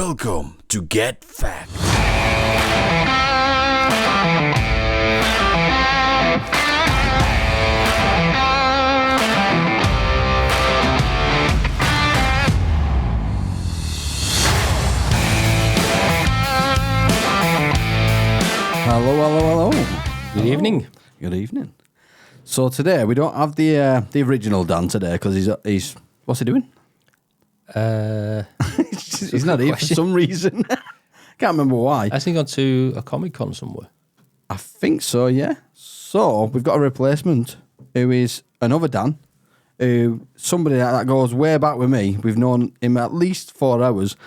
Welcome to Get Fact. Hello. Good evening. Good evening. So today we don't have the original Dan today because he's what's he doing? He's not here for some reason. Can't remember why. I think gone to a Comic Con somewhere. I think so. Yeah. So we've got a replacement who is another Dan, somebody that goes way back with me. We've known him at least 4 hours.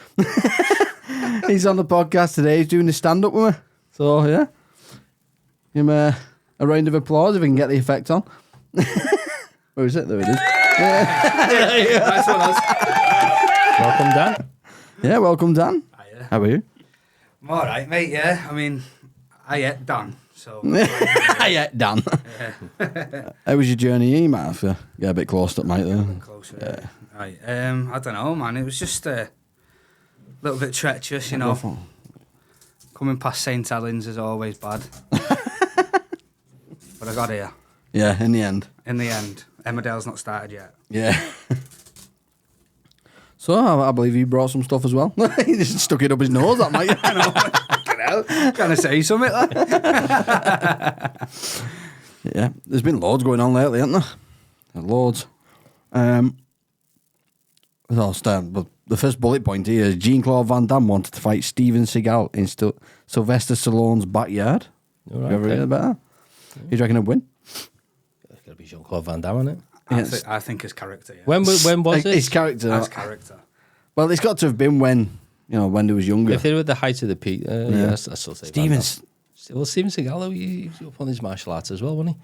He's on the podcast today. He's doing the stand up with me. So yeah, give him a round of applause if we can get the effect on. Where is it? There it is. Yeah. Nice one, lads. Welcome, Dan. Yeah, welcome, Dan. Hiya. How are you? I'm all right, mate. Yeah, I mean, I ate done. So Yeah, Dan. How was your journey? You might have to get a bit close to it, mate. Then. closer. Yeah. Right. I don't know, man. It was just a little bit treacherous, you know. Coming past St Helens is always bad. But I got here Yeah, in the end. in the end. Emmerdale's not started yet. Yeah. So I believe you brought some stuff as well. He just stuck it up his nose, that mate. I know. Trying to say something like. Yeah, there's been loads going on lately, hasn't there? Loads. I'll start. But the first bullet point here is Jean-Claude Van Damme wanted to fight Steven Seagal in Sylvester Stallone's backyard. All Have right, you ever heard about that? Who do you reckon would win? It's got to be Jean-Claude Van Damme, isn't it? I think his character. Yeah. When was His it? character. His character. Well, it's got to have been when he was younger. If they were at the height of the peak, yeah, I still say Stevens. Van Damme. Well, Steven Seagal, though, he was up on his martial arts as well, wasn't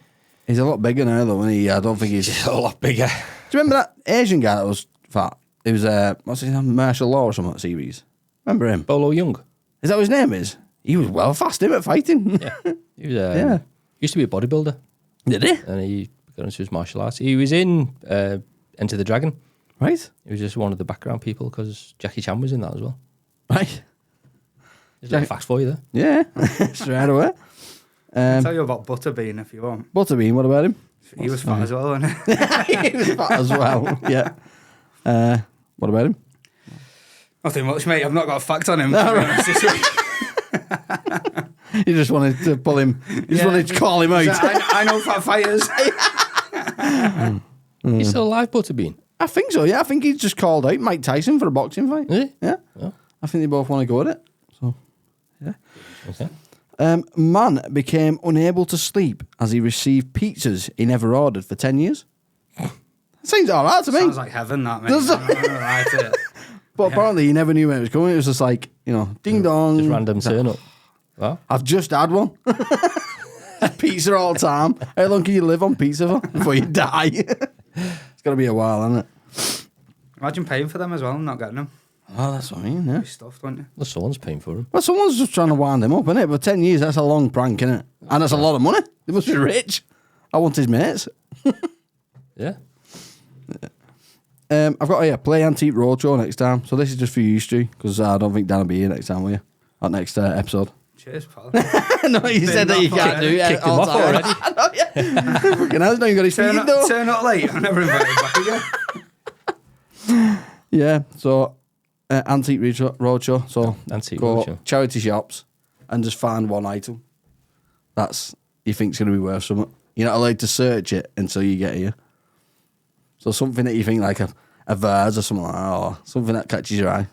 He's a lot bigger now, though, isn't he? I don't think he's... he? A lot bigger. Do you remember that Asian guy that was fat? He was, what's his name? Martial Law or something series. Remember him? Bolo Young. Is that what his name is? He was well fast, him, at fighting. Yeah. He was, used to be a bodybuilder. Did he? And he got into his martial arts. He was in Enter the Dragon. Right. He was just one of the background people because Jackie Chan was in that as well. Right. There's little facts for you there. Yeah. Straight away. I'll tell you about Butterbean if you want. Butterbean, what about him? He was fat as well, wasn't he? He was fat as well. Yeah. What about him? Nothing much, mate. I've not got a fact on him. To be honest this week. You just wanted to pull him. You just wanted to call him out. I know fat fighters. He's still alive, Butterbean. I think so, yeah. I think he's just called out Mike Tyson for a boxing fight. Is he? Yeah. Oh. I think they both want to go at it. So, yeah. Okay. Man became unable to sleep as he received pizzas he never ordered for 10 years. Seems all right to me. Sounds like heaven, that, mate. Does it? I'm not gonna lie to you. But apparently he never knew when it was coming. It was just like, ding dong. Just random turn up. Well, I've just had one. Pizza all the time. How long can you live on pizza for before you die? It's got to be a while, hasn't it? Imagine paying for them as well and not getting them. Oh, that's what I mean, yeah. Be stuffed, wouldn't you? well, someone's paying for him. Well, someone's just trying to wind him up, innit? But 10 years, that's a long prank, innit? And that's a lot of money. They must be rich. I want his mates. Yeah. I've got here, play Antique Roadshow next time. So this is just for you, Stu, because I don't think Dan will be here next time, will you? At next episode. Cheers, pal. No, you said that you can't do it. Kicked him off already. Fucking hell, he's not even got his feet, though. Turn up late. I'm never invited back again. Yeah, so Antique Roadshow. So Antique go Roadshow. charity shops and just find one item that's you think's going to be worth something. You're not allowed to search it until you get here. So something that you think like a vase or something like that, or something that catches your eye.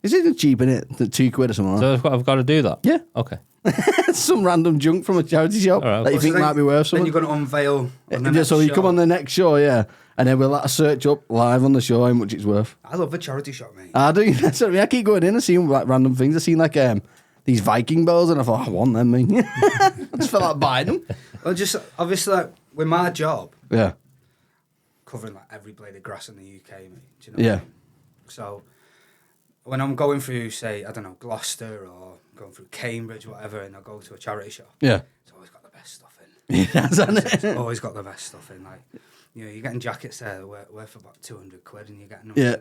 Is it cheap, innit? £2 or something like that? So I've got to do that? Yeah. Okay. Some random junk from a charity shop All right, that you So think then- might be worth Then something. you're going to unveil. On the Yeah, next so you show. come on the next show, yeah, and then we'll search up live on the show how much it's worth. I love a charity shop, mate. I do. That's what I mean. I keep going in and seeing like random things. I seen like these Viking bells, and I thought I want them. Me, I just felt like buying them. Well, just obviously like, with my job, Yeah, covering like every blade of grass in the UK, mate. Do you know yeah, what I mean? So when I'm going through, say, I don't know, Gloucester or going through Cambridge, whatever, and I go to a charity shop, yeah. it's always got the best stuff in. Yeah, hasn't It's it? always got the best stuff in. Like, you're getting jackets there that worth about £200, and you're getting them. Yeah.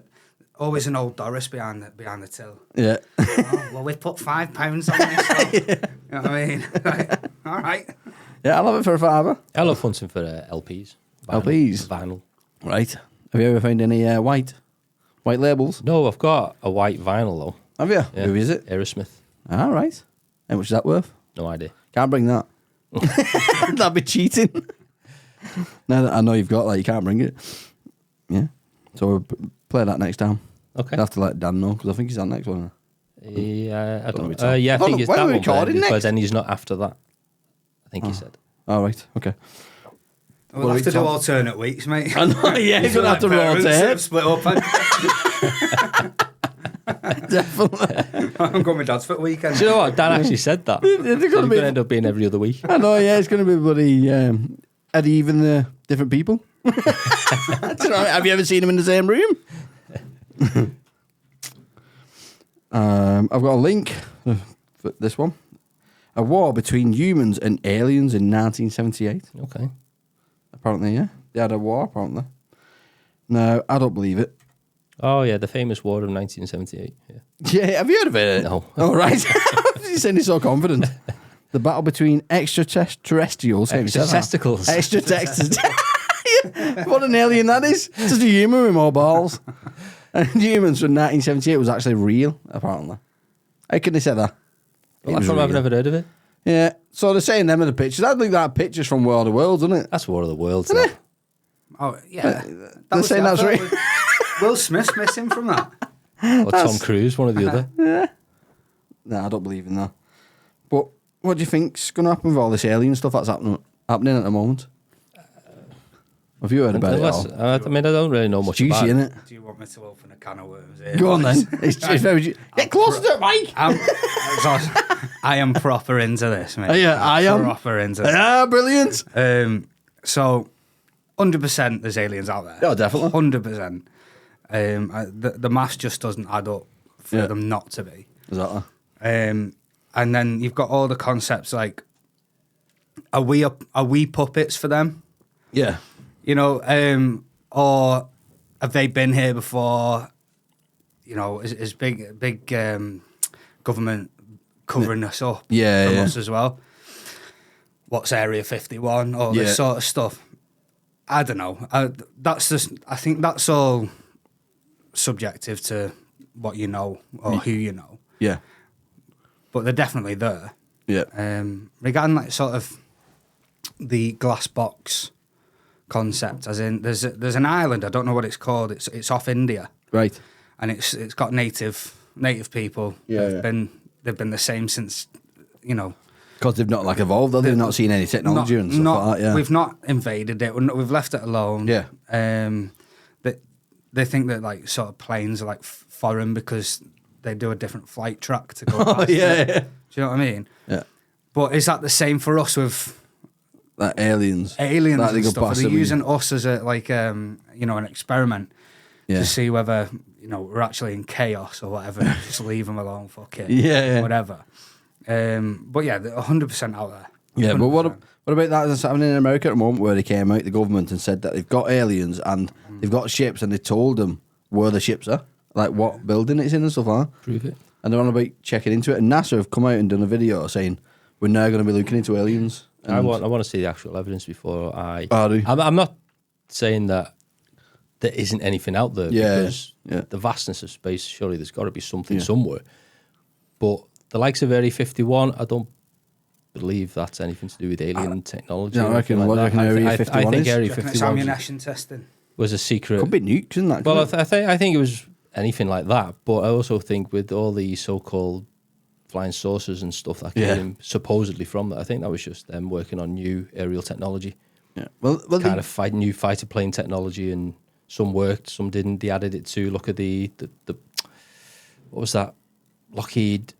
always an old Doris behind the till. Yeah. Oh, well, we've put £5 on this. So, you know what I mean? Like, all right. Yeah, I love it for a fiver. I love hunting for LPs. LPs? Vinyl. Right. Have you ever found any white labels? No, I've got a white vinyl though. Have you? Yeah. Who is it? Aerosmith. All right. How much is that worth? No idea. Can't bring that. That'd be cheating. Now that I know you've got that, you can't bring it. Yeah. So we'll play that next time. Okay. You'll have to let Dan know because I think he's on next one. Yeah, I don't we know. talk? Yeah, I Oh, think look, it's when that are we one. recording But next? then he's not after that. I think he said. All right. Okay. We'll have to do alternate weeks, mate. I know, yeah, you're gonna have to parents that rotate. have split up. Definitely. I'm going with Dad's for the weekend. Do you know what? Dan actually said that. They're So gonna it's going be. to end up being every other week. I know. Yeah, it's gonna be bloody Eddie, even the different people. Do you know, have you ever seen them in the same room? I've got a link for this one. A war between humans and aliens in 1978. Okay. Apparently, yeah. They had a war, apparently. No, I don't believe it. Oh, yeah, the famous war of 1978. Yeah. Yeah, have you heard of it? No. Oh, right. You're saying you're so confident. The battle between extraterrestrials. Testicles. Extraterrestrials. What an alien that is. Just a human with more balls. And humans from 1978 was actually real, apparently. How can they say that? It Well, was I've real. never heard of it. Yeah. So they're saying them in the pictures. I think that picture's from World of Worlds, isn't it? That's War of the Worlds. Isn't that. it? Oh, yeah. They're saying that's right. Will Smith's missing from that. Or Tom Cruise, one or the other. No, I don't believe in that. But what do you think's going to happen with all this alien stuff that's happening at the moment? Have you heard about it all? I mean, I don't really know much Juicy, about it. innit? Do you want me to open a can of worms here? Go on then. It's very get closer to it, Mike. I am proper into this, mate. Yeah, I am. proper into this. Yeah, brilliant. So, 100% there's aliens out there. Oh, definitely. 100%. The maths just doesn't add up for Yeah. them not to be. Exactly. And then you've got all the concepts like, are we puppets for them? Yeah. You know, or have they been here before? You know, is big government covering us up Yeah, from yeah. us as well? What's Area 51? All Yeah. this sort of stuff. I don't know. I think that's all subjective to what you know or who you know. Yeah. But they're definitely there. Yeah. Regarding like sort of the glass box concept, as in there's an island, I don't know what it's called. It's off India, Right. and it's got native people. Yeah, They've been the same since, you know. Because they've not like evolved, they've not seen any technology and stuff like that. Yeah. We've not invaded it. We've left it alone. Yeah. They think that like sort of planes are like foreign because they do a different flight track to go. Oh, past yeah, it. yeah. Do you know what I mean? Yeah. But is that the same for us with Like aliens. aliens Like they and go stuff? Are past they it, we- using us as a like you know, an experiment Yeah. to see whether, you know, we're actually in chaos or whatever? Just leave them alone. Fuck it. Yeah. Whatever. But yeah, they're 100% out there. Yeah, but 100%. what about that that's happening in America at the moment where they came out, the government, and said that they've got aliens and they've got ships and they told them where the ships are, like what building it's in and stuff like that. Prove it. And they're on about checking into it. And NASA have come out and done a video saying, we're now going to be looking into aliens. And I want to see the actual evidence before I. Oh, do you? I'm not saying that there isn't anything out there Yeah, because yeah. the vastness of space. Surely there's got to be something Yeah. somewhere. But the likes of Area 51, I don't believe that's anything to do with alien technology. Yeah, I or anything reckon- what do you that. reckon Area I 51 think is? Area Do you reckon it's 51 ammunition testing? was a secret. Could be nukes, isn't that? Well, couldn't it? I think it was anything like that. But I also think with all the so-called flying saucers and stuff that Yeah. came supposedly from that, I think that was just them working on new aerial technology, Yeah. Well, kind of new fighter plane technology, and some worked, some didn't. They added it to look at the what was that Lockheed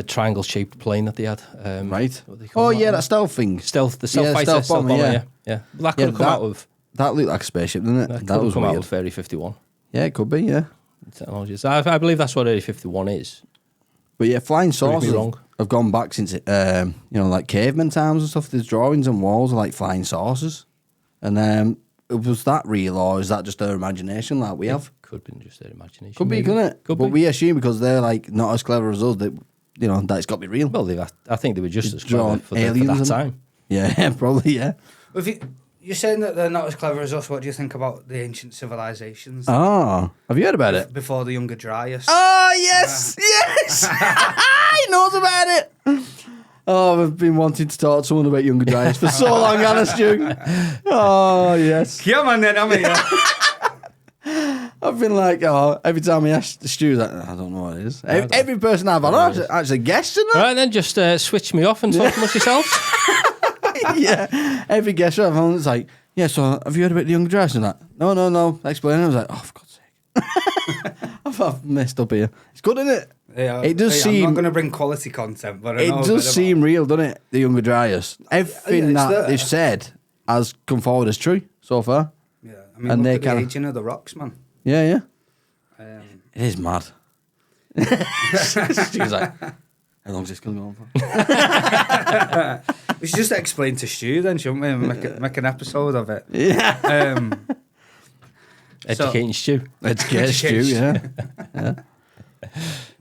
triangle-shaped plane that they had, right. what do they call Oh, that yeah, one? that stealth thing. the stealth Yeah, fighter, stealth bomber, bomber, yeah. yeah. Well, that could Yeah, have come out of That looked like a spaceship, didn't it? that, That could was have come out weird. of Area 51 Yeah, it could be, yeah. technology. So I believe that's what Area 51 is. But yeah, flying Prove me saucers wrong. have gone back since, you know, like caveman times and stuff. There's drawings on walls of like flying saucers. And was that real or is that just their imagination like we have? Could be just their imagination. Could be, maybe. couldn't it? Could But be. we assume because they're like not as clever as us that that it's got to be real. Well, I think they were just as Drawn clever for aliens that and- time. Yeah, probably. Yeah. If you're saying that they're not as clever as us, what do you think about the ancient civilizations Oh, have you heard about it? before the Younger Dryas? Oh yes, yes. He knows about it. Oh, I've been wanting to talk to someone about Younger Dryas for so long, Anna Stu. Oh yes. Come on then, I mean. I've been like, every time I ask Stu, like, I don't know what it is. Every person I've had, actually guessed in that. Right then, just switch me off and talk amongst yourselves. Yeah, every guest I've had, it's like, yeah. So have you heard about the Younger Dryas and that? No. Explain. I was like, oh, for God's sake, I've messed up here. It's good, isn't it? Yeah, It does I'm seem- not going to bring quality content, but I It know a bit does about seem real, doesn't it? The Younger Dryas. Everything it's that there. they've said has come forward as true so far. Yeah, I mean, And look they at the kinda- aging of the rocks, man. Yeah. Um, It is mad. Stu's like, how long's this going to go on for? we should just explain to Stu then, shouldn't we? And make an episode of it. Yeah. Educating Stu. Let's get Stu, yeah.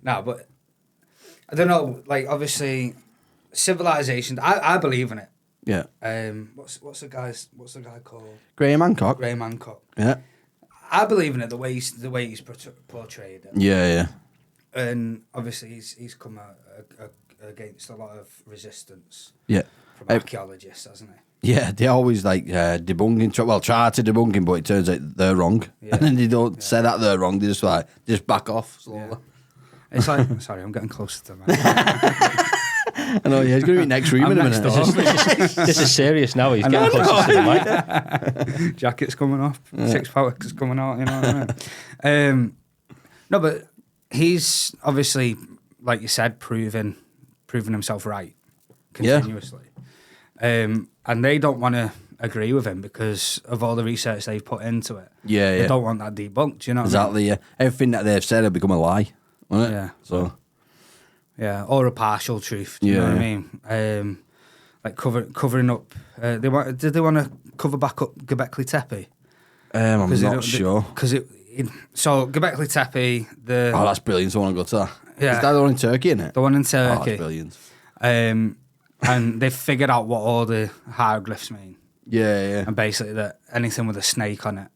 No, but I don't know. Like, obviously, civilization. I believe in it. Yeah. What's the guy called? Graham Hancock. Graham Hancock. Yeah. I believe in it the way he's portrayed it. Yeah. And obviously he's come out against a lot of resistance Yeah. from archaeologists, hasn't he? Yeah, they always like debunking, try to debunk him, but it turns out they're wrong. Yeah. And then they don't say that they're wrong, they just back off slowly. Yeah. It's like, sorry, I'm getting closer to that. I know, yeah, he's going to be next room in a next minute. This is serious now. He's getting closer to the mic. Jacket's coming off, six packs coming out, you know what I mean? No, but he's obviously, like you said, proven himself right continuously. And they don't want to agree with him because of all the research they've put into it. Yeah, They don't want that debunked, you know what Exactly, yeah. Everything that they've said will become a lie, won't it? Yeah. So, I mean? Yeah, or a partial truth, do you know what I mean? Like covering up, did they want to cover back up Göbekli Tepe? I'm not sure. Because so Göbekli Tepe, Oh, that's brilliant. So I want to go to that. Yeah. Is that the one in Turkey, isn't it? the one in Oh, Turkey, that's brilliant. and they've figured out what all the hieroglyphs mean, Yeah. and basically that anything with a snake on it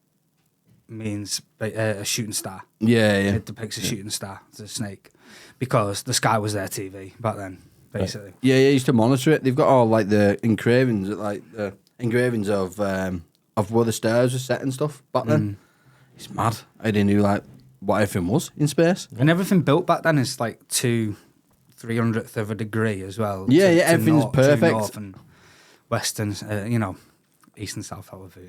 means a shooting star. Yeah. It depicts a shooting star, it's a snake, because the sky was their TV back then, basically. Yeah, I used to monitor it. They've got all like the engravings, of where the stars were set and stuff back then. It's mad. I didn't know like what everything was in space. And everything built back then is like 2/300th of a degree as well. Yeah, everything's to perfect. north and western, east and south hemisphere.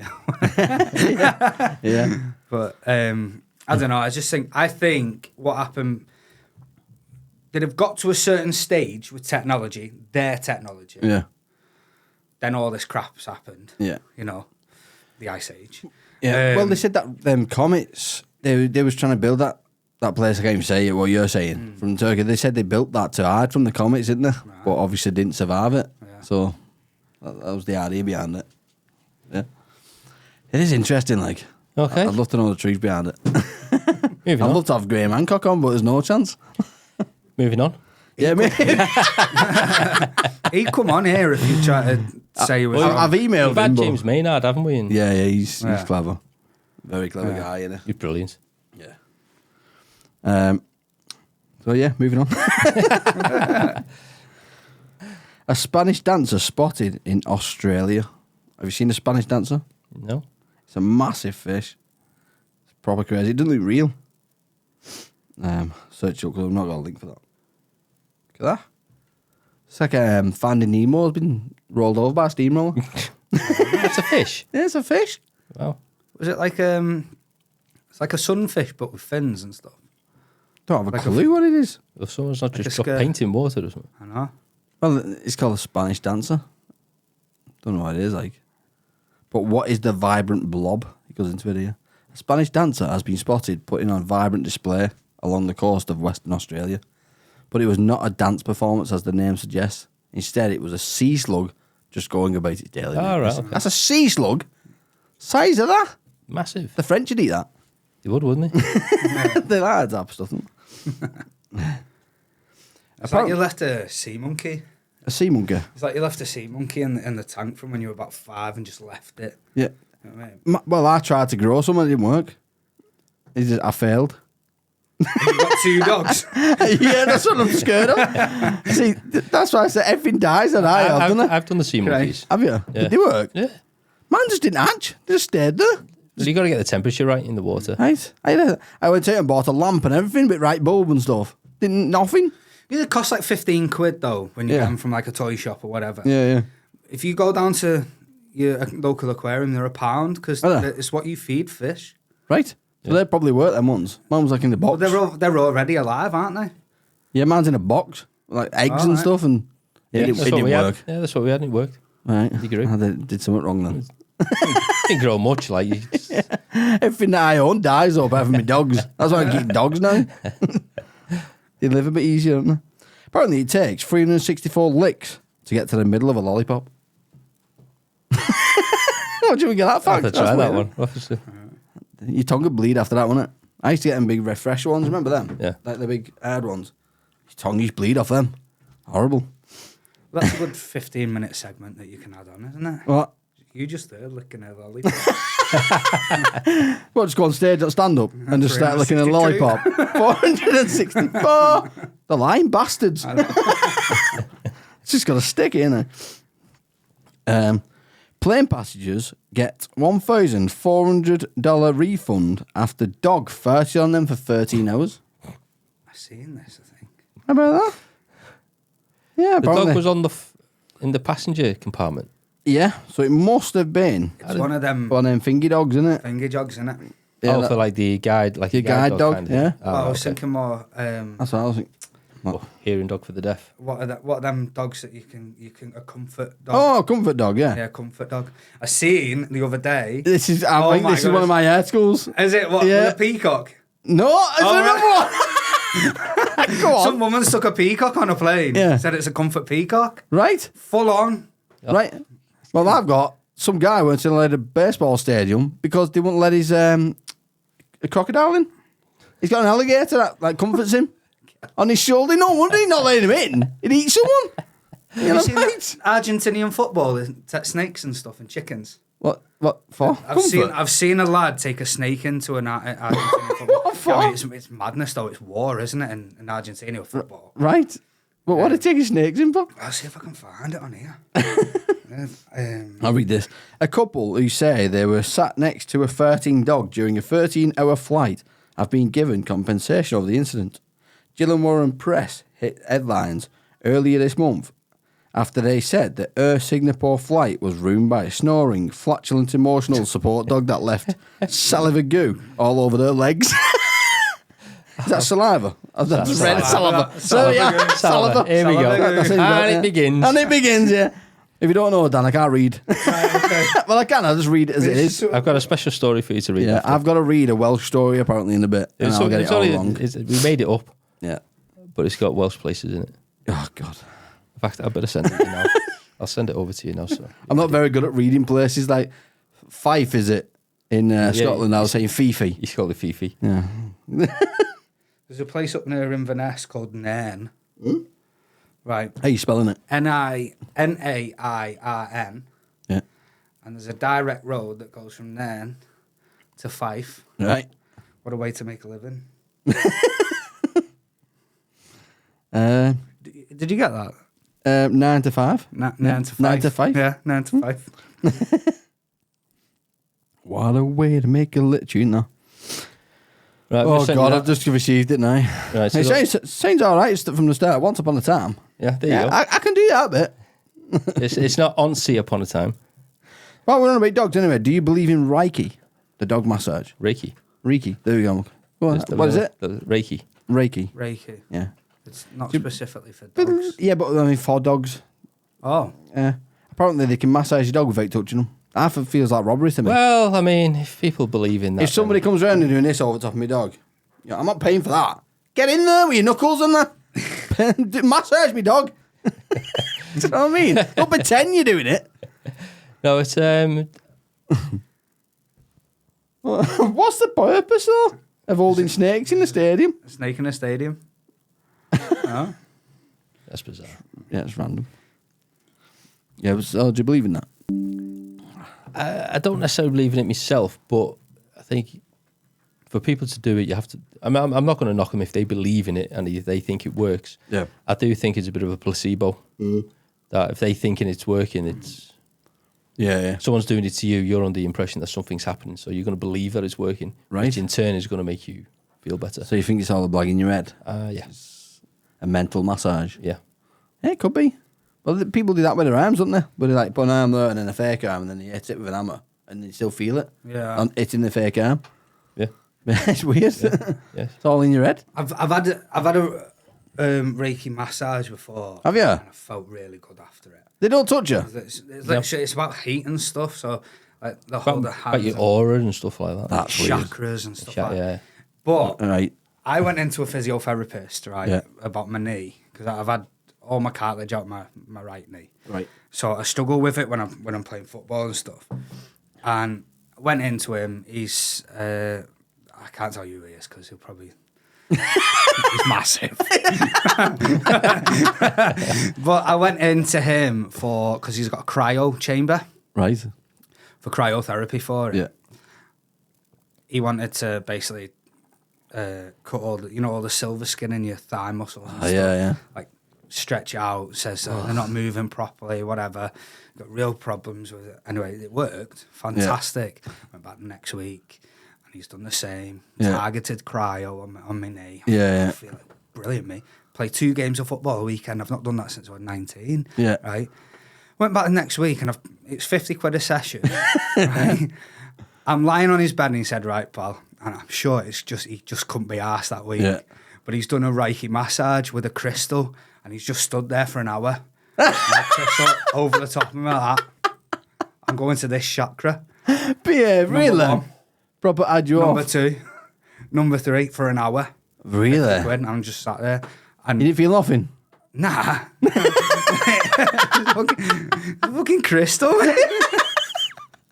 Yeah. But I don't know. I think what happened. They'd have got to a certain stage with technology, their technology. Yeah. Then all this crap's happened. Yeah. The Ice Age. Yeah. Well, they said that them comets, they was trying to build that place. I can't even say it, what you're saying, from Turkey. They said they built that to hide from the comets, didn't they? Right. But obviously didn't survive it. Yeah. So that was the idea behind it. Yeah. It is interesting, like. Okay. I'd love to know the truth behind it. Moving I'd on. love to have Graham Hancock on, but there's no chance. Moving on. Yeah, mate. He'd come on here if you try to say he was wrong. I've emailed We've had him. but- James Maynard, haven't we? And Yeah, he's Yeah. clever. Very clever Yeah. guy, innit? He's brilliant. Yeah. So yeah, moving on. A Spanish dancer spotted in Australia. Have you seen a Spanish dancer? No. It's a massive fish. It's proper crazy. It doesn't look real. Search it up because I'm not got a link for that. Look at that. It's like Finding Nemo has been rolled over by a steamroller. It's a fish. Yeah, it's a fish. Wow. Was it like it's like a sunfish but with fins and stuff? Don't have a Like a- clue what it is. If someone's not Like just a got skirt. paint in water or something. I know. Well, it's called a Spanish dancer. Don't know what it is like. But what is the vibrant blob? He goes into it here. A Spanish dancer has been spotted putting on vibrant display along the coast of Western Australia. But it was not a dance performance as the name suggests. Instead, it was a sea slug just going about its daily Oh, right, business. okay. That's a sea slug? Size of that? Massive. The French would eat that. They would, wouldn't they? They like that stuff. It's like you left a sea monkey. A sea monkey. It's like you left a sea monkey in the tank from when you were about 5 and just left it. Yeah. You know what I mean? Well, I tried to grow some and it didn't work. I failed. You've got 2 dogs. Yeah, that's what I'm scared of. See, that's why I said everything dies and I've done the sea monkeys. Have you? Yeah. Did they work? Yeah. Mine just didn't hatch. They just stayed there. Well, you got to get the temperature right in the water. Right. I went out and bought a lamp and everything, but right bulb and stuff. Didn't nothing. Yeah, it costs like 15 quid though when you Yeah. get them from like a toy shop or whatever. Yeah. If you go down to your local aquarium, they're £1 because Are they? it's what you feed fish. Right. So they probably work them ones. Mine was like in the box. But they're already alive, aren't they? Yeah, mine's in a box. Like eggs and right. stuff and it That's didn't what we work. had. Yeah, that's what we had, and it worked. Right. You grew. I did something wrong then. Didn't grow much, like you. Everything that I own dies up having my dogs. That's why I keep dogs now. They live a bit easier, don't they? Apparently it takes 364 licks to get to the middle of a lollipop. What do we get that I'll fact? have to try That's that weird. one. Your tongue would bleed after that, wouldn't it? I used to get them big refresher ones, remember them? Yeah. Like the big hard ones. Your tongue used to bleed off them. Horrible. That's a good 15-minute segment that you can add on, isn't it? What? You just there licking a lollipop. What, just go on stage at stand up and just start licking a 362. lollipop? 464! The lying bastards. It's just got to stick it, innit? Plane passengers get $1,400 refund after dog farted on them for 13 hours. I've seen this, I think. How about that? Yeah, The apparently. dog was on in the passenger compartment. Yeah, so it must have been It's one of them one of them fingy dogs, isn't it? finger jogs, isn't it? Yeah, for like the guide, like Your a guide guide dog, kind of yeah. thing. Oh, I was okay. thinking more. That's what I was thinking. Oh, hearing dog for the deaf. What are them dogs that you can a comfort dog? Oh, comfort dog, yeah. Yeah, comfort dog. I seen the other day. This is, Oh I think my this is one of gosh. my articles. Is it what? Yeah. With a peacock? No, I Oh, remember one. Go on. Some woman stuck a peacock on a plane. Yeah. Said it's a comfort peacock. Right, Full on. right. Well, I've got some guy went to a baseball stadium because they wouldn't let his a crocodile in. He's got an alligator that comforts him on his shoulder. No wonder he's not letting him in. He'd eat someone. Have you seen that Argentinian football? Snakes and stuff and chickens. What for? I've seen a lad take a snake into an Argentinian football. What for? I mean, it's madness though. It's war, isn't it? In Argentina with football. Right. But what are they taking snakes in for? I'll see if I can find it on here. I'll read this. A couple who say they were sat next to a 13 dog during a 13-hour flight have been given compensation over the incident. Gillen Warren Press hit headlines earlier this month after they said the Air Singapore flight was ruined by a snoring, flatulent, emotional support dog that left saliva goo all over their legs. Is that saliva? I've just read saliva. saliva. Saliva. Yeah, Saliva. Here we go. That's how you got And it begins. And it begins, yeah. If you don't know, Dan, I can't read. Okay. Well, I can. I'll just read it as it is. I've got a special story for you to read. Yeah, after. I've got to read a Welsh story apparently in a bit, and I'll get it all wrong. We made it up, Yeah. but it's got Welsh places in it. Oh God, In fact, I better send it to you now. I'll send it over to you now. So I'm not very good at reading places. Like Fife, is it in Scotland? I was saying Fifi. you call it Fifi. Yeah. There's a place up near Inverness called Nairn. Right. How you spelling it? Nairn. Yeah. And there's a direct road that goes from Nairn to Fife. Right. What a way to make a living. Did you get that? 9 to 5. 9 to 5. 9 to 5. Yeah, 9 to 5. What a way to make a lit tune, though. Right, Oh just sent God, you I've just received it now. Right, so It sounds all right from the start. Once upon a time. yeah, there Yeah, you go. I can do that bit. It's not on sea upon a time. Well, we're on about dogs anyway. Do you believe in Reiki, the dog massage? Reiki. Reiki. There we go. Go on. What is it? Reiki. Reiki. Reiki. Yeah. It's not specifically for dogs. Yeah, but I mean for dogs. Oh. Yeah. Apparently they can massage your dog without touching them. Half it feels like robbery to me. Well, I mean, if people believe in that, if somebody comes around and doing this over the top of my dog, I'm not paying for that. Get in there with your knuckles and that. Massage me dog. Do you know what I mean? Don't pretend you're doing it. no, it's What's the purpose, though, of holding snakes in the stadium? A snake in a stadium. Oh. That's bizarre. Yeah, it's random. Yeah, do you believe in that? I don't necessarily believe in it myself, but I think for people to do it, you have to. I'm not going to knock them if they believe in it and if they think it works. Yeah. I do think it's a bit of a placebo. That if they thinking it's working, it's Yeah. someone's doing it to you. You're under the impression that something's happening, so you're going to believe that it's working, Right. which in turn is going to make you feel better. So you think it's all a blag in your head? Yeah, A mental massage? yeah. Yeah, it could be. Well, people do that with their arms, don't they? Where they like put an arm there and then a fake arm and then you hit it with an hammer and you still feel it. Yeah. On hitting the fake arm. Yeah. It's weird. Yeah. It's all in your head. I've had a Reiki massage before. Have you? And I felt really good after it. They don't touch you. It's about heat and stuff. So like the whole the About your hands, aura and stuff like that. That's weird. chakras and stuff Yeah, like that. yeah. But Right. I went into a physiotherapist, right, Yeah. about my knee because I've had all my cartilage out my right knee. Right. So I struggle with it when I'm playing football and stuff. And I went into him. He's I can't tell you who he is because he'll probably he's massive. But I went into him because he's got a cryo chamber Right. for cryotherapy for it. Yeah. He wanted to basically cut all the silver skin in your thigh muscles. And stuff. Yeah. Like stretch out. Says they're not moving properly. Whatever. Got real problems with it. Anyway, it worked. Fantastic. Went back next week, and he's done the same. Yeah. Targeted cryo on my knee. Yeah. I feel like brilliant. Me play 2 games of football a weekend. I've not done that since I was 19. Yeah. Right. Went back the next week, and it's 50 quid a session. Right. I'm lying on his bed and he said, right, pal, and I'm sure he just couldn't be arsed that week. Yeah. But he's done a Reiki massage with a crystal and he's just stood there for an hour. And a crystal over the top of me like that. I'm going to this chakra. Behave, Number really? 1. Proper add you Number off. 2. Number 3 for an hour. Really? Quid, and I'm just sat there. And You didn't feel nothing? nah. fucking crystal.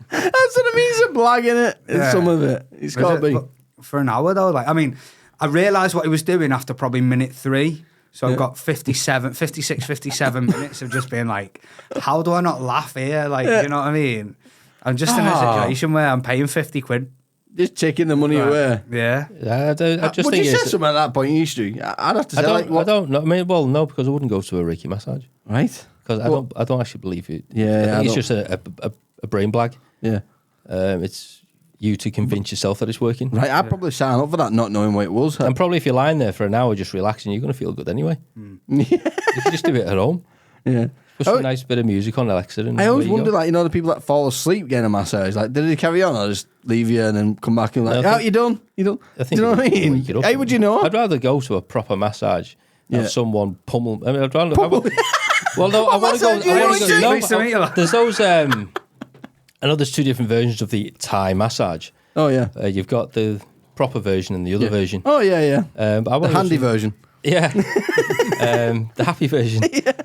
That's what I mean. It's a blag in it. It's Yeah. some of it. It's got to be. But for an hour though, like I mean, I realised what he was doing after probably minute 3. So I've got 57 minutes of just being like, how do I not laugh here? Like, you know what I mean? I'm just in a situation where I'm paying 50 quid. Just taking the money away. Yeah. I just Would think you say it's. something at that point? You used to. I'd have to say, I don't know. I mean, well, no, because I wouldn't go to a Reiki massage Right? because I don't actually believe it. Yeah, I think I it's just a brain blag. Yeah. It's you to convince yourself that it's working. Right, I'd probably sign up for that, not knowing what it was. And probably if you're lying there for an hour just relaxing, you're going to feel good anyway. You can just do it at home. Yeah. Put some nice bit of music on Alexa. And I always away you wonder, go. like, the people that fall asleep getting a massage, like, did they carry on or just leave you and then come back and like, No, I oh, think- you done? You done? I Do you know what I mean? wake it up. Hey, would you know? I'd rather go to a proper massage than Yeah. someone pummel. I mean, I'd rather. Well, no, I What want to go. massage do you I wanna want go- to do? no, Pleased to meet you, lad. There's those. I know there's 2 different versions of the Thai massage. Oh, yeah. You've got the proper version and the other version. Oh, yeah. But I The wanna go handy to- version. Yeah. The happy version.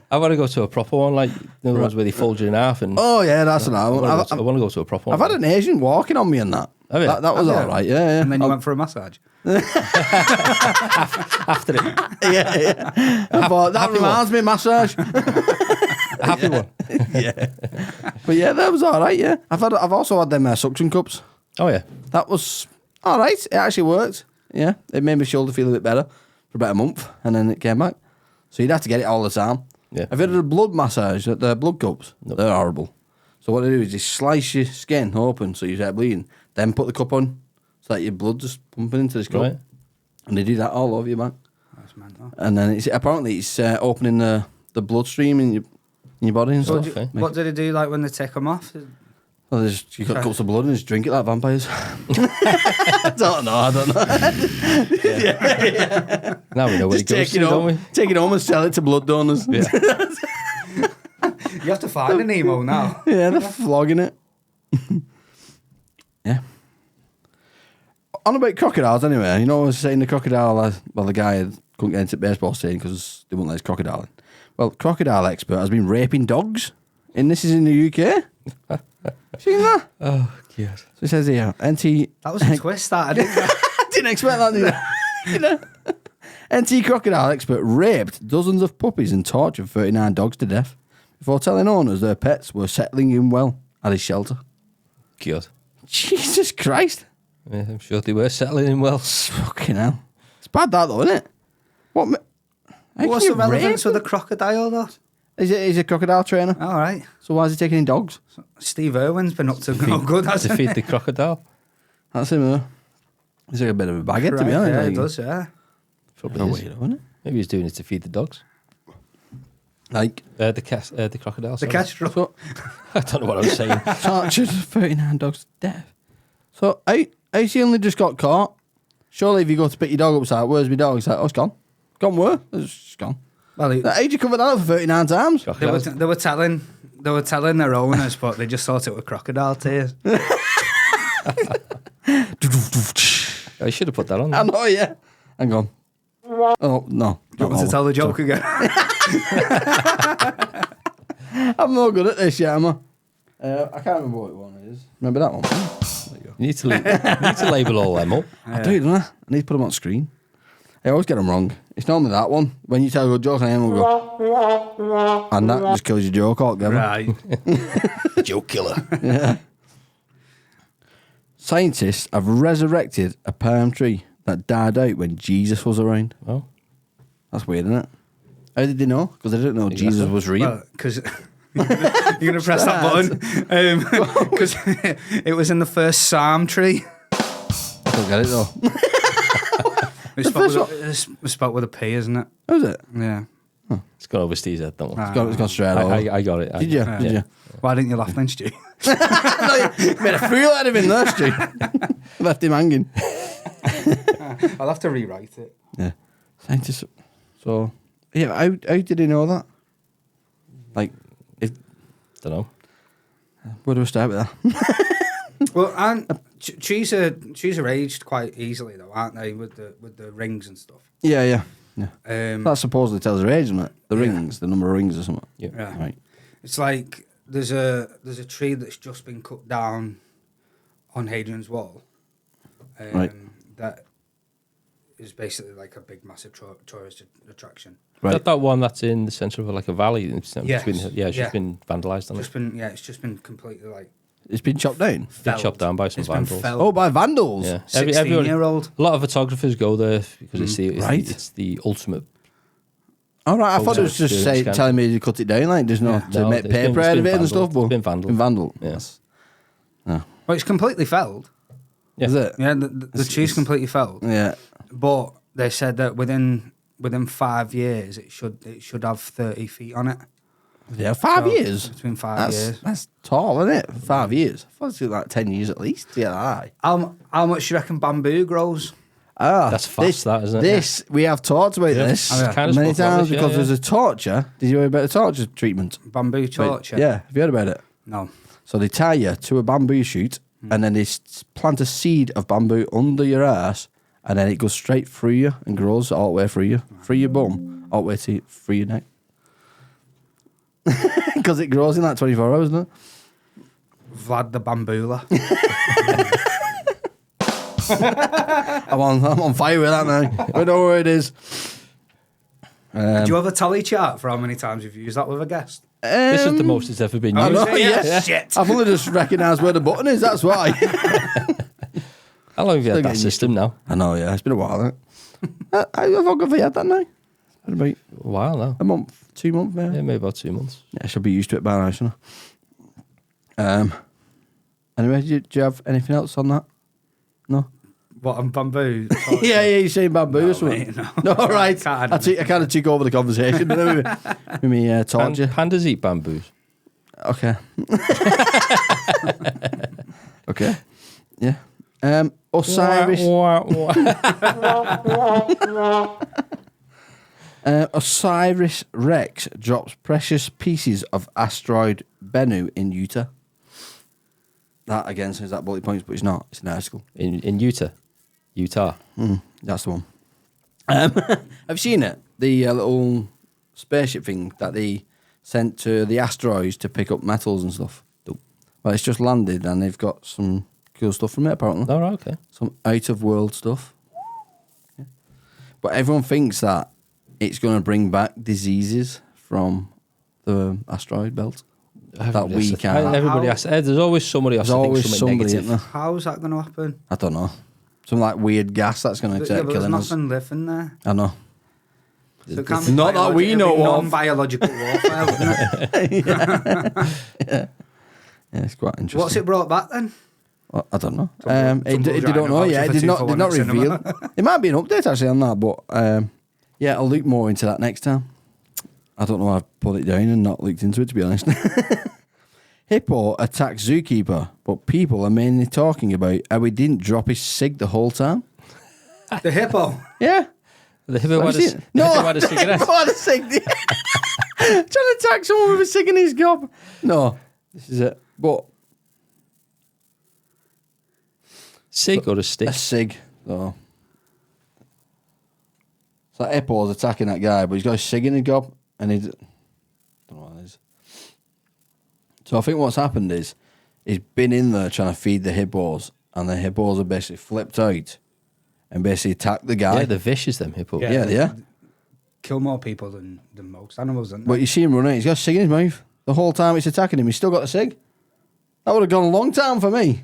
I want to go to a proper one, like the other ones where they fold you in half. And Oh, yeah, that's an I one. want to go to a proper one. I've had an Asian walking on me and that. Have you? That was Have you? all right, yeah. And then you went for a massage. after it. yeah. I thought, that happy reminds me of massage. A happy one. But yeah, that was all right, yeah. I've also had them suction cups. Oh, yeah. That was all right. It actually worked. Yeah, it made my shoulder feel a bit better for about a month, and then it came back. So you'd have to get it all the time. Yeah. Have you had a blood massage at the blood cups? No. They're horrible. So what they do is they slice your skin open so you start bleeding, then put the cup on so that your blood just pumping into this cup. Right. And they do that all over your back. That's mental. And then apparently it's opening the bloodstream in your body and So stuff. what did it do like when they take them off? Well, you got cups of blood and just drink it like vampires. I don't know. Now we know where Just it goes take to, it don't we? home, take it home and sell it to blood donors. Yeah. You have to find a Nemo now. Yeah, they're flogging it. Yeah. On about crocodiles, anyway. You know, I was saying the crocodile, the guy couldn't get into baseball stadium because they wouldn't let his crocodile in. Well, crocodile expert has been raping dogs, and this is in the UK. Seen that? Oh, God. So it says here, NT... That was a twist, that. I didn't. Didn't expect that, did you? You know? NT crocodile expert raped dozens of puppies and tortured 39 dogs to death before telling owners their pets were settling in well at his shelter. God. Jesus Christ. Yeah, I'm sure they were settling in well. Fucking hell. It's bad that though, isn't it? What? How What's can the you relevance rape? with the crocodile, though? He's a crocodile trainer. All right. So why is he taking in dogs? Steve Irwin's been up to no good, To hasn't he? feed the crocodile. That's him, though. He's like a bit of a baguette, to be honest. Yeah, Like, he does, yeah. Probably a is. weirdo, isn't it? Maybe he's doing it to feed the dogs. Like, The crocodile. The sorry. kestrel. so, I don't know what I was saying. tortured 39 dogs to death. So, Ace only just got caught. Surely if you go to pick your dog up, it's like, where's my dog? It's like, oh, it's gone. Gone where? It's just gone. Well, How'd you cover that up for 39 times? Crocodiles. they were telling their owners, but they just thought it were crocodile tears. I should have put that on. I know, yeah. Hang on. Oh, no. Do you want me to tell the joke again? I'm not good at this yet, am I? I can't remember what one it is. Remember that one? There you go. You need to label all them up. I do, don't I? I need to put them on screen. I always get them wrong. It's normally that one. When you tell a good joke, I will go. And that just kills your joke altogether. Right. Joke killer. Yeah. Scientists have resurrected a palm tree that died out when Jesus was around. Oh, That's weird, isn't it? How did they know? Because they didn't know Exactly. Jesus was real. Well, because you're going to press that button. Because it was in the first Psalm tree. I don't get it though. It's spelled with a P, isn't it? Who's it? Yeah. it's gone over Steve's head, don't worry. It's gone straight over. I got it. Did you? Yeah. Did you? Why didn't you laugh then, Stu? Made a fool out of him there, Stu. Left him hanging. I'll have to rewrite it. Yeah. Scientists. So, yeah, how did he know that? Like, Don't know. where do we start with that? Well, and trees are aged quite easily, though, aren't they? With the rings and stuff. Yeah. Um, That supposedly tells her age, doesn't it? The Yeah. rings, the number of rings or something. Yeah. yeah. Right. It's like there's a tree that's just been cut down on Hadrian's Wall. Right. That is basically like a big, massive tourist attraction. Right. That one that's in the centre of like a valley. Yes. It's Yeah. just been vandalised on Just been it's just been completely like It's been chopped down. Been felled. chopped down by some It's been vandals. felled. Oh, by vandals. Yeah. 16-year-old. A lot of photographers go there because Right. it's the ultimate. All right, I thought it was just Experience, kind telling me to cut it down, like there's no to No, make it's been- paper it's out of been it and stuff. vandaled. But It's been vandaled. Been vandaled. Yeah. Yes. Well, it's completely felled. Yeah. Is it? Yeah, the tree's completely felled. Yeah. But they said that within 5 years it should have 30 feet on it. Yeah, 5 So, years. Between 5 That's years. that's tall, isn't it? 5 years. I thought it'd like 10 years at least. Yeah, high. How much do you reckon bamboo grows? That's fast, that, isn't it? This we have talked about Yeah. this Oh, yeah. Kind of many spoke about times this, because yeah, there's a torture. Did you hear about the torture treatment? Bamboo torture? Yeah, have you heard about it? No. So they tie you to a bamboo shoot and then they plant a seed of bamboo under your ass and then it goes straight through you and grows all the way through your bum, all the way through your neck. Because it grows in like 24 hours, doesn't it? Vlad the Bamboola. I'm on fire with that now. I know where it is. Do you have a tally chart for how many times you've used that with a guest? This is the most it's ever been I used. know, yeah. Shit. I've only just recognised where the button is, that's why. How long have you Still had that getting system now? I know, yeah, it's been a while, hasn't it? How long have I had that now? Had about A while now. a month, 2 months, maybe. Yeah, maybe about 2 months. Yeah, I should be used to it by now, shouldn't I? Anyway, do you have anything else on that? No? What, on bamboo? Yeah, you're saying bamboo No, or something. mate, no. No, all right. Can't. I kind of took over the conversation with me torture. Pandas eat bamboos. Okay. Okay. Yeah. Osiris. Osiris Rex drops precious pieces of asteroid Bennu in Utah. That again says that bullet points, but it's not. It's an article. In Utah. That's the one. Have you seen it? The little spaceship thing that they sent to the asteroids to pick up metals and stuff. Well, it's just landed and they've got some cool stuff from it, apparently. All right, okay. Some out-of-world stuff. Yeah. But everyone thinks that it's going to bring back diseases from the asteroid belt. That we can't. Everybody has. There's always somebody else. There's to think always something somebody, negative. isn't there? How's that going to happen? I don't know. Some like weird gas that's going to Yeah, start but there's killing us. nothing living there. I know. So it can't be Not that we know of. non-biological warfare, wouldn't it? Yeah, it's quite interesting. What's it brought back then? Well, I don't know. Tumble They drying don't know voucher yet. for They did 2 not. for They've 1 not at cinema. revealed. There might be an update actually on that, but yeah, I'll look more into that next time. I don't know why I've put it down and not looked into it, to be honest. Hippo attacked zookeeper, but people are mainly talking about how he didn't drop his cig the whole time. The hippo. Yeah. The hippo Have had you a, seen it? the hippo had a cigarette. Hippo had a cig. Trying to attack someone with a cig in his gob. No, this is it. But Cig or a stick? a cig. So it's like Hippo's attacking that guy, but he's got a cig in his gob, and he's. Don't know what it is. So I think what's happened is he's been in there trying to feed the hippos, and the hippos are basically flipped out and basically attacked the guy. Yeah, they're vicious, them hippo. Yeah. Kill more people than most animals, don't they? But you see him running, he's got a cig in his mouth. The whole time it's attacking him, he's still got a cig. That would have gone a long time for me.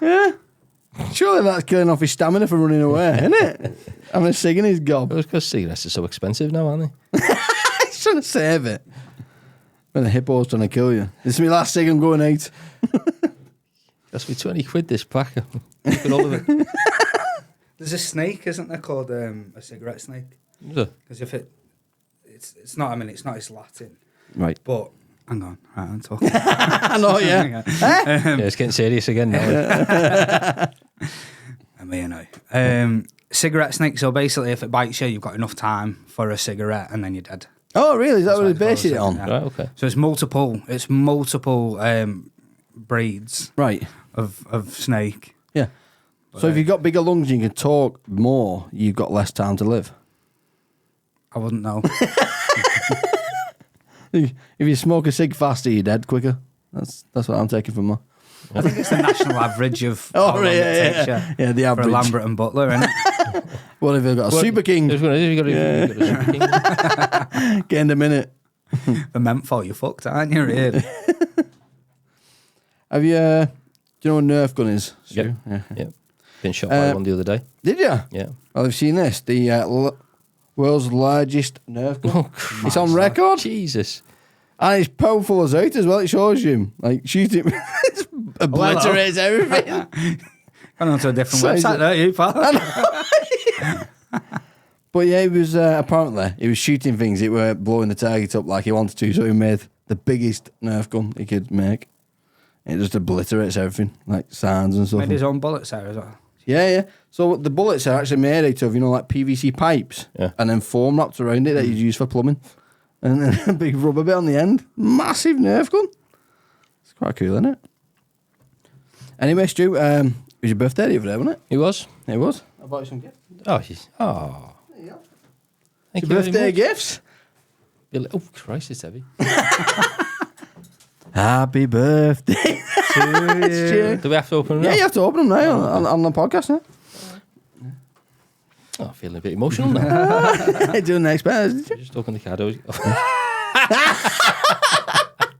Yeah. Surely that's killing off his stamina for running away, isn't it? Having a cig in his gob. It was because cigarettes are so expensive now, aren't they? He's trying to save it. When the hippo's trying to kill you. This is my last cig, I'm going out. That's me 20 quid this pack. Look at all of it. There's a snake, isn't there, called a cigarette snake? Is it? Because if it's not. I mean, it's not. It's Latin. Right. But hang on, right, I'm talking. I know, yeah. Yeah, it's getting serious again now. I mean, cigarette snake. So basically, if it bites you, you've got enough time for a cigarette, and then you're dead. Oh, really? Is that what That's they're what basing it on? Yeah. Right, okay. So it's multiple breeds Right. of snake. Yeah. So if you've got bigger lungs and you can talk more, you've got less time to live. I wouldn't know. If you smoke a cig faster, you're dead quicker. That's what I'm taking from that. I think it's the national average of how long it takes you Yeah, the for average. Lambert and Butler, isn't it? What have you got? A Super King. You've got a Super King. Get in a minute. The menthol, you're fucked, aren't you, really? Have you, do you know what a Nerf gun is? Stu? Yep. Yeah. Yeah. Been shot by one the other day. Did you? Yeah. Well, I've seen this. The world's largest Nerf gun. Oh, It's on record. Jesus. And it's powerful as out as well. It shows you. Like, shoot it. It obliterates everything. Gone on to a different Size website, it. don't you, pal? But yeah, it was apparently he was shooting things. It were blowing the target up like he wanted to, so he made the biggest Nerf gun he could make. It just obliterates everything, like signs and stuff. Made his own bullets there as well. Yeah. So the bullets are actually made out of, like PVC pipes, Yeah. and then foam wrapped around it that you use for plumbing, and then a big rubber bit on the end. Massive Nerf gun. It's quite cool, isn't it? Anyway, Stu, it was your birthday the other day, wasn't it? He was? It was. I bought you some gifts. Oh, he's. Oh. There you go. Thank Your you very birthday much. gifts. Oh, Christ, it's heavy. Happy birthday to you. Do we have to open them Yeah, now? you have to open them now on the podcast now. Oh, I'm feeling a bit emotional now. Doing the next bit. Just open the card.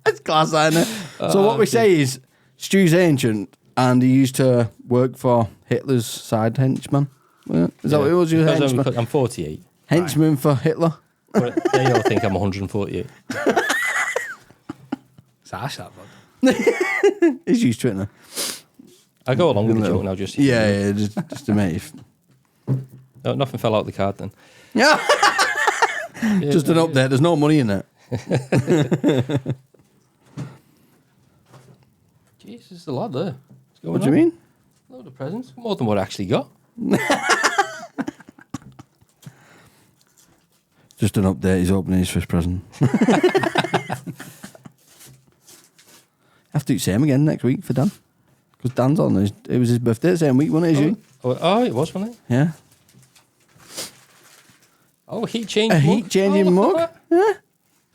It's class, isn't it? So what we say is Stu's ancient and he used to work for Hitler's side henchman. Is that what it was? You henchman? I'm 48. Henchman for Hitler. But they all think I'm 148. It's harsh, that, bud. He's used to it now. I go along with the joke now, just. Yeah, just to make it. No, nothing fell out of the card then. Yeah. Just an update. There's no money in it. Jesus, there's a lot there. What's going What do you on? mean? A load of presents. More than what I actually got. Just an update. He's opening his first present. Have to do the same again next week for Dan. Because Dan's on. It was his birthday the same week, wasn't it? As you? Oh, it was, wasn't it? Yeah. Oh, heat change A mug. heat changing Oh, look mug? at that. Yeah.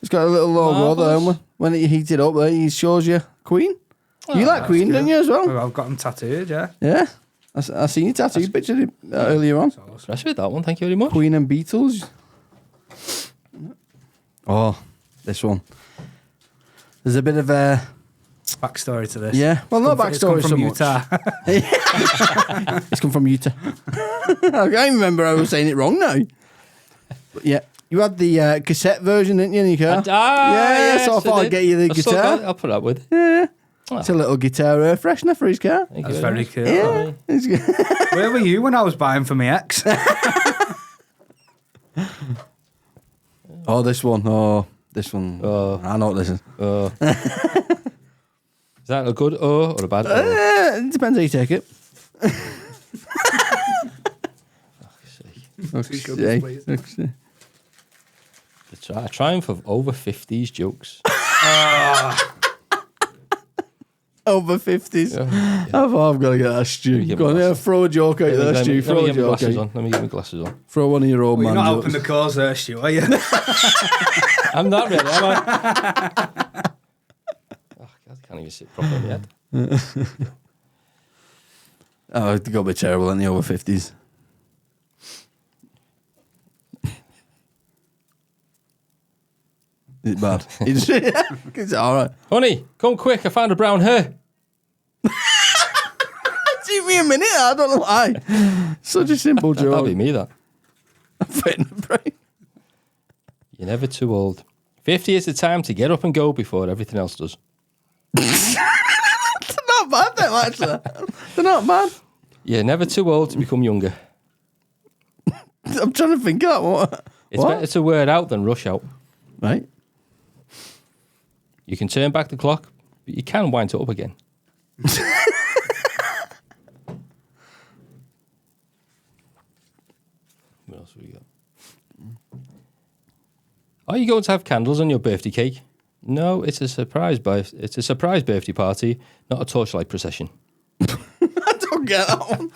It's got a little logo there. Marvellous. When it heats it up, there, it shows you Queen. You like That's Queen, good. don't you, as well? Well, I've got them tattooed, yeah. Yeah. I seen you tattooed picture it earlier on. That's awesome. Impressed with that one. Thank you very much. Queen and Beatles. Oh, this one. There's a bit of a... Backstory to this. Yeah, well, not It's come backstory so from much. Utah. It's come from Utah. I can't remember I was saying it wrong now. But yeah, you had the cassette version, didn't you, in your car? Yes, so I thought I'd get you the I've still got guitar. it. I'll put up with it. Yeah, Oh. it's a little guitar air freshener for his car. Thank That's you very much. cool. Yeah, it's good. Where were you when I was buying for my ex? Oh, this one. Oh, this one. Oh. I know what this is. Oh. Is that a good O or a bad O? It depends how you take it. Okay. A triumph of over 50s jokes. Over 50s. Yeah. I thought I've got to get that, Stu. give Go me on, yeah, glasses. throw a joke out there, Stu. Let me Throw a get my joke glasses out. on. Let me get my glasses on. Throw one of your old Well, man you're not jokes. helping the cause there, Stu, are you? I'm not really, am I? Oh, God, I can't even sit properly yet. Oh, it's got to be terrible in the over 50s. Is it bad? It's all right. Honey, come quick. I found a brown hair. Give me a minute. I don't know why. Such a simple That'll joke. be me, that. Fit in the brain. You're never too old. 50 is the time to get up and go before everything else does. They're not bad, them, actually. They're not bad. You're never too old to become younger. I'm trying to think of that. What? It's better to wear out than rush out. Right. You can turn back the clock, but you can wind it up again. What else have we got? Are you going to have candles on your birthday cake? No, it's a surprise. It's a surprise birthday party, not a torchlight procession. I don't get that one.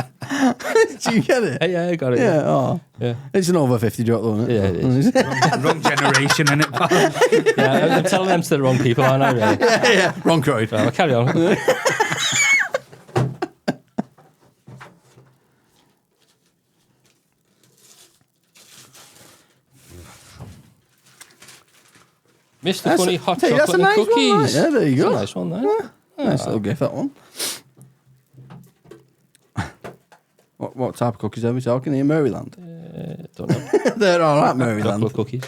Do you get it? Yeah, I got it. Yeah. Oh. Yeah. It's an over 50 joke, though, isn't it? Yeah, it is. Wrong generation, innit, pal? Yeah, I'm telling them to the wrong people, aren't I? Really? Yeah. Wrong crowd. Well, I'll carry on. Mr. Funny hot Hey, chocolate that's a and nice cookies. one, right? Yeah, there you That's go. a nice one, there. Nice little gift, that one. What type of cookies are we talking here? Maryland? Don't know. They're all right, Couple Maryland. of cookies.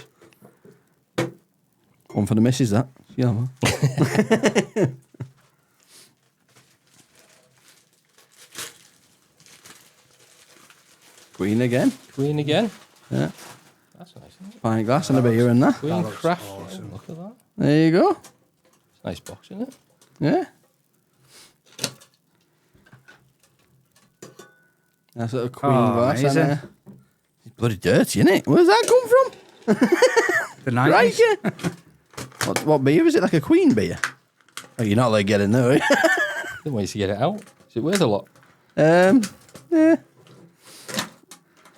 One for the missus, that. You know. Queen again. Queen again. Yeah. That's nice, isn't it? Pint glass and a beer in there. Queen looks craft. awesome. Look at that. There you go. It's a nice box, isn't it? Yeah. That's a little queen Oh, glass. amazing. And, it's bloody dirty, isn't it? Where's that come from? The Right, 90s. yeah. What beer is it? Like a queen beer? Oh, you're not allowed to get in there, are you? Didn't want you to get it out. Is it worth a lot? Yeah.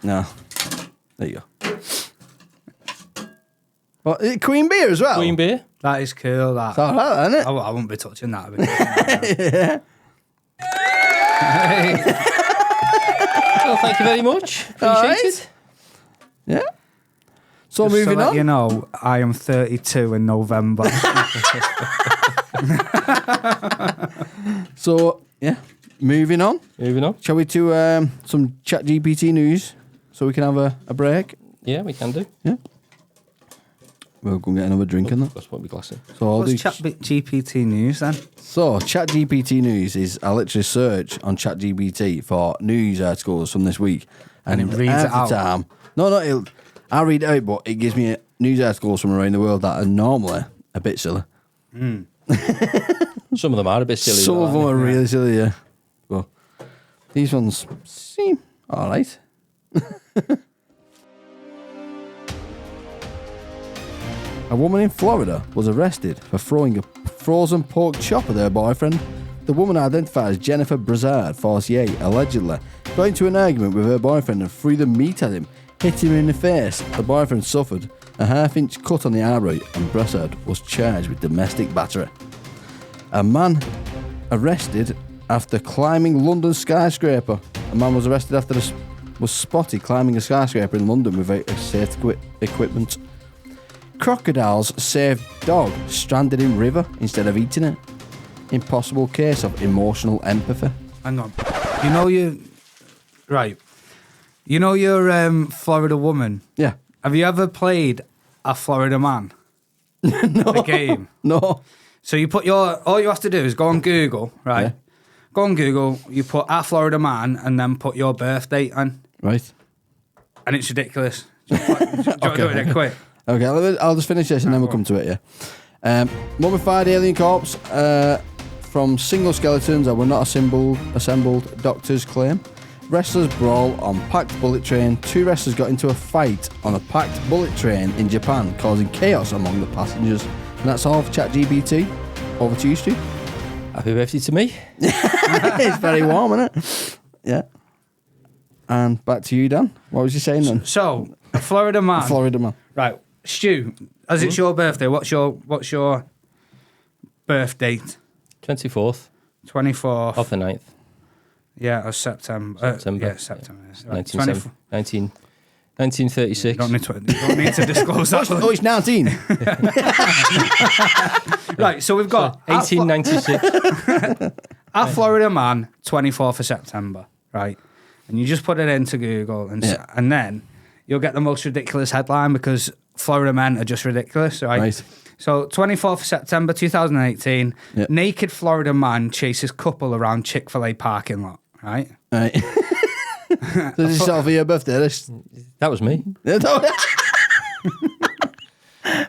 No. There you go. What, is it queen beer as well? Queen beer. That is cool, that. It's all right, isn't it? I wouldn't be touching that. Well, thank you very much. All Appreciate right. it. Yeah. So Just to moving let on. you know, I am 32 in November. So, yeah. Moving on. Moving on. Shall we to some chat GPT news so we can have a break? Yeah, we can do. Yeah. We'll go and get another drink in there. That's what we glass in. So I'll do What's Chat GPT news then? So, ChatGPT News is I literally search on ChatGPT for news articles from this week, and And it reads half it the out? time. No, I read it out, but it gives me news articles from around the world that are normally a bit silly. Some of them are a bit silly. Some though, of them aren't are really silly, yeah. Well, these ones seem all right. A woman in Florida was arrested for throwing a frozen pork chop at her boyfriend. The woman, identified as Jennifer Brazard, 48, allegedly got into an argument with her boyfriend and threw the meat at him, hit him in the face. The boyfriend suffered A half-inch cut on the artery and Brassard was charged with domestic battery. A man arrested after climbing London skyscraper. A man was arrested after was spotted climbing a skyscraper in London without safety equipment. Crocodiles saved dog stranded in river instead of eating it. Impossible case of emotional empathy. Hang on. You know right. You know your Florida woman. Yeah. Have you ever played a Florida man? No. The game. No. So you put all you have to do is go on Google, right? Yeah. Go on Google, you put a Florida man and then put your birth date on. Right. And it's ridiculous. Do you want to do it quick? Okay, I'll just finish this and then we'll come to it, yeah. Mummified alien corpse from single skeletons that were not assembled, doctors claim. Wrestlers brawl on packed bullet train. 2 wrestlers got into a fight on a packed bullet train in Japan, causing chaos among the passengers. And that's all for ChatGPT. Over to you, Stu. Happy birthday to me. It's very warm, isn't it? Yeah. And back to you, Dan. What was you saying then? So, a Florida man. Florida man. Right. Stu, as it's your birthday, what's your birth date? 24th 24th. of the 9th. Yeah, of September. September. Yeah, September. Right. 1936. You don't need to disclose that. Oh, it's 19. Right, so we've got 1896. a Florida man, 24th of September, right? And you just put it into Google, and then you'll get the most ridiculous headline because Florida men are just ridiculous, right? Right. So 24th of September 2018, Yeah. naked Florida man chases couple around Chick-fil-A parking lot, right? Right. This is sort of for your birthday, this. That was me.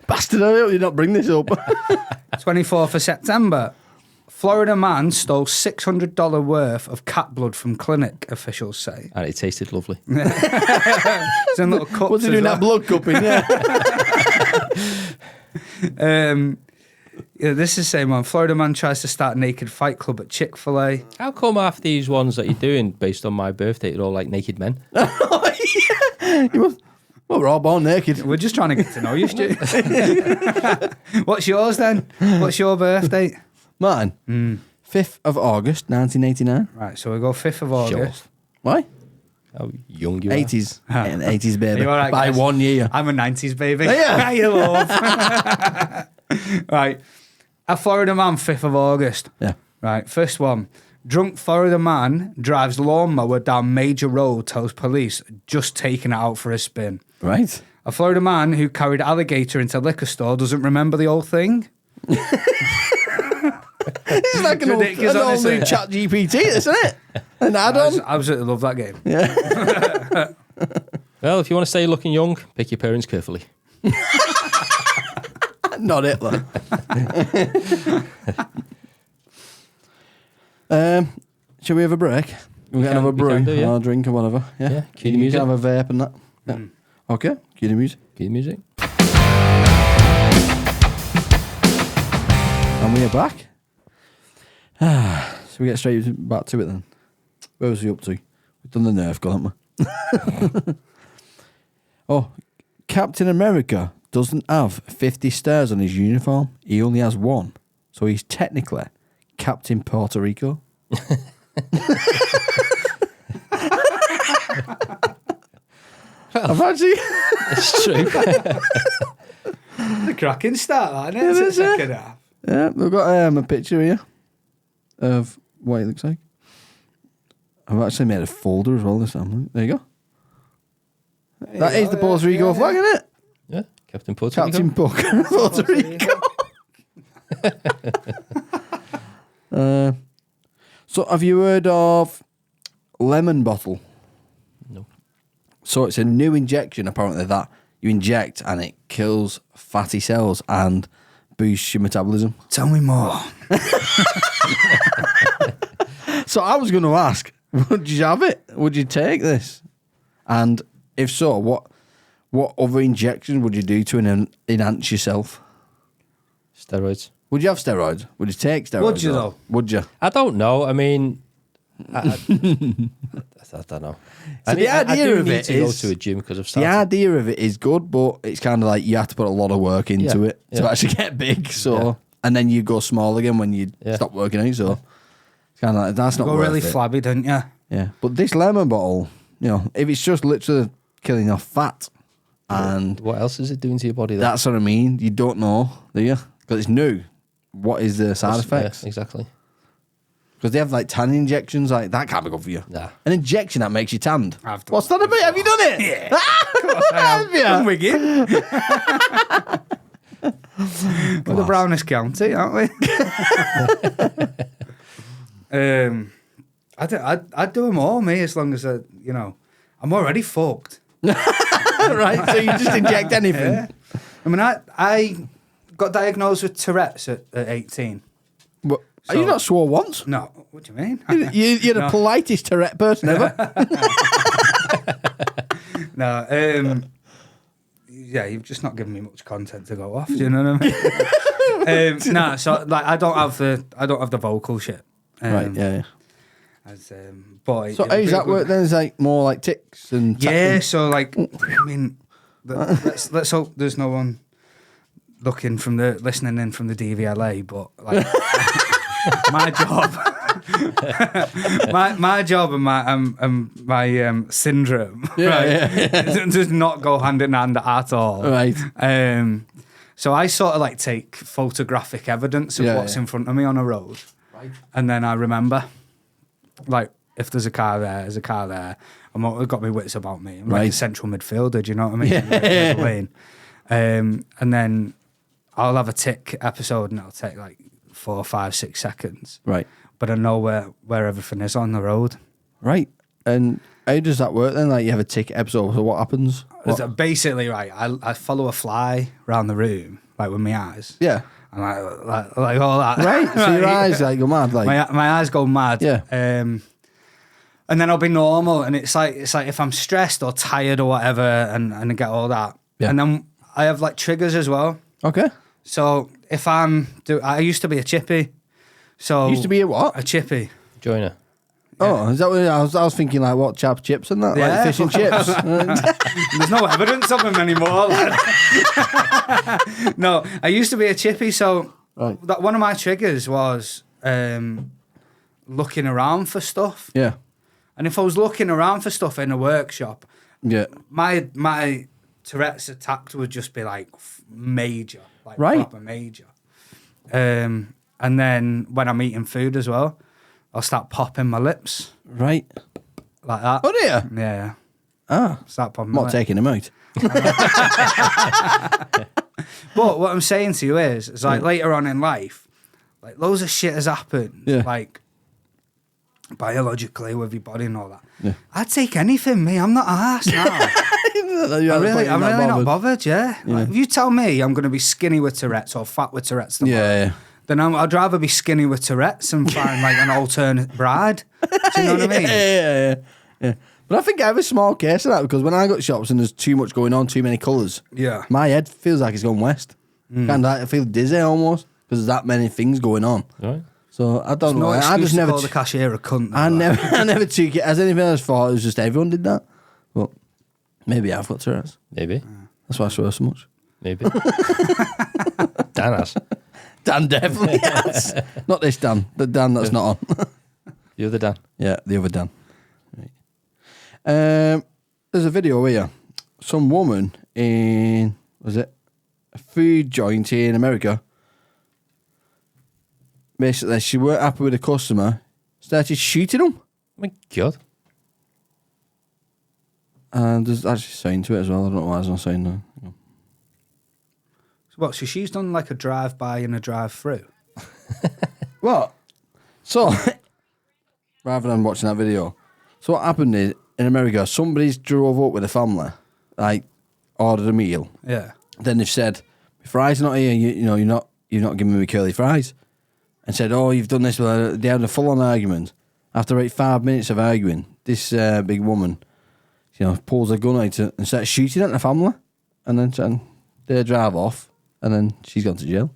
Bastard, I hope you not bring this up. 24th of September, Florida man stole $600 worth of cat blood from clinic, officials say. And it tasted lovely. It's in little cups. What's he as doing well. that blood cupping? Yeah. Yeah, this is saying, man, Florida man tries to start naked fight club at Chick-fil-A. How come half these ones that you're doing based on my birthday are all like naked men? Well, we're all born naked. We're just trying to get to know you, Stu. What's yours then? What's your birthday? Mine? 5th of August, 1989. Right, so we go 5th of August. Why? How young you are. 80s. 80s, baby. Are you all right, By guys? 1 year. I'm a 90s baby. Yeah. You love. Right. A Florida man, 5th of August. Yeah. Right, first one. Drunk Florida man drives lawnmower down major road, tells police, just taking it out for a spin. Right. A Florida man who carried alligator into liquor store doesn't remember the old thing. It's like an ridiculous, old honestly. new chat GPT, isn't it? An add-on. I absolutely love that game. Well, if you want to stay looking young, pick your parents carefully. Not Hitler. Shall we have a break? We can have a brew do, yeah. or a drink or whatever. Yeah. Yeah, cue the You music. can have a vape and that. Yeah. Okay. Cue the music. Cue the music. And we are back. So we get straight back to it then. Where was we up to? We've done the Nerf gun, haven't we? Oh, Captain America doesn't have 50 stars on his uniform. He only has 1. So he's technically Captain Puerto Rico. I've actually... It's true. The cracking start, isn't it? It's the second half. Yeah, we've got a picture here of what it looks like. I've actually made a folder as well this time. There you go. That is the Puerto Rico flag, isn't it? Yeah, Captain Puerto Captain Rico. Puerto Rico. So, have you heard of lemon bottle? No. So, it's a new injection, apparently, that you inject and it kills fatty cells and boosts your metabolism. Tell me more. So, I was going to ask, would you have it? Would you take this? And if so, what other injections would you do to enhance yourself? Steroids. Would you have steroids? Would you take steroids? Would you, or- though? Would you? I don't know. I mean, I don't know. So the idea do of need it to go is- to a gym because I've The started. idea of it is good, but it's kind of like you have to put a lot of work into Yeah, it to yeah. actually get big. So, Yeah. and then you go small again when you Yeah. stop working out. So, it's kind of like that's not Go worth really it. flabby, don't you? Yeah, but this lemon bottle, if it's just literally killing off fat, and What else is it doing to your body? that's what I mean. You don't know, do you? Because it's new. What is the side effects? Yeah, exactly. Because they have like tan injections, like that can't be good for you. Nah. An injection that makes you tanned. I've done What's that about? Have you done it? Yeah. Have you? I'm wigging. We're the brownest county, aren't we? I'd do them all, me, as long as I'm already fucked. Right, so you just inject anything. Yeah. I mean, I got diagnosed with Tourette's at 18. But are you So- not swore once? No, what do you mean? You're the No. politest Tourette person ever. No, yeah, you've just not given me much content to go off. Do you know what I mean? No, so like I don't have the vocal shit. Right, yeah. But So how does that work then? Is like more like ticks and Yeah, tapping? so like, I mean, let's hope there's no one listening in from the DVLA. But like, my job, my job and my syndrome, right, does not go hand in hand at all. Right. So I sort of like take photographic evidence of what's in front of me on a road, right, and then I remember, like, if there's a car there, I've got my wits about me. I'm like a central midfielder, do you know what I mean? Yeah. And then I'll have a tick episode and it'll take like 4, 5, 6 seconds. Right. But I know where everything is on the road. Right. And how does that work then? Like you have a ticket episode, so what happens? So basically, right, I follow a fly around the room, like with my eyes. Yeah. And like all that. Right. So your eyes like go mad, like my eyes go mad. Yeah. And then I'll be normal, and it's like if I'm stressed or tired or whatever, and I get all that. Yeah. And then I have like triggers as well. okay. So if I used to be a chippy. So Used to be a what? A chippy. Joiner. Oh, is that what I was thinking? Like what, chap chips and that, Yeah. like fish and chips. There's no evidence of them anymore. No, I used to be a chippy. So Right. one of my triggers was looking around for stuff. Yeah. And if I was looking around for stuff in a workshop, Yeah. my Tourette's attack would just be like major, like Right. proper major. And then when I'm eating food as well, I'll start popping my lips Right. like that. Oh dear. Yeah, Ah. start popping. I'm my not lips. taking him out. But what I'm saying to you is like later on in life, like loads of shit has happened, Yeah. like biologically with your body and all that. Yeah. I'd take anything, me. I'm not arsed now. I'm really not bothered, yeah. Like, if you tell me I'm going to be skinny with Tourette's or fat with Tourette's tomorrow, Yeah. then I'd rather be skinny with Tourette's and find like an alternate bride. Do you know what I mean? Yeah. But I think I have a small case of that because when I got shops and there's too much going on, too many colours, Yeah. my head feels like it's gone west. Kind of like I feel dizzy almost because there's that many things going on. Right. So I don't know. No I excuse just to never. call the cashier a cunt. I though, like. never. I never took it as anything else. Thought it was just everyone did that. But maybe I've got Tourette's. Maybe. That's why I swear so much. Maybe. Dan has. Dan definitely has. Not this Dan. The Dan that's not on. The other Dan. Yeah, the other Dan. Right. There's a video here. Some woman in a food joint in America. Basically, she weren't happy with a customer. Started shooting them. Oh my God. And there's actually saying to it as well. I don't know why there's not saying that. What? So she's done like a drive-by and a drive-through. What? So, rather than watching that video, so what happened is in America, somebody's drove up with a family, like ordered a meal. Yeah. Then they've said, "My fries are not here. You're not giving me curly fries," and said, "Oh, you've done this." Well, they had a full-on argument. After about 5 minutes of arguing, this big woman, pulls a gun out and starts shooting at the family, and then they drive off, and then she's gone to jail.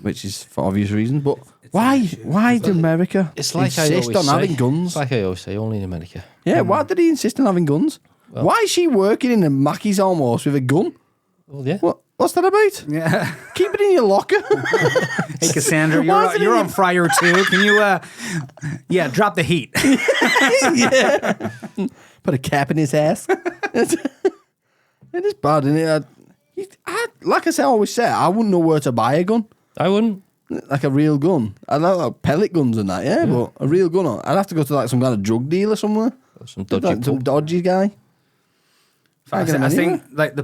which is for obvious reasons. But why did America It's like I insist always on say, having guns? It's like I always say, only in America. Yeah, why did he insist on having guns? Well- Why is she working in a Mackey's almost with a gun? Well, yeah. What's that about? Yeah. Keep it in your locker. Hey, Cassandra, Why is it you're in on Fryer too. Can you, drop the heat? Yeah. Put a cap in his ass. It is bad, isn't it? Like I always say, I wouldn't know where to buy a gun. I wouldn't. Like a real gun. I know like pellet guns and that, yeah, but a real gun. I'd have to go to like some kind of drug dealer somewhere. Or some Like dodgy some dodgy guy. I think like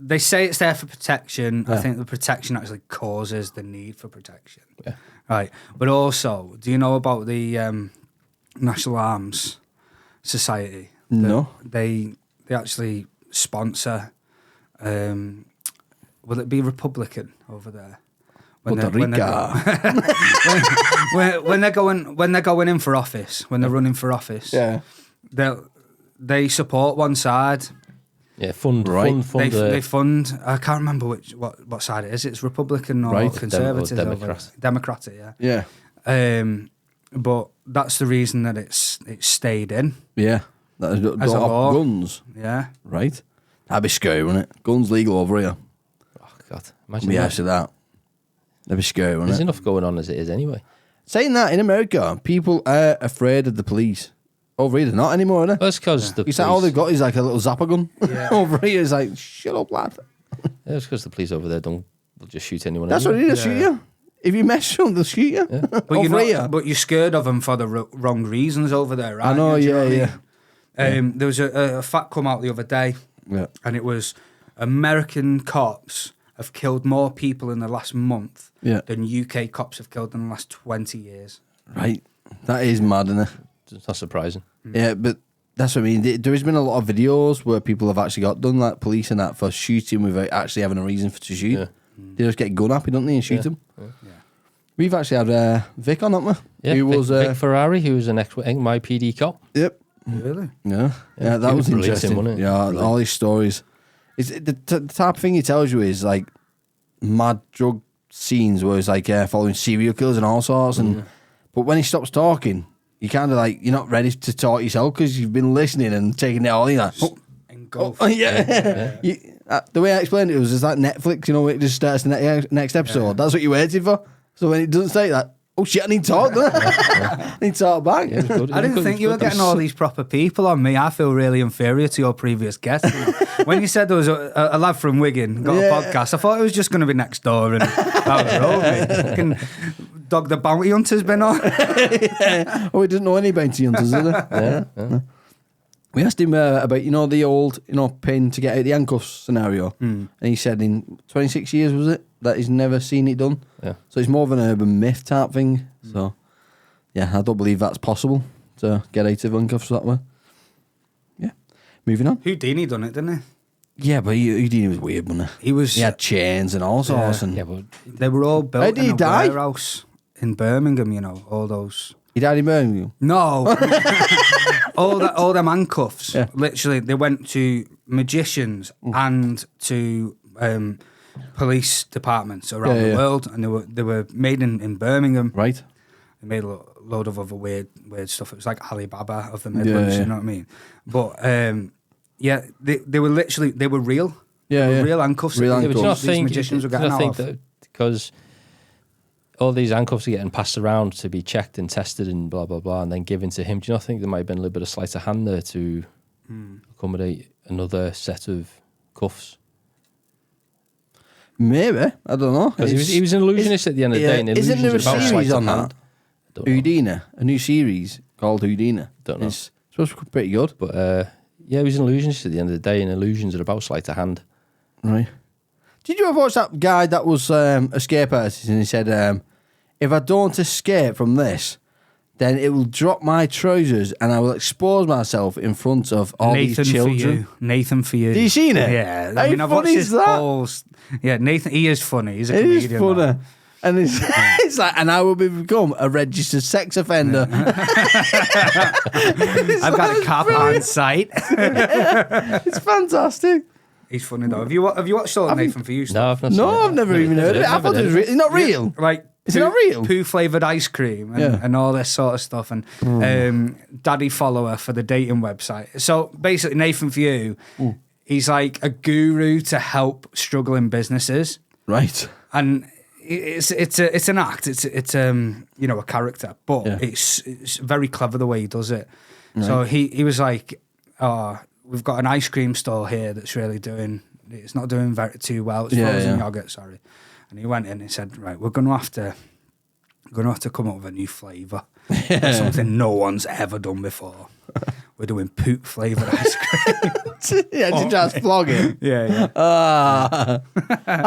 they say it's there for protection. I think the protection actually causes the need for protection. Yeah. Right. But also, do you know about the National Arms Society? No. They actually sponsor. Will it be Republican over there? Puerto Rico. When they're going in for office, when they're running for office, Yeah. they support one side. Yeah, fund. They fund. I can't remember what side it is. It's Republican or Right. Conservative. Democrat. Democratic, yeah. Yeah. But that's the reason that it's stayed in. Yeah. That is, As a law. guns. Yeah. Right. That'd be scary, wouldn't it? Guns legal over here. Oh, God. Imagine Yeah, that. to that. That'd be scary, wouldn't There's it? enough going on as it is anyway. Saying that, in America, people are afraid of the police. Over here, they're not anymore, are they? Well, it's because the It's like all police... they've got is like a little zapper gun. Yeah. Over here, it's like, shut up, lad. Yeah, it's because the police over there they'll just shoot anyone. That's what anyway. it is, they'll shoot you. If you mess with them, they'll shoot you. But Over here. but you're scared of them for the wrong reasons over there, right? I know, Do you know yeah, what I mean? There was a fact come out the other day, Yeah. and it was American cops have killed more people in the last month Yeah. than UK cops have killed in the last 20 years. Right. That is mad, isn't it? It's not surprising. Yeah, but that's what I mean. There has been a lot of videos where people have actually got done, like police and that, for shooting without actually having a reason to shoot. Yeah. They just get gun happy, don't they, and shoot Yeah. them. Yeah. We've actually had Vic on, haven't we? Yeah, Who Vic, was Vic Ferrari, who was an ex-NYPD cop. Yep. Really? Yeah, Yeah, that he was was brilliant, interesting. wasn't it? Yeah, Brilliant. all these stories. It's the type of thing he tells you is like mad drug scenes where it's like following serial killers and all sorts. And but when he stops talking, you kind of like you're not ready to talk yourself because you've been listening and taking it all in. Like, Engulf. oh, yeah. The way I explained it was just like Netflix. You know, it just starts the next episode. Yeah. That's what you're waiting for. So when it doesn't say that, oh shit, I need to talk. I need to talk back. Yeah, it was good. I didn't think you were getting all these proper people on me. I feel really inferior to your previous guest. When you said there was a lad from Wigan got a podcast, I thought it was just going to be next door and down the road. Fucking Dog the Bounty Hunter's been on. Oh, he doesn't know any bounty hunters, does he? Yeah. We asked him about, the old, pin to get out the handcuffs scenario. And he said in 26 years, was it, that he's never seen it done. Yeah. So it's more of an urban myth type thing. So, yeah, I don't believe that's possible to get out of handcuffs that way. Yeah. Moving on. Houdini done it, didn't Yeah, but Houdini was weird, wasn't he? he? He had chains and all sorts. And Yeah, but They were all How built did he in a die? warehouse in Birmingham, all those... he died in Birmingham. No. all them handcuffs, Yeah. literally, they went to magicians and to police departments around Yeah, the yeah. world, and they were made in Birmingham. Right. They made a load of other weird stuff. It was like Alibaba of the Midlands, yeah. you know what I mean? But yeah, they were literally real. Yeah, They were yeah. real handcuffs. Real that yeah, but do you not these think? magicians were do you getting not out think of. that because all these handcuffs are getting passed around to be checked and tested and blah blah blah, and then given to him? Do you not think there might have been a little bit of sleight of hand there to accommodate another set of cuffs? Maybe. I don't know. Because he was an illusionist at the end of the day, and Isn't illusions there a are about series sleight on of that? hand. Don't know. Houdini, a new series called Houdini. Don't know. It's supposed to be pretty good. But yeah, he was an illusionist at the end of the day, and illusions are about sleight of hand. Right. Did you ever watch that guy that was escape artist and he said, if I don't escape from this, then it will drop my trousers and I will expose myself in front of all Nathan these children. for you. Nathan for you. Have you seen it? Yeah. How I've watched funny his is that? whole yeah, Nathan, he is funny. He's a It is comedian. funny. And it's, it's like, and I will become a registered sex offender. I've got a cop on site. It's fantastic. He's funny though. Have you watched all the Nathan for You stuff? No, I've not seen No, it. I've never even heard of it. I thought it was it's not real. Like, Is it not real? Poo flavored ice cream and all this sort of stuff, and daddy follower for the dating website. So basically, Nathan for You, he's like a guru to help struggling businesses, Right. and it's an act. It's you know, a character, but Yeah. it's very clever the way he does it. So he was like, oh, we've got an ice cream store here that's really it's not doing too well. It's frozen yogurt, sorry. And he went in and said, right, we're gonna have to come up with a new flavour. Something no one's ever done before. We're doing poop flavoured ice cream. Yeah, to just flog him. Yeah. I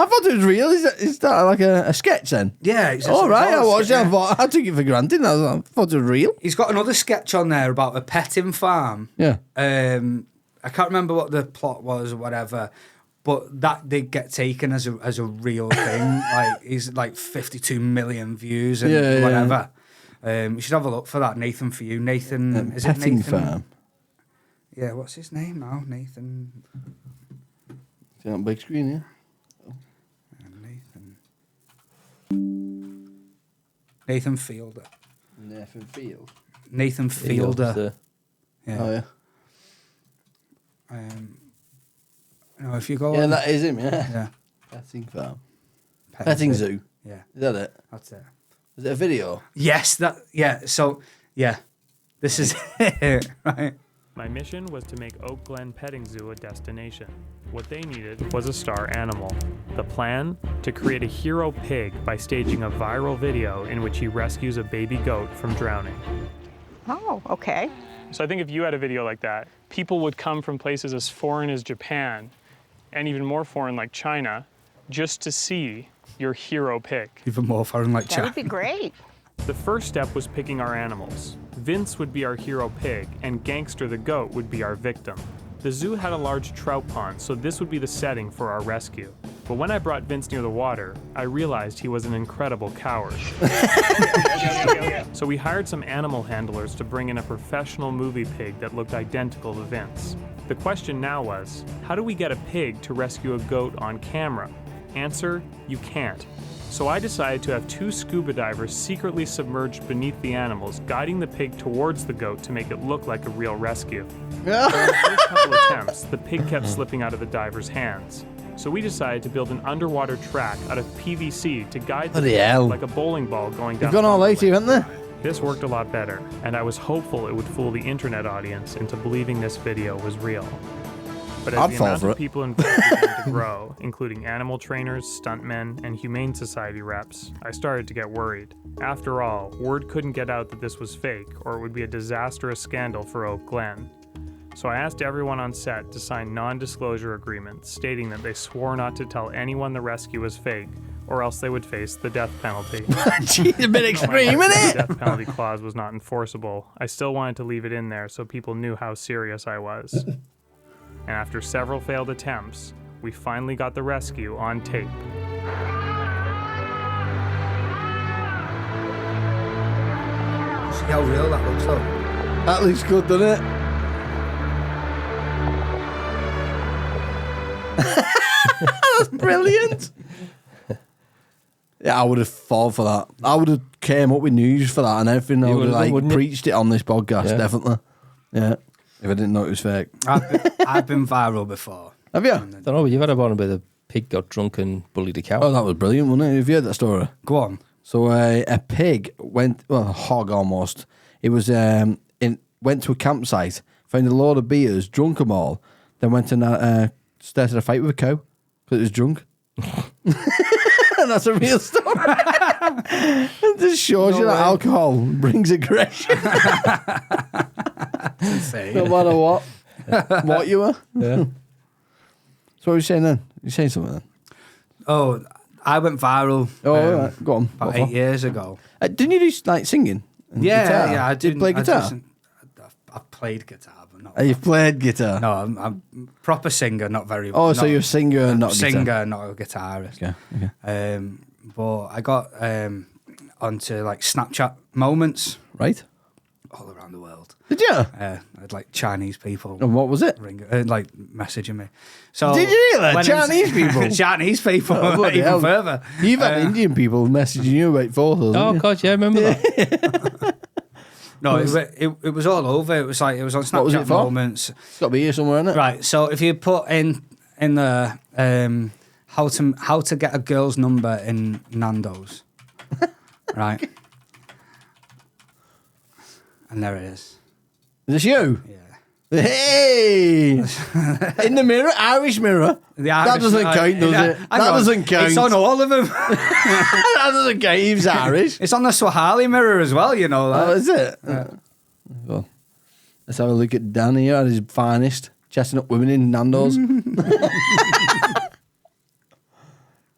thought it was real. Is that like a sketch then? Yeah. It's All right, I watched it. yeah. I took it for granted. I thought it was real. He's got another sketch on there about a petting farm. Yeah. I can't remember what the plot was or whatever, but that did get taken as a real thing. Like, he's like 52 million views and whatever. You should have a look for that. Nathan for You. Nathan, is it Petting Nathan? farm. Yeah, what's his name now? Nathan. See that on big screen, Nathan Fielder. Nathan Field. Nathan Fielder. Yeah. Oh, yeah. No, if you go. Yeah, on, that is him, yeah. Yeah. Petting farm. Petting zoo. Yeah, Is that it? that's it. Is it a video? Yes, that. Yeah. So, yeah, this is it, right? My mission was to make Oak Glen Petting Zoo a destination. What they needed was a star animal. The plan? To create a hero pig by staging a viral video in which he rescues a baby goat from drowning. Oh, okay. So I think if you had a video like that, people would come from places as foreign as Japan and even more foreign like China just to see your hero pig. Even more foreign like That would be great. The first step was picking our animals. Vince would be our hero pig, and Gangster the goat would be our victim. The zoo had a large trout pond, so this would be the setting for our rescue. But when I brought Vince near the water, I realized he was an incredible coward. So we hired some animal handlers to bring in a professional movie pig that looked identical to Vince. The question now was, how do we get a pig to rescue a goat on camera? Answer, you can't. So I decided to have 2 scuba divers secretly submerged beneath the animals, guiding the pig towards the goat to make it look like a real rescue. During the first couple attempts, the pig kept slipping out of the divers' hands. So we decided to build an underwater track out of PVC to guide the Bloody pig hell. like a bowling ball going down. You've gone all later, haven't they? This worked a lot better, and I was hopeful it would fool the internet audience into believing this video was real. But as I'd the fall amount for of it. people involved began to grow, including animal trainers, stuntmen, and Humane Society reps, I started to get worried. After all, word couldn't get out that this was fake, or it would be a disastrous scandal for Oak Glen. So I asked everyone on set to sign non-disclosure agreements stating that they swore not to tell anyone the rescue was fake, or else they would face the death penalty. Gee, a bit extreme, The isn't it? death penalty clause was not enforceable. I still wanted to leave it in there so people knew how serious I was. And after several failed attempts, we finally got the rescue on tape. See how real that looks though. That looks good, doesn't it? That's brilliant. Yeah, I would have fallen for that. I would have came up with news for that and everything. I You would have would've done, like wouldn't you? preached it on this podcast, Yeah. definitely. Yeah. If I didn't know it was fake. I've been viral before. Have you? Don't know, but you've had a one where the pig got drunk and bullied a cow. Oh, that was brilliant, wasn't it? Have you heard that story? Go on. So a pig went, well, a hog almost. It was went to a campsite, found a load of beers, drunk them all, then went and started a fight with a cow because it was drunk. And that's a real story. It just shows you that alcohol brings aggression, Insane. no matter what you were. Yeah. So what were you saying then? You saying something then? Oh, I went viral. Oh, all right. Go on. About What 8 for? years ago. Didn't you do like singing? And Yeah, guitar? yeah. I did play guitar. I've played guitar, but not. You've played guitar. No, I'm a proper singer, not very well. Oh, so you're a singer, not a singer, guitar. not a guitarist. Okay. But I got onto like Snapchat moments Right. all around the world. Did you? I had like Chinese people And what was it? like messaging me. So Did you really? when Chinese people? Chinese people, Oh, bloody even hell. further. You've had Indian people messaging you about photos. Oh haven't you? God, yeah, I remember that. No, it was all over. It was on Snapchat What was it for? moments. It's got to be here somewhere, isn't it? Right. So if you put in the how to get a girl's number in Nando's, right, and there it is. Is this you? Yeah. Hey! In the mirror, Irish mirror. The That Irish- doesn't count, does it? hang That on. doesn't count. It's on all of them. That doesn't count. He's Irish. It's on the Swahili mirror as well. You know that. Oh, is it? Well, let's have a look at Dan here at his finest, chesting up women in Nando's.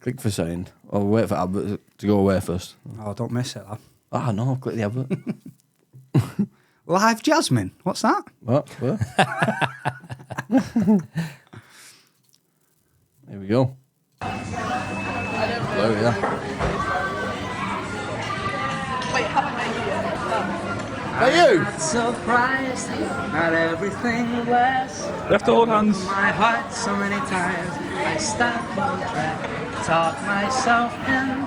Click for sound. I'll wait for advert to go away first. Oh, don't miss it, lad. Ah, no, click the advert. Live Jasmine. What's that? What? Here we go. There we are. Are you? Surprised, not everything lasts. Left to hold hands. My heart so many times I stop on track, talk myself in,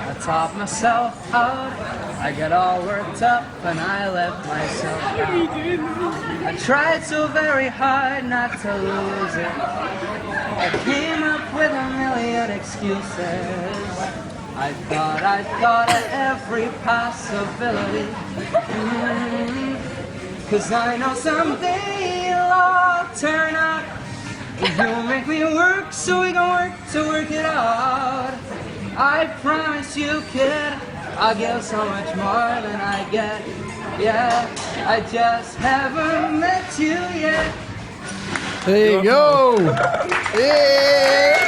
I talk myself out. I get all worked up and I let myself down. I tried so very hard not to lose it. I came up with a million excuses. I thought of every possibility. Cause I know someday it'll all turn out. You'll make me work so we can work to work it out. I promise you, kid, I'll give so much more than I get. Yeah, I just haven't met you yet. There you go. Yeah.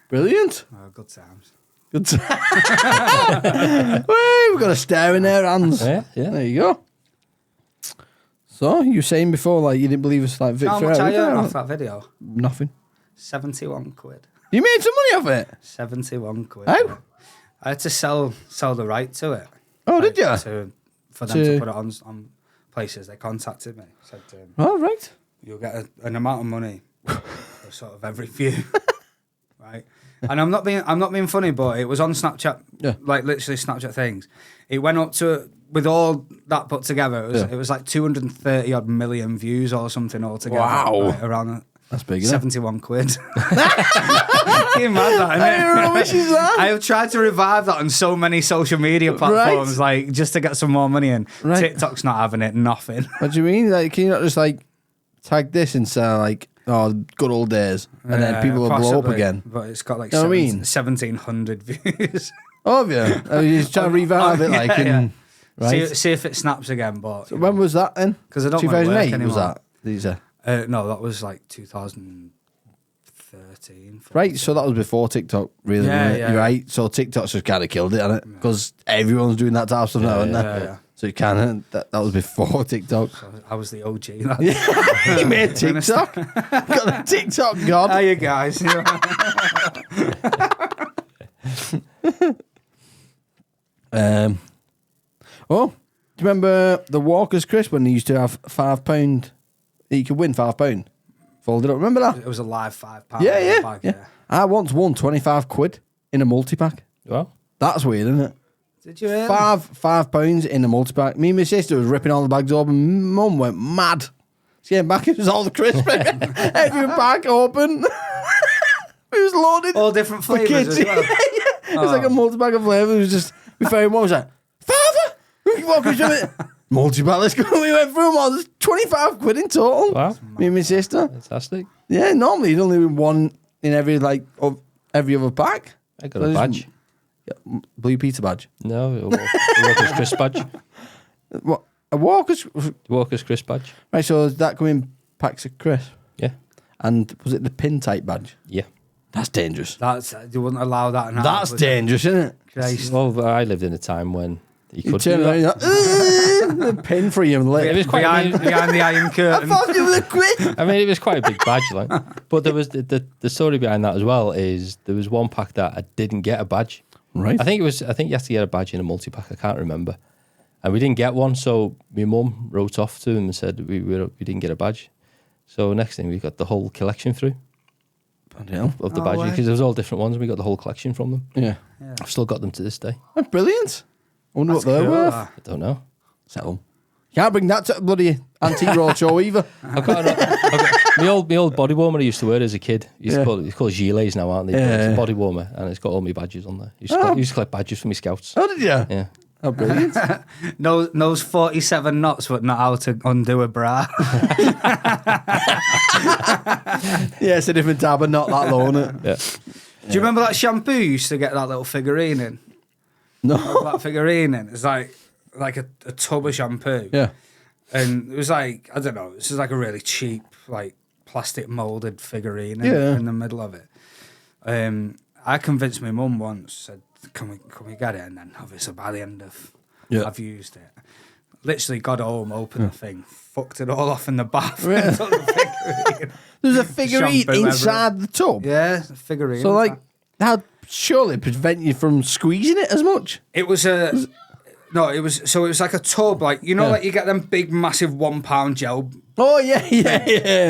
Brilliant. Oh, good times. Good. Well, we've got a star in their hands. Yeah, yeah. There you go. So you were saying before, like you didn't believe us, like How Victor. much I earned off that video? Nothing. 71 quid. You made some money off it. 71 quid. How? I had to sell the right to it. Oh, did you? For them to put it on places. They contacted me. Said, Oh, right. you'll get an amount of money for sort of every view. Right? And I'm not being funny, but it was on Snapchat, Yeah. like literally Snapchat things. It went up to, with all that put together, it was like 230 odd million views or something altogether. Wow. Right, around That's big, isn't it? 71 quid. Can you imagine that, innit? How much is that? I have tried to revive that on so many social media platforms, like just to get some more money in. Right. TikTok's not having it, nothing. What do you mean? Like, can you not just like tag this and say like, "Oh, good old days," and then people will blow up Possibly, again? But it's got like Know what I mean? 1,700 views. Oh, yeah. Are you just trying to revive it, like, yeah. right? See if it snaps again. But So when was that then? 'Cause I don't wanna work 2008 was anymore. that? These are no, that was like 2013. right. So that was before TikTok, really. Yeah, wasn't it? yeah. You're right. So TikTok's just kind of killed it, hasn't it? Because everyone's doing that type of stuff now, isn't yeah, they? yeah. So you kind of that was before TikTok. I was the OG. That. You made TikTok. Got the TikTok god. Hiya, guys. Oh, do you remember the Walker's crisp when they used to have £5? You could win £5. Folded up. Remember that? It was a live £5. Yeah. bag, I once won 25 quid in a multi-pack. Well, That's weird, isn't it? Did you hear? £5 in a multi-pack. Me and my sister was ripping all the bags open. Mum went mad. She came back, it was all the crisp. Every bag open. It was loaded. All different for flavours kids. as well. It was like a multi-pack of flavours. It was just, we found one, was like, Father, we can walk into it. Multi-pack, let's go. We went through them all. There's 25 quid in total. wow, Me and my sister. fantastic. Yeah, normally you'd only win one in every, like, of every other pack. I got a badge. Yeah, blue pizza badge. No, a Walker's Crisp badge. What? A Walker's? Walker's Crisp badge. Right, so does that come in packs of crisp? Yeah, And was it the pin type badge? yeah. That's dangerous. You wouldn't allow that now. That's would you? dangerous, isn't it? Christ. Well, I lived in a time when He You could turn do around, that. you're like, pin for your lip. It was quite. behind the iron curtain. You were quit. I mean, it was quite a big badge, like. But there was the story behind that as well. Is there was one pack that I didn't get a badge. Right. I think you had to get a badge in a multi-pack. I can't remember, and we didn't get one. So my mum wrote off to him and said we didn't get a badge. So next thing we got the whole collection through Bloody hell. of the Oh, badges wow. because there was all different ones. We got the whole collection from them. Yeah. I've still got them to this day. Oh, brilliant. I wonder That's what they're cool, worth. that. I don't know. Sell them. Can't bring that to a bloody antique roadshow either. I've got my old body warmer I used to wear as a kid. It's called gilets now, aren't they? Yeah, It's yeah. a body warmer, and it's got all my badges on there. Used to collect badges for my scouts. Oh, did you? Yeah. Oh, brilliant. Knows 47 knots, but not how to undo a bra. Yeah, it's a different type of knot that low, isn't it? Yeah. Do you remember that shampoo you used to get that little figurine in? No. That figurine in. It's like a tub of shampoo. Yeah. And it was like, I don't know, this is like a really cheap, like plastic molded figurine Yeah. in the middle of it. I convinced my mum once, said, can we get it? And then obviously by the end of I've used it. Literally got home, opened the thing, fucked it all off in the bath. Really? And took the figurine. There's a figurine Shampoo inside the tub. Yeah, a figurine. So, like, that surely prevent you from squeezing it as much. It was a no. It was like a tub, like you know, Yeah. like you get them big, massive 1 pound gel, Oh, yeah.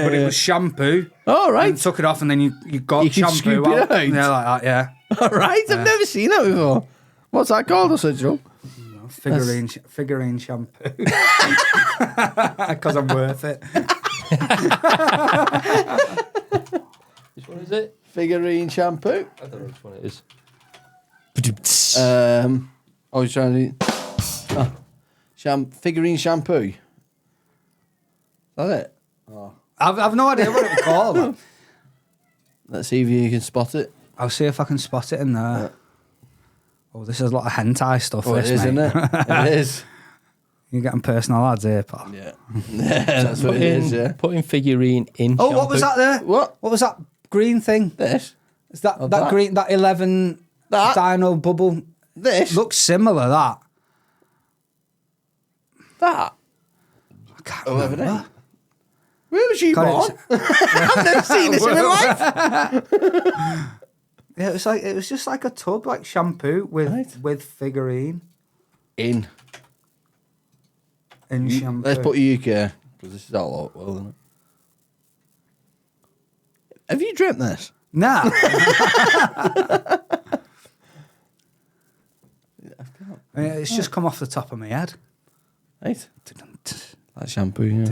but it was shampoo. All right. And took it off, and then you got You could shampoo scoop it out. Yeah, like that. Yeah, All right. I've never seen that before. What's that called? I said, Joe. figurine shampoo. Because I'm worth it. Which one is it? Figurine shampoo. I don't know which one it is. I was trying to figurine shampoo. Is that it? I've no idea what it was called. Let's see if you can spot it. I'll see if I can spot it in there. Oh, this is a lot of hentai stuff. Oh, it this, is, mate. isn't it? It is. You're getting personal ads here, pal. Yeah. That's what it is, yeah. Putting figurine in. Oh, what was that there? What? What was that green thing? This? Is that Oh, that that? green? That 11 That? dino bubble? This? Looks similar. That. That? I can't 11, remember. Where was you God, born? I've never seen this in my life. Yeah, it was just like a tub, like shampoo with Right. figurine In. and shampoo. Let's put UK, because this is all out, well, isn't it? Have you dreamt this? Nah. Yeah, it's just come off the top of my head. Right. That shampoo, yeah.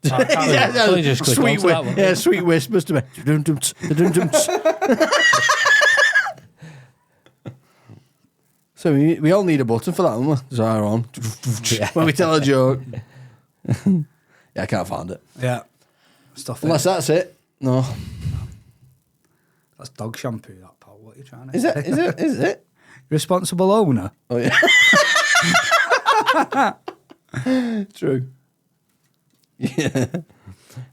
Probably just click Sweet onto that one. yeah, sweet whispers to me. So we all need a button for that, don't we? Zara on. When we tell a joke. Yeah, I can't find it. Yeah. Stuff. Unless that's it. No. That's dog shampoo. That pal. What are you trying to? Is it? say? Is it? Is it? Responsible owner. Oh yeah. True. Yeah.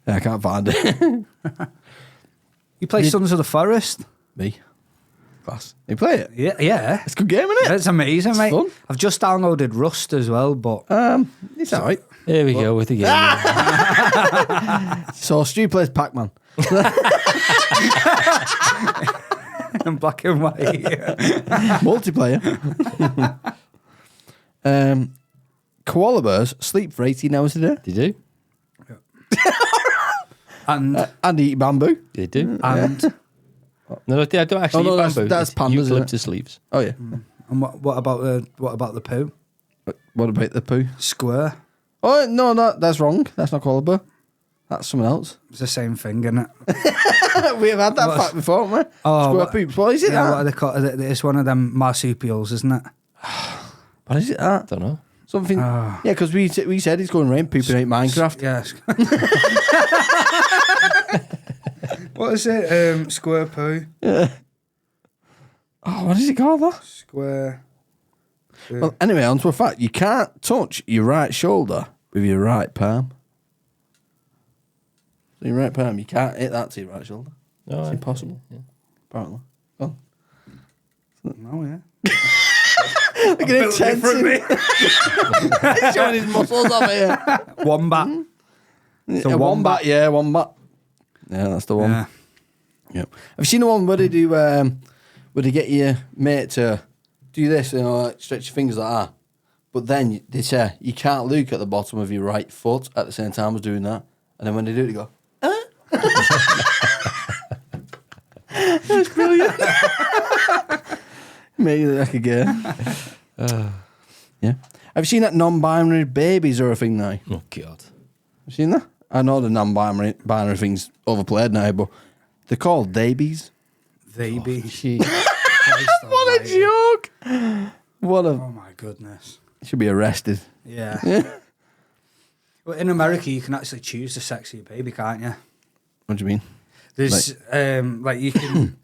I can't find it. You play Sons of the Forest? Me. Class. You play it? Yeah, yeah. It's a good game, isn't it? It's amazing, mate. fun. I've just downloaded Rust as well, but It's alright. Here we go with the game. So Stu plays Pac-Man. in black and white. Multiplayer. Koala bears sleep for 18 hours a day They do. and and eat bamboo. They do. and No, they don't actually Oh, no, eat that's- bamboo. that's It's pandas, isn't it? eucalyptus leaves. Oh yeah. and what about the poo? What about the poo? Square. Oh no, that's wrong. That's not koala bear. That's someone else. It's the same thing, isn't it? We have had that fact before, haven't we? Oh, Square what- poops. What is it? Yeah, that? what are they called? It's one of them marsupials, isn't it? What is it? That? Don't know. Something. Yeah, because we said it's going rain pooping ain't Minecraft. Yes. What is it? Square poo. Oh, what is it called? That? Square. Well, anyway, on to a fact. You can't touch your right shoulder with your right palm. So your right palm, you can't hit that to your right shoulder. No, It's impossible. Yeah. Apparently. Well, Oh, yeah. Look at it tensing. He's showing his muscles off here. Wombat. It's A wombat, yeah, wombat. Yeah, that's the one. Yeah. Yep. Have you seen the one where they do, where they get your mate to do this, like stretch your fingers like that, but then they say you can't look at the bottom of your right foot at the same time as doing that, and then when they do it, they go, That's brilliant. Made it like a girl. Yeah. Have you seen that non-binary babies are a thing now? Oh, God. Have you seen that? I know the non-binary thing's overplayed now, but they're called babies. They be. What a joke! What a... Oh, my goodness. Should be arrested. Yeah. Well, in America, you can actually choose the sex of your baby, can't you? What do you mean? There's, like you can...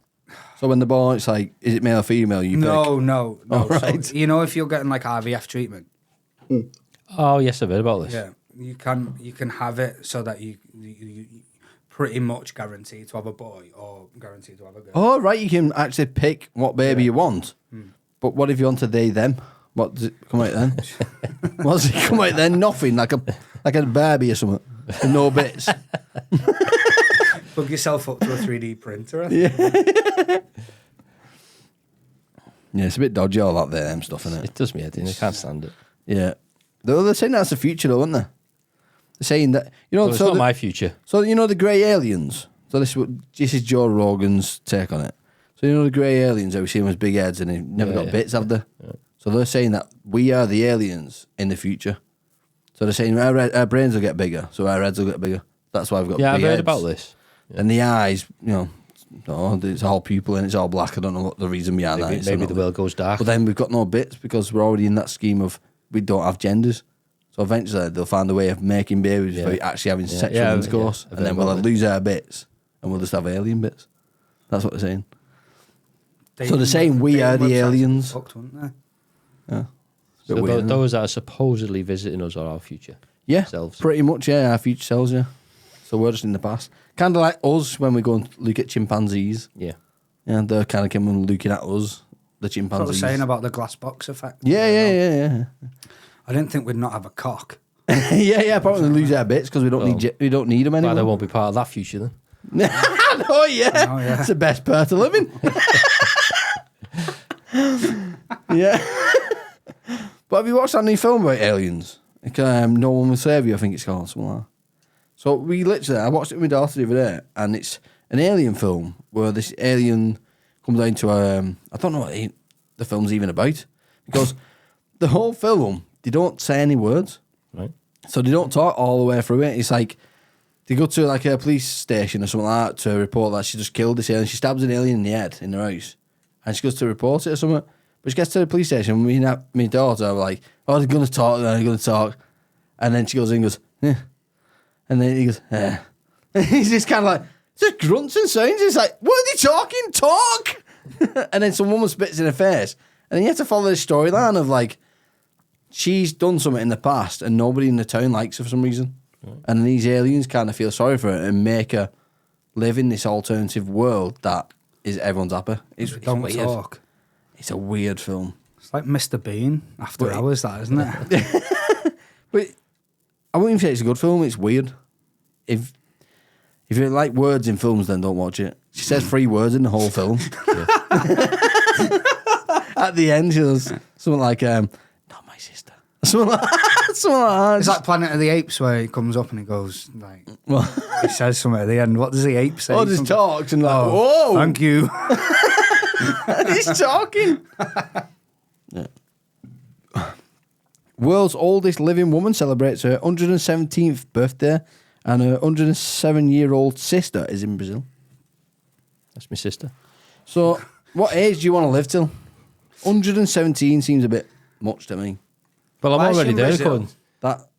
So when the boy, it's like, is it male or female? You pick? No. Oh, right. So, you know, if you're getting like IVF treatment, Oh, yes, I've heard about this. yeah, you can have it so that you pretty much guaranteed to have a boy or guaranteed to have a girl. Oh, right, you can actually pick what baby you want. But what if you want a they, them? What does it come out then? What does it come out then? Nothing, like a Barbie or something. With no bits. Plug yourself up to a 3D printer. I think. Yeah, it's a bit dodgy, all that there, them stuff, isn't it? It does me head in. I can't stand it. Yeah. They're saying that's the future, though, aren't they? They're saying that, you know, Well, it's not my future. So, you know, the grey aliens. So, this is Joe Rogan's take on it. So, you know, the grey aliens, we see them as big heads and they've never got bits, have they? Yeah. So, they're saying that we are the aliens in the future. So, they're saying our brains will get bigger, so our heads will get bigger. That's why we've got big I've heard heads. about this. Yeah. And the eyes, you know, no, it's all pupil and it's all black. I don't know what the reason behind that is. Maybe the world goes dark. But then we've got no bits because we're already in that scheme of we don't have genders. So eventually they'll find a way of making babies without actually having sexual intercourse. And then we'll lose our bits and we'll just have alien bits. That's what they're saying. So they're saying we are the aliens. Fucked, weren't they? Yeah. So weird, those that are supposedly visiting us are our future yeah, selves. pretty much, yeah, our future selves, yeah. So we're just in the past. Kind of like us when we go and look at chimpanzees. Yeah. Yeah, they're kind of coming looking at us, the That's what I chimpanzees. was saying about the glass box effect. Yeah. I didn't think we'd not have a cock. yeah, probably lose our bits because we don't need them But anymore. they won't be part of that future then. Oh yeah, it's the best part of living. Yeah. But have you watched that new film about aliens? Like, No One Will Save You, I think it's called, something like that. So I watched it with my daughter the other day, and it's an alien film where this alien comes down to I don't know what the film's even about, because the whole film they don't say any words, Right. so they don't talk all the way through it. It's like they go to like a police station or something like that to report that she just killed this alien. She stabs an alien in the head in her house, and she goes to report it or something. But she gets to the police station, and my daughter are like, "Oh, they're gonna talk, and then she goes in and goes, "Yeah." And then he goes, eh. And he's just kind of like, just grunts and sounds. He's like, what are they talking? Talk! And then some woman spits in her face. And then you have to follow the storyline of like, she's done something in the past and nobody in the town likes her for some reason. Right. And these aliens kind of feel sorry for her and make her live in this alternative world that is everyone's happy. It's Don't weird. talk. It's a weird film. It's like Mr. Bean after hours, that, isn't it? But I wouldn't even say it's a good film. It's weird. If you like words in films, then don't watch it. She says 3 words in the whole film. At the end, she does something like, "Not my sister." Something like that. It's like Planet of the Apes where he comes up and he goes, like, Well, he says something at the end. What does the ape say? oh, just Something- talks and like, Oh, whoa, thank you. he's talking. Yeah. World's oldest living woman celebrates her 117th birthday, and her 107-year-old sister is in Brazil. That's my sister. So, what age do you want to live till? 117 seems a bit much to me. Well, I'm Why is she already in there, Brazil? Colin.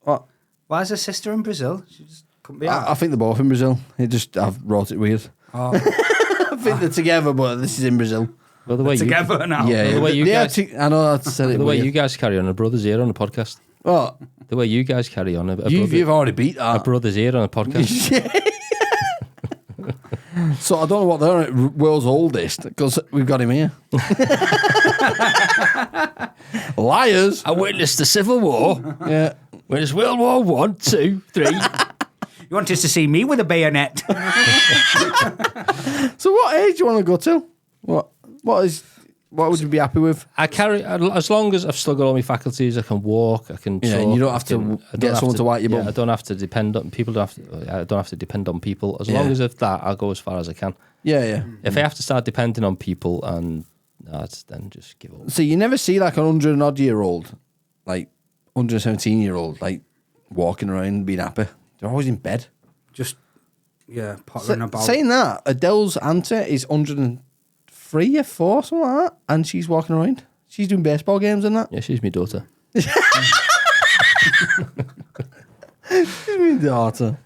What? Why is her sister in Brazil? She just couldn't be out. I think they're both in Brazil. I've wrote it weird. Oh, I think they're together, but this is in Brazil. Well, the way you, together now. Yeah, the way you yeah, guys- I know I said it the way weird. you guys carry on, a brother's here on a podcast. What? The way you guys carry on, You've already beat a that. brother's here on a podcast. So I don't know what they're world's oldest because we've got him here. Liars. I witnessed the Civil War. Yeah. Witnessed World War 1, 2, 3. You want us to see me with a bayonet? So what age do you want to go to? What would you be happy with? I carry as long as I've still got all my faculties. I can walk. I can. Yeah, talk, and you don't have to get someone to wipe your bum. I don't have to depend on people. I don't have to depend on people. As long Yeah. as if that, I'll go as far as I can. Yeah. If I have to start depending on people, and then just give up. So you never see like 100 and odd year old, like 117-year-old, like walking around being happy. They're always in bed. Just, pottering about. Saying that, Adele's auntie is 103 or 4, something like that, and she's walking around. She's doing baseball games and that. Yeah, she's my daughter. She's my daughter.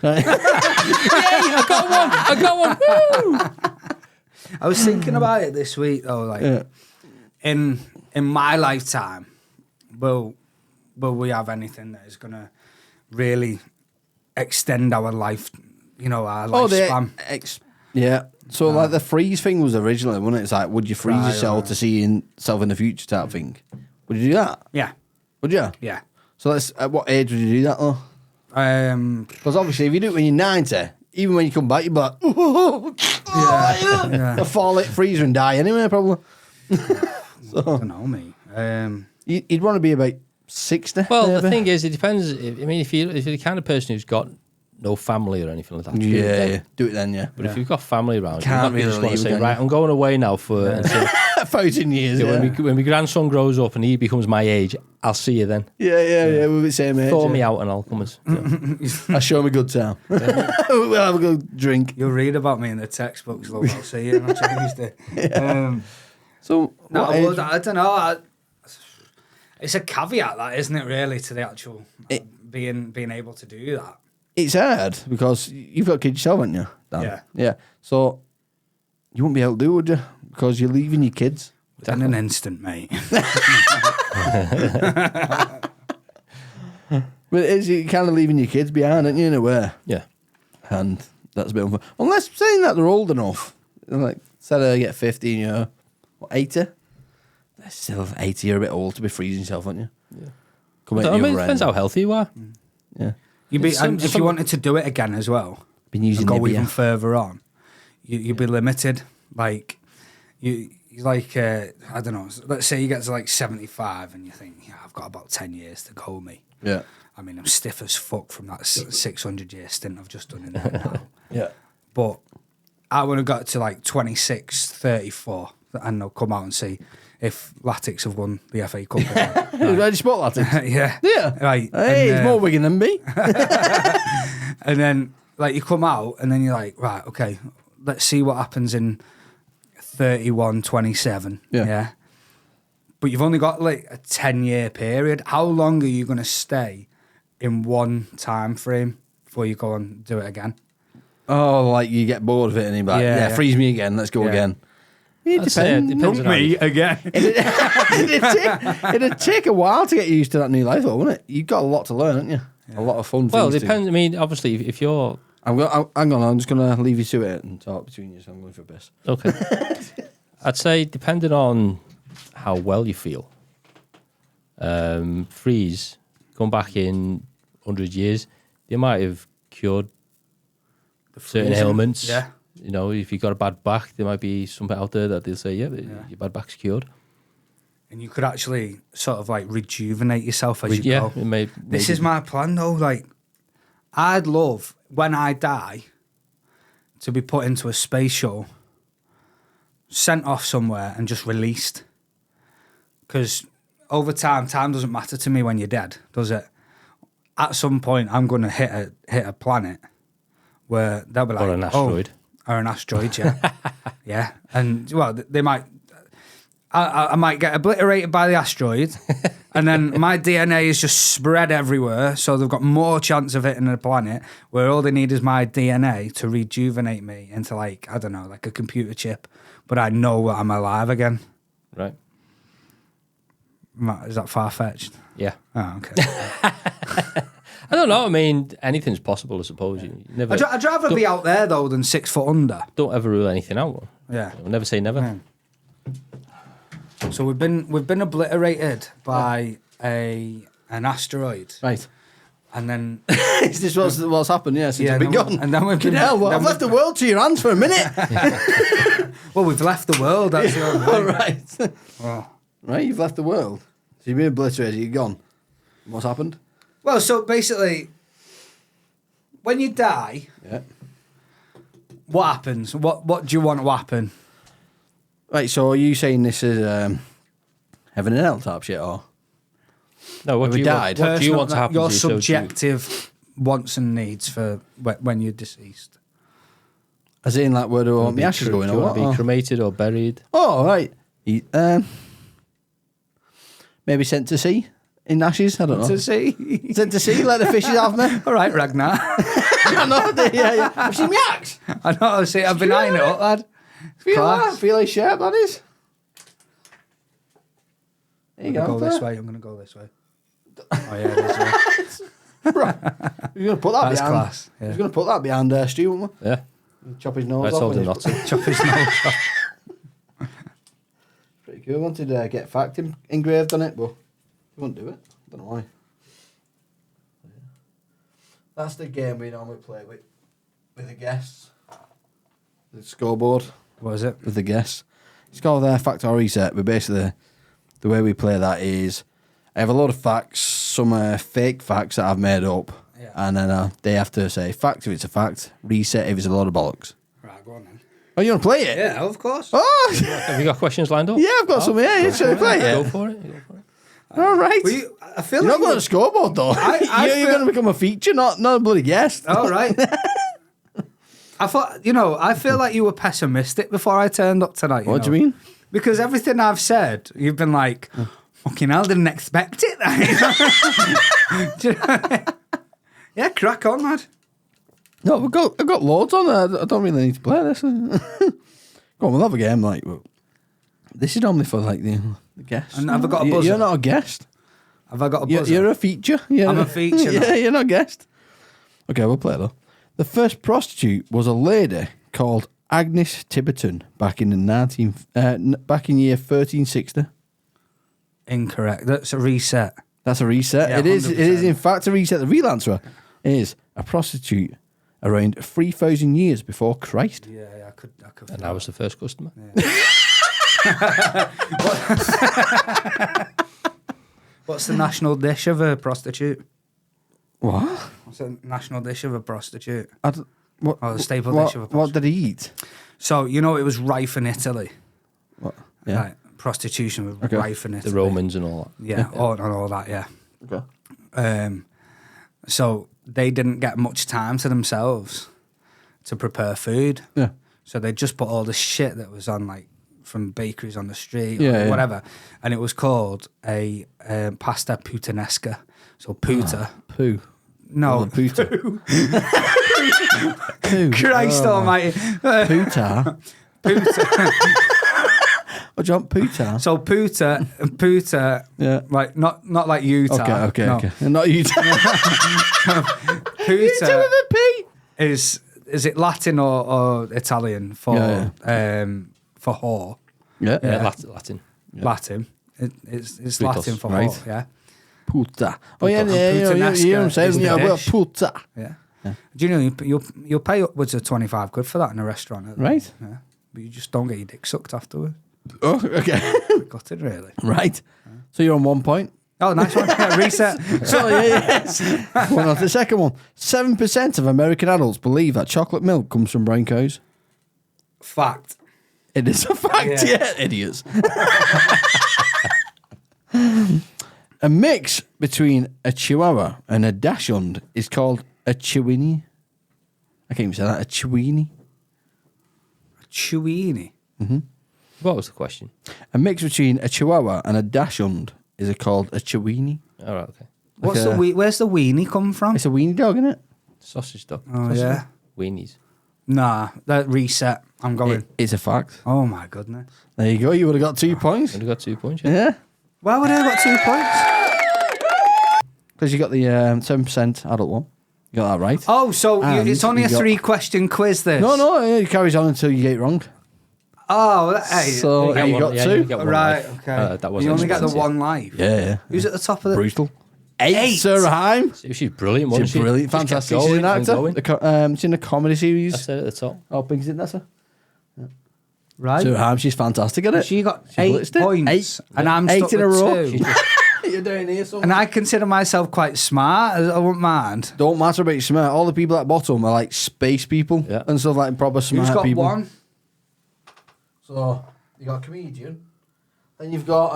Right. I got one. Woo! I was thinking about it this week, though. Like, Yeah. in my lifetime, will we have anything that is going to really extend our life? You know, our lifespan. Yeah. So like the freeze thing was originally, wasn't it? It's like, would you freeze Right, yourself right. to see yourself in the future type thing? Would you do that? Yeah, Would you? yeah. So at what age would you do that though? Because obviously, if you do it when you're 90, even when you come back, you're like, Yeah. a fall it freezer and die anyway, probably. I don't know, mate. You'd want to be about 60. Well, the maybe. thing is, it depends. If you're the kind of person who's got no family or anything like that, do it Yeah, then. yeah. Do it then, yeah. But if you've got family around, Can't you really just want to leave, say, can right, you? I'm going away now for until 1,000 years. Yeah, when my grandson grows up and he becomes my age, I'll see you then. yeah. We're the same age. Thaw yeah. me out and I'll come as. I'll show him a good time. We'll have a good drink. You'll read about me in the textbooks, look, I'll see you, and I changed it. So, No, what age- I don't know. It's a caveat, that isn't it? Really, to the actual being able to do that. it's hard because you've got kids yourself, haven't you? Dan? Yeah. Yeah. So, you wouldn't be able to do it, would you? Because you're leaving your kids. In an instant, mate. But it's you're kind of leaving your kids behind, aren't you, in a way? Yeah. And that's a bit unfair. Unless saying that they're old enough. Like, say they get 50 and you're, 80? They're still 80, you're a bit old to be freezing yourself, aren't you? Yeah. Come out I the mean, it other depends end. how healthy you are. Yeah. And if you wanted to do it again as well, Been using and go Nivea. even further on, you'd be limited. Like, I don't know, let's say you get to like 75 and you think, yeah, I've got about 10 years to go, me. Yeah. I mean, I'm stiff as fuck from that 600-year stint I've just done in there now. Yeah. But I would have got to like 26, 34, and they'll come out and see if Latics have won the FA Cup again. Ready spot that? Yeah. Yeah. Right. Hey, and, he's more Wigan than me. and then, like, you come out and then you're like, right, okay, let's see what happens in 31, 27. Yeah. But you've only got like a 10-year period. How long are you going to stay in one time frame before you go and do it again? Oh, like you get bored of it and you're like, Yeah. yeah, freeze me again, let's go Yeah. again. It I'd say it depends on how you- again. It'd take a while to get used to that new life, though, wouldn't it? You've got a lot to learn, haven't you? A lot of fun Well, it things. depends. I mean, obviously, if you're Hang on, I'm just going to leave you to it and talk between you, so I'm going for a piss. okay, I'd say depending on how well you feel, freeze, come back in 100 years, they might have cured certain freezing, ailments. yeah. You know, if you got a bad back, there might be something out there that they'll say, yeah, your bad back's cured. And you could actually sort of like rejuvenate yourself as you Yeah, go. it may, This maybe- is my plan though. Like, I'd love when I die to be put into a space shuttle, sent off somewhere, and just released. Because over time doesn't matter to me when you're dead, does it? At some point, I'm going to hit a planet where they'll be like, Or an asteroid. or an asteroid, yeah, yeah. And well, they might. I might get obliterated by the asteroid, and then my DNA is just spread everywhere, so they've got more chance of hitting a planet where all they need is my DNA to rejuvenate me into, like, I don't know, like a computer chip, but I know that I'm alive again. Right. Is that far-fetched? Yeah. Oh, okay. I don't know. I mean, anything's possible, I suppose. You never. I'd rather be out there though than 6 foot under. Don't ever rule anything out. Yeah. I'll never say never. Yeah. So we've been obliterated by an asteroid, Right. and then Is this what's happened? Yeah, since Yeah, I've been and then gone. and then we've been- Hell, well, then I've left the world to your hands for a minute. well, we've left the world. That's the other All thing. right. Oh. Right, you've left the world. So you've been obliterated, you're gone. What's happened? Well, so basically, when you die, Yeah. what happens? What do you want to happen? Right, so are you saying this is heaven and hell type shit, or? No, what Have do we you died? want? What do you Personal- want to happen Your to you? So do you- subjective wants and needs for when you're deceased. As in, like, where do I want be my ashes cre- going, do or you what? want to Or- be cremated or buried? Oh, right. Maybe sent to sea in ashes, I don't know. To see. Sent to sea, let the fishes have me. All right, Ragnar. I know, yeah. Have you seen my axe? I know. See, I've been eyeing it up, lad. Feel Class. that? Feel like sharp, that is. There you I'm go. gonna go this way. I'm gonna go this way. Oh yeah, this way. Right. You're going to put that That's behind. class. You're Yeah. going to put that behind Stu, weren't we? Yeah. Chop his nose I off. told when him he's- not to. Chop his nose off. Pretty cool. Wanted to get fact engraved on it, but he wouldn't do it. Don't know why. That's the game we normally play with the guests. The scoreboard What is it? with the guests. It's called fact or reset. But basically, the way we play that is, I have a lot of facts, some fake facts that I've made up, Yeah. and then they have to say fact if it's a fact, reset if it's a lot of bollocks. Right, go on then. Oh, you want to play it? Yeah, of course. Oh, Have you got questions lined up? yeah, I've got some here. Should we play Go it? for it. Go for it. All right. Well, I feel You're like not going to scoreboard though. I you're feel- going to become a feature, not a bloody guest. All right. I thought, I feel like you were pessimistic before I turned up tonight. What do you mean? Because everything I've said, you've been like, fucking hell, didn't expect it. Do you know what I mean? Yeah, crack on, lad. No, I've got loads on there. I don't really need to play this. Go on, we'll have a game. Like, well, this is normally for like the guests. And have I got a buzzer? You're not a guest. Have I got a You're, buzzer? you're a feature. I'm a feature Yeah, now. you're not a guest. Okay, we'll play though. The first prostitute was a lady called Agnes Tiverton back in the back in year 1360. Incorrect. That's a reset. That's a reset. Yeah, It is 100%. in fact a reset. The real answer is a prostitute around 3,000 years before Christ. Yeah, I could. And I was the first customer. What's the national dish of a prostitute? What? What's the national dish of a prostitute? What? Oh, the staple what, dish of a What did he eat? So, it was rife in Italy. What? Yeah. Right. Prostitution was Okay. rife in The Italy. Romans and all that. Yeah, and all that, yeah. Okay. So they didn't get much time to themselves to prepare food. Yeah. So they just put all the shit that was on, like, from bakeries on the street Yeah, or yeah. whatever. And it was called a pasta puttanesca. So puta. Poo. No. Oh, puta. Poo. Christ almighty. Puta. Puta. What do you want? Puta? So puta, Yeah. like not like Utah. Okay. no. Okay. Not you. Puta with Puta a P. is it Latin or Italian for Yeah, for whore? Yeah. Yeah, Latin. Latin. It's Putos, Latin for right. whore. Yeah. Puta. Oh yeah. Puta. Yeah. And You know what I'm puttanesca saying? is the Yeah. Well, dish. puta. Yeah. Do you know you'll pay upwards of 25 quid for that in a restaurant? Right. Yeah. But you just don't get your dick sucked afterwards. Oh. Okay. Got it really. Right. So you're on 1 point. Oh, nice one. Yeah, reset. So yes. Well, on to the second one. 7% of American adults believe that chocolate milk comes from brown cows. Fact. It is a fact, Yeah. yeah, idiots. A mix between a Chihuahua and a Dachshund is called a Chiweenie. I can't even say that. A Chiweenie. Chewini. What was the question? A mix between a Chihuahua and a Dachshund is called a Chiweenie. All right, okay. What's Like where's the weenie come from? It's a weenie dog, isn't it? Sausage dog. Oh yeah. Weenies. Nah, that reset. I'm going. It's a fact. Oh my goodness. There you go. You would have got 2 points. Only got 2 points. Yeah. Yeah. Why would I have got 2 points? because you got the 7% adult one. You got that right. Oh, so And it's only a you got- 3-question quiz, this? No, it carries on until you get it wrong. Oh, hey. So you got yeah, two. you get one Right, life. okay. That was you only get the expensive. one life. Yeah. Who's at the top of the... Brutal. 8. Sarah Heim. She's brilliant, wasn't She's she? brilliant, Just kept fantastic. She's going an and actor. going. She's in a comedy series. That's it at the top. Oh, Big's in that, sir. Right. Sarah Heim, she's fantastic at it. She got She's 8 blitzed it. points, and I'm 8 stuck in a with row. 2. You're doing here something. And I consider myself quite smart. I wouldn't mind. Don't matter about your smart. All the people at bottom are like space people Yeah. and stuff like proper smart Who's got people. 1? So you got a comedian, then you've got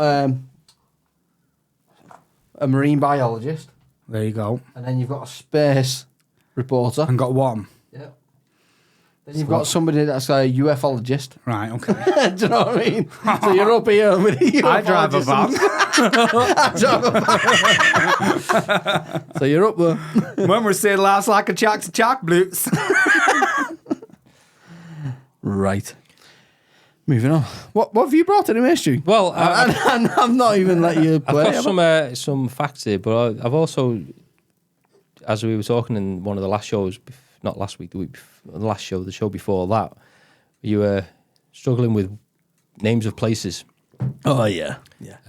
a marine biologist, There you go. and then you've got a space reporter. And got 1. Yeah. Then you've got somebody that's a ufologist. Right, okay. Do you know what I mean? So you're up here with a ufologist. I drive a van. I drive a van. So you're up there. When we're saying laughs like a chalk to chalk blutes. Right. Moving on. What have you brought anyway, Stu? Well, And I've not even let you play. I've got some facts here, but I've also, as we were talking in one of the last shows, not last week, the week before, the last show, the show before that, you were struggling with names of places. Oh yeah.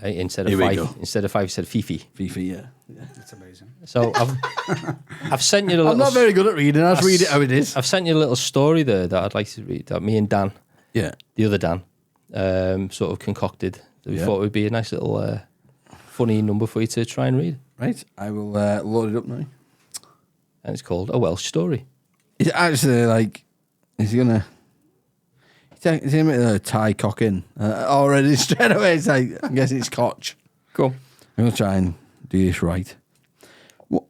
Instead of Here we five, go. you said Fifi. Fifi, yeah. That's amazing. So I've sent you a little. I'm not very good at reading. I'll just read it how it is. I've sent you a little story there that I'd like to read. That me and Dan, Yeah. the other Dan, sort of concocted. That we Yeah. thought it would be a nice little funny number for you to try and read. Right. I will load it up now. And it's called A Welsh Story. It's actually like, is he gonna? He's gonna tie cock in already straight away. It's like, I guess it's Koch. Cool. I'm gonna try and do this right. What?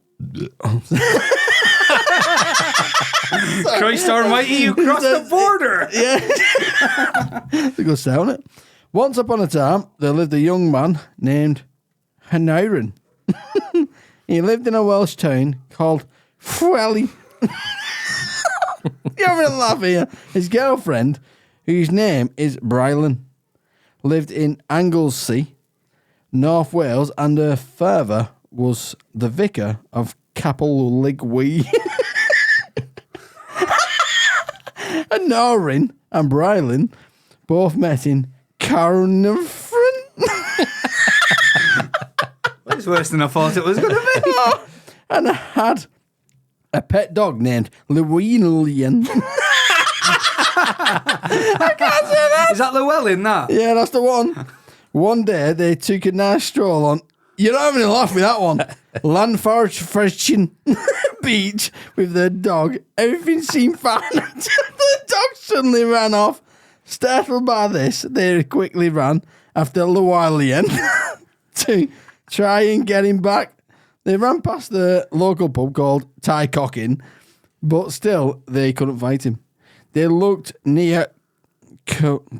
Christ almighty, you crossed the border. It's a good sound, it. Once upon a time, there lived a young man named Haniran. He lived in a Welsh town called Fweli. You're having a laugh here. His girlfriend, whose name is Brylan, lived in Anglesey, North Wales, and her father was the vicar of Capel Ligwy. And Norrin and Brylan both met in Carnarvon. It's worse than I thought it was going to be. And had a pet dog named Llewellyn. Is that Llewellyn, that? Yeah, that's the one. One day they took a nice stroll on. You're not having a laugh with that one. Landforshire Beach with their dog. Everything seemed fine until the dog suddenly ran off. Startled by this, they quickly ran after Llewellyn to try and get him back. They ran past the local pub called Tie Cockin, but still they couldn't fight him. They looked near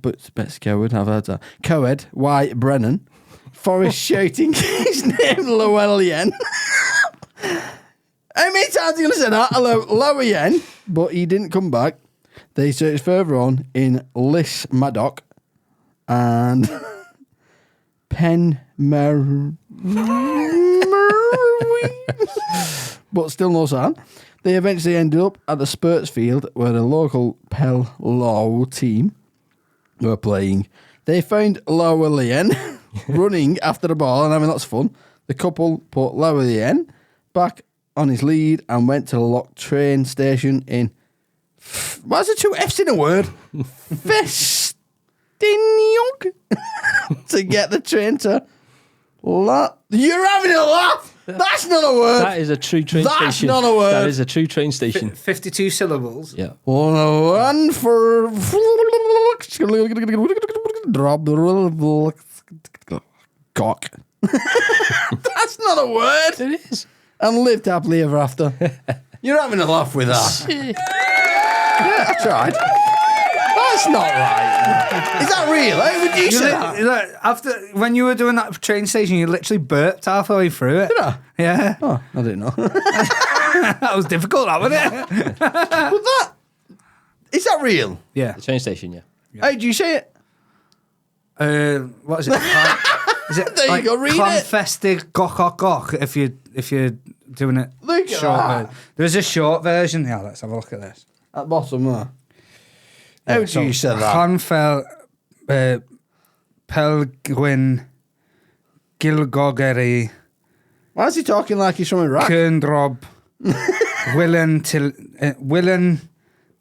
but best Coed, I've heard that. Coed, Y. Brennan, Forrest shouting his name Llewellyn. How many times are you going to say that? Llewellyn, but he didn't come back. They searched further on in Lismaddock and but still no sign. They eventually ended up at the Spurts field where the local Pell team were playing. They found Llewellyn running after the ball and having lots of fun. The couple put Llewellyn back on his lead and went to the locked train station in... Why's there 2 F's in a word? Festiniog to get the train to... You're having a laugh! That's not a word! That is a true train That's station. not a word. That is a true train station. 52 syllables. Yeah. One for... Drop the... Cock. That's not a word! It is. And lived happily ever after. You're having a laugh with that. Yeah, I tried. That's not right. Is that real? How would you say that? After when you were doing that train station, you literally burped halfway through it. Did I? Yeah, Oh, I didn't know. that was difficult, that wasn't it? But that... Is that real? Yeah. The train station, yeah. How do you say it? What is it? Is it There you go, read it. Clanfestig Goch if you're doing it Look at short that. version. There's a short version. Yeah, let's have a look at this. At the bottom there. How do you say that? Clanfel Pelgwyn Gilgogeri Why is he talking like he's from Iraq? Kernrob Willen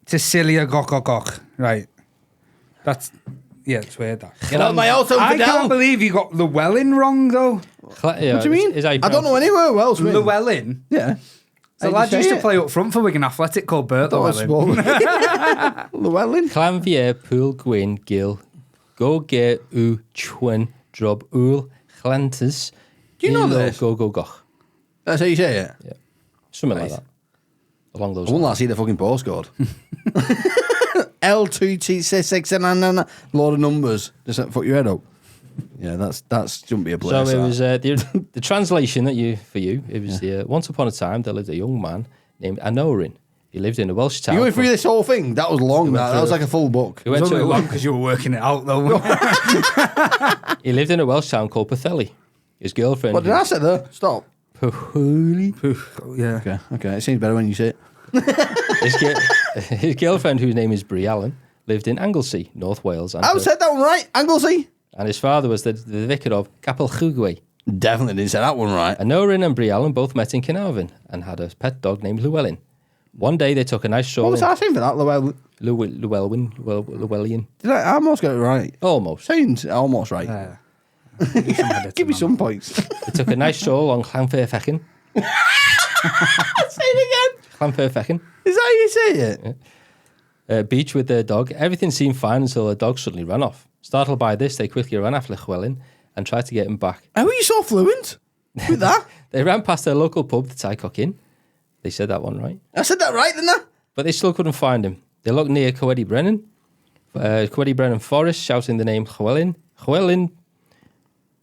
Ticilia Goch. Right. That's it's weird that. Get out of my auto, I Fidel. can't believe you got Llewellyn wrong though. What do you mean? Is how you I don't know pronounce it. anywhere else. mate. Llewellyn. Yeah. The lad used to play up front for Wigan Athletic called Bert Llewellyn. Llewellyn. Clanvier Pool Gwyn Gil Go Ge U Chwen Drob Ul Chlantis. Do you know this? Go Goch. That's how you say it. Yeah. Something like that. Along those I wouldn't like lines. to see the fucking postcode. L2T6 and load of numbers. Just fuck your head up. Yeah, that's shouldn't be a place. So it that. was the translation it was once upon a time there lived a young man named Anorin. He lived in a Welsh town. You went through this whole thing. That was long. That was like a full book. He went It's to only a- long because you were working it out though. He lived in a Welsh town called Pwllheli. His girlfriend. What did I say there? Stop. Pwllheli. Yeah. Okay. It seems better when you say it. His girlfriend, whose name is Brie Allen, lived in Anglesey, North Wales, and, I said that one right. Anglesey. and his father was the vicar of Capel Definitely didn't say that one right. Anorin and Brie Allen both met in Carnarvon and had a pet dog named Llewellyn. One day they took a nice stroll. What was I saying for that? Llewellyn. Did I almost get it right? Almost. Sounds almost right. Give me some points. They took a nice stroll along Llanfairfechan. Say it again. Llanfairfechan. Is that how you say it? Beach with their dog. Everything seemed fine until the dog suddenly ran off. Startled by this, they quickly ran after Llewellyn and tried to get him back. How are you so fluent with that? They ran past their local pub, the Tycock Inn. They said that one right. I said that right, didn't I? But they still couldn't find him. They looked near Coedi Brennan Forest, shouting the name Llewellyn,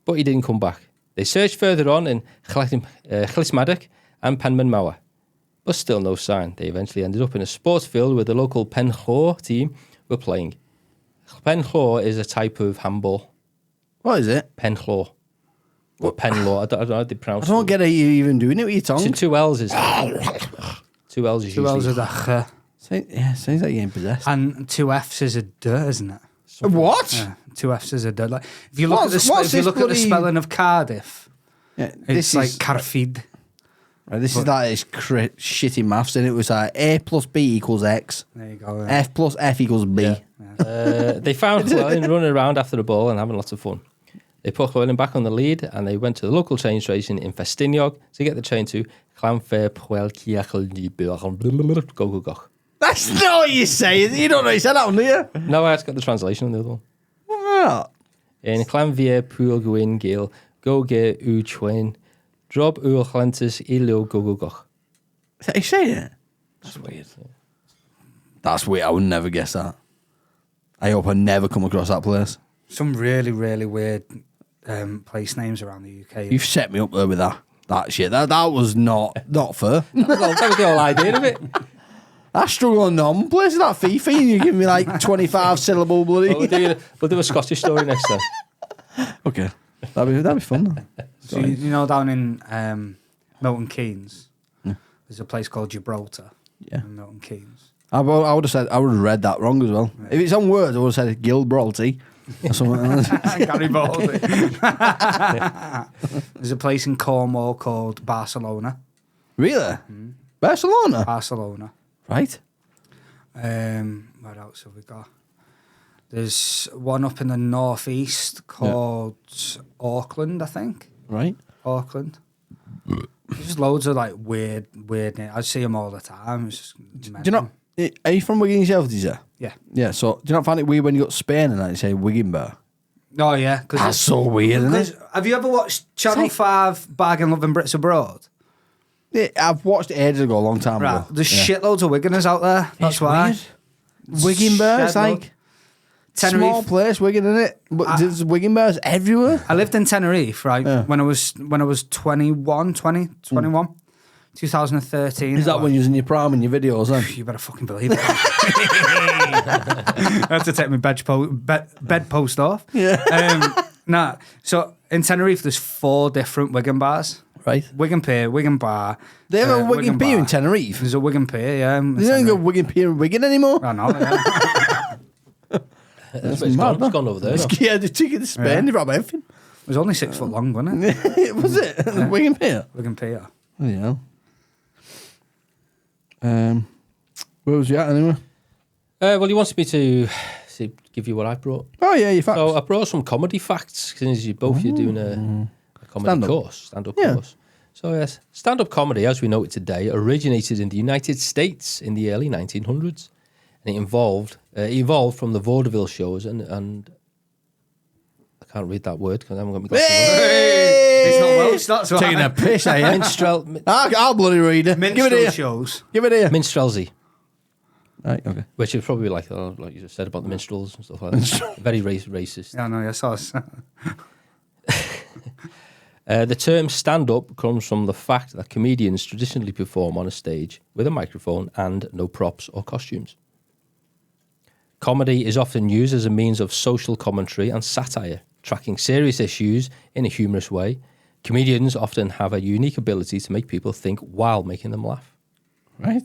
but he didn't come back. They searched further on in Llismadach and Penmanmawr, but still no sign. They eventually ended up in a sports field where the local Penllor team were playing. Penllor is a type of handball. What is it? Penllor. Or Penlor. I don't know how they pronounce I don't it. get it. You even doing it with your tongue? Two L's is... two L's is Two L's usually... is a Sounds like you're getting possessed. and two F's is a D, isn't it? What? Yeah, two F's is a D. Like if you look What's- at the what's if you this look at the bloody- spelling of Cardiff, Yeah, it's like Carfid. Right, this is like this shitty maths, and it was like A plus B equals X, There you go. F plus F equals B. They found Llewellyn running around after the ball and having lots of fun. They put Llewellyn back on the lead and they went to the local train station in Festiniog to get the train to Llanfairpwllheli. That's not what you say. You don't know you said that one, do you? No, I just got the translation on the other one. What? In Llanfair Pwllheli Gil Goge U Chwen Drob Ul Chlantis Ilo Gogogoch. Is that how you say it? That's weird. That's weird. I would never guess that. I hope I never come across that place. Some really, really weird place names around the UK. You've set me up there with that shit. That was not fair. That was the whole idea of it. I struggle on nom places like Fifi, and you give me like 25 syllable bloody. We'll do a Scottish story next time. Okay, that'd be fun. Though. So you know, down in Milton Keynes, there's a place called Gibraltar. Yeah. In Milton Keynes. I would have said I would have read that wrong as well. If it's on words, I would have said Gilbralty or something. Garibaldi. There's a place in Cornwall called Barcelona. Really? Barcelona, Barcelona. right? What else have we got? There's one up in the northeast called Auckland, I think. Right. Auckland. There's loads of like weird names. I see them all the time. It's just Do you know? Are you from Wigan yourself? Did you say? Yeah. Yeah. So do you not find it weird when you got Spain and that you say Wigan Bar? Oh yeah, That's so weird, isn't it? Have you ever watched Channel like- 5 Bargain Loving Brits Abroad? Yeah, I've watched it ages ago, a long time Right. ago. There's Yeah. shitloads of Wiganers out there. That's It's why. weird. Wigan Bar, it's Shed like small place, Wigan, isn't it? But there's Wigan bars everywhere. I lived in Tenerife, right? Yeah. When I was 21. 2013. Is that when you was in your prime in your videos then? You better fucking believe it. I had to take my bedpost off. Yeah. So in Tenerife, there's 4 different Wigan bars. Right. Wigan Pier, Wigan Bar. They have a Wigan Pier Bar. in Tenerife. There's a Wigan Pier, yeah. They don't go Wigan Pier in Wigan anymore. I know, yeah. It's gone over there. though. Yeah, the ticket to Spain, they rob everything. It was only 6 foot long, wasn't it? Was it? Wigan Pier? Wigan Pier. Oh, yeah. Where was you at anyway? Well, you wanted me to give you what I brought. Oh, yeah, you facts. So I brought some comedy facts, since you're doing a comedy Stand-up. stand-up Yeah. course. So yes, stand-up comedy, as we know it today, originated in the United States in the early 1900s, and it evolved from the vaudeville shows and I can't read that word because I haven't got my glasses It's not Welsh, that's why. Taking a piss, are on. you? Minstrel, I'll bloody read it. Give it Minstrel here. shows. Give it here. minstrelsy, Right, okay. which is probably like you just said about the minstrels and stuff like that. Very racist. Yeah, no, yes, I was. The term stand-up comes from the fact that comedians traditionally perform on a stage with a microphone and no props or costumes. Comedy is often used as a means of social commentary and satire, tracking serious issues in a humorous way. Comedians often have a unique ability to make people think while making them laugh. Right.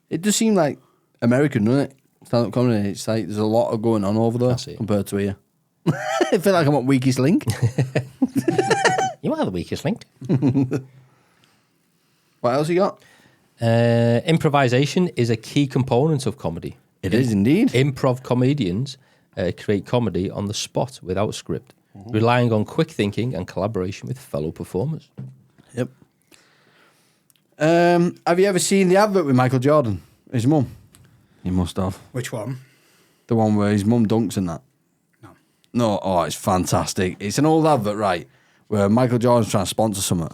It does seem like American, doesn't it? Stand-up comedy. It's like there's a lot of going on over there That's it. compared to here. I feel like I'm at Weakest Link. You are the weakest link. What else you got? Improvisation is a key component of comedy. It is indeed. Improv comedians create comedy on the spot without script, relying on quick thinking and collaboration with fellow performers. Yep. Have you ever seen the advert with Michael Jordan? His mum? You must have. Which one? The one where his mum dunks in that? No. No, oh, it's fantastic. It's an old advert, right, where Michael Jordan's trying to sponsor something.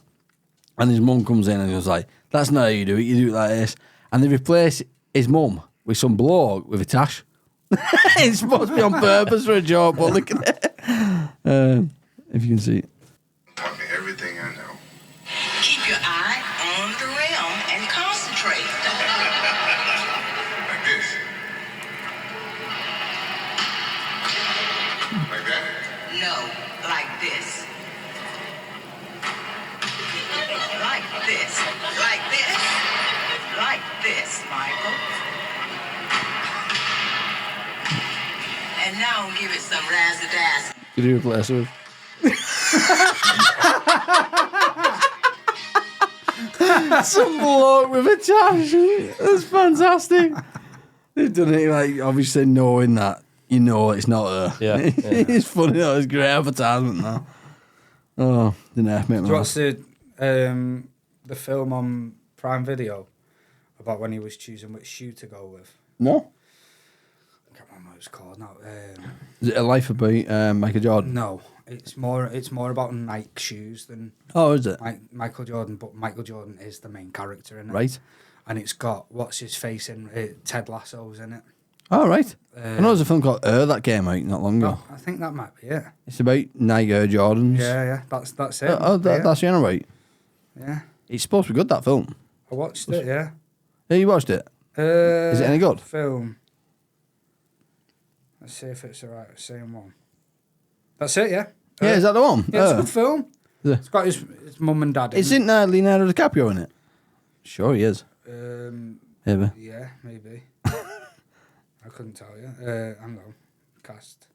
And his mum comes in and goes like, that's not how you do it it like this. And they replace his mum with some bloke with a tash. It's supposed to be on purpose for a joke, but look at it. If you can see it. Taught me everything I know. Keep your eye on the rim and concentrate. Like this. Like that. No, like this. Like this. Like this. Like this, Michael. And now give it some razzle-dazzle. Did you replace it with? Some bloke with a tash. That's fantastic. They've done it like obviously knowing that you know it's not her. Yeah, yeah. It's funny though. It's great advertisement now. Oh, didn't have me. Do you watch the film on Prime Video about when he was choosing which shoe to go with? No. I can't remember what it's called now. Is it A Life of Michael Jordan? No, it's more about Nike shoes than Oh, is it? Michael Jordan. But Michael Jordan is the main character in it, Right. And it's got what's his face in Ted Lasso's in it. Oh, right. I know there's a film called that came out not long ago. I think that might be it. It's about Nike Air Jordans. Yeah, that's it. That's the right. Yeah, It's supposed to be good, that film. I watched it. Yeah. Yeah, you watched it? Is it any good? Film. Let's see if it's the same one. That's it, yeah. Yeah, is that the one? Yeah, it's a good film. Yeah. It's got his mum and dad in Isn't Leonardo DiCaprio in it? Sure he is. Maybe. Yeah, maybe. I couldn't tell you. Hang on. Cast.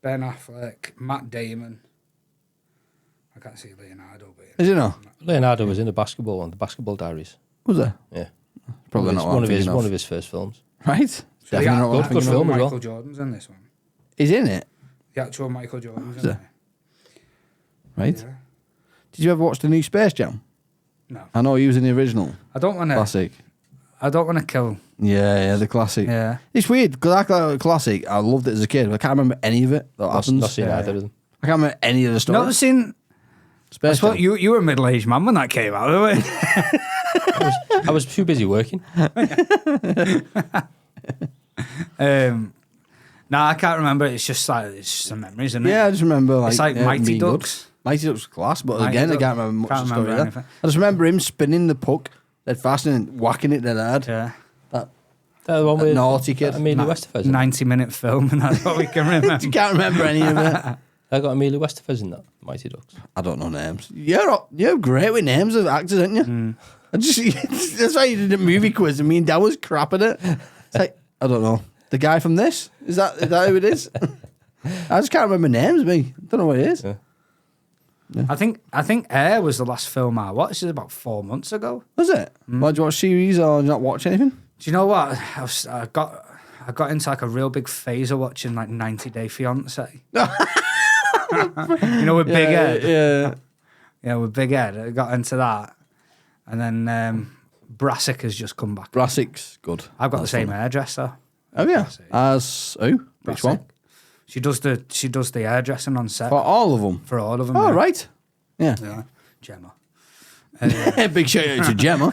Ben Affleck, Matt Damon. I can't see Leonardo being. Is it not? Leonardo was in the basketball one, the Basketball Diaries. Was there? Yeah, Probably not one of his thinking one of his first films. Right? Definitely not what I'm good thinking film of. as well. Michael Jordan's in this one. He's in it, The actual Michael Jordan's Is in it? it. right? Yeah. Did you ever watch the new Space Jam? No. I know he was in the original I don't want to. classic. I don't want to kill. Yeah, the classic. Yeah. It's weird because I like the classic. I loved it as a kid, but I can't remember any of it that happens. Not seen either of them. I can't remember any of the stories. Not seen. I Space suppose Jam. you were a middle-aged man when that came out, weren't you? I was too busy working. No, I can't remember. It's just some memories, isn't it? Yeah, I just remember like It's like yeah, Mighty being good. Ducks. Mighty Ducks class, but Mighty again, I Ducks. can't remember much Can't of the story remember there. anything. I just remember him spinning the puck dead fast and whacking it dead hard. Yeah. The one with naughty kid. Amelia Westerfels. 90-minute film, and that's what we can remember. You can't remember any of it. I got Amelia Westerfels in that Mighty Ducks. I don't know names. You're great with names of actors, aren't you? I just that's why you did a movie quiz and me and Dad was crap at it. It's like, I don't know. The guy from this? Is that who it is? I just can't remember names, me. I don't know what it is. Yeah. I think Air was the last film I watched. It was about 4 months ago. Was it? Why, do you watch series or do you not watch anything? Do you know what? I got into like a real big phase of watching like 90 Day Fiance. You know, with Big Ed. Yeah. Yeah, with Big Ed. I got into that. And then Brassic has just come back. Brassic's good. I've got That's the same funny. hairdresser. Oh yeah. Brassic. As who? Which Brassic. one? She does the hairdressing on set For all of them. for all of them. Oh yeah. right. Yeah. Yeah, Gemma. Big shout out to Gemma.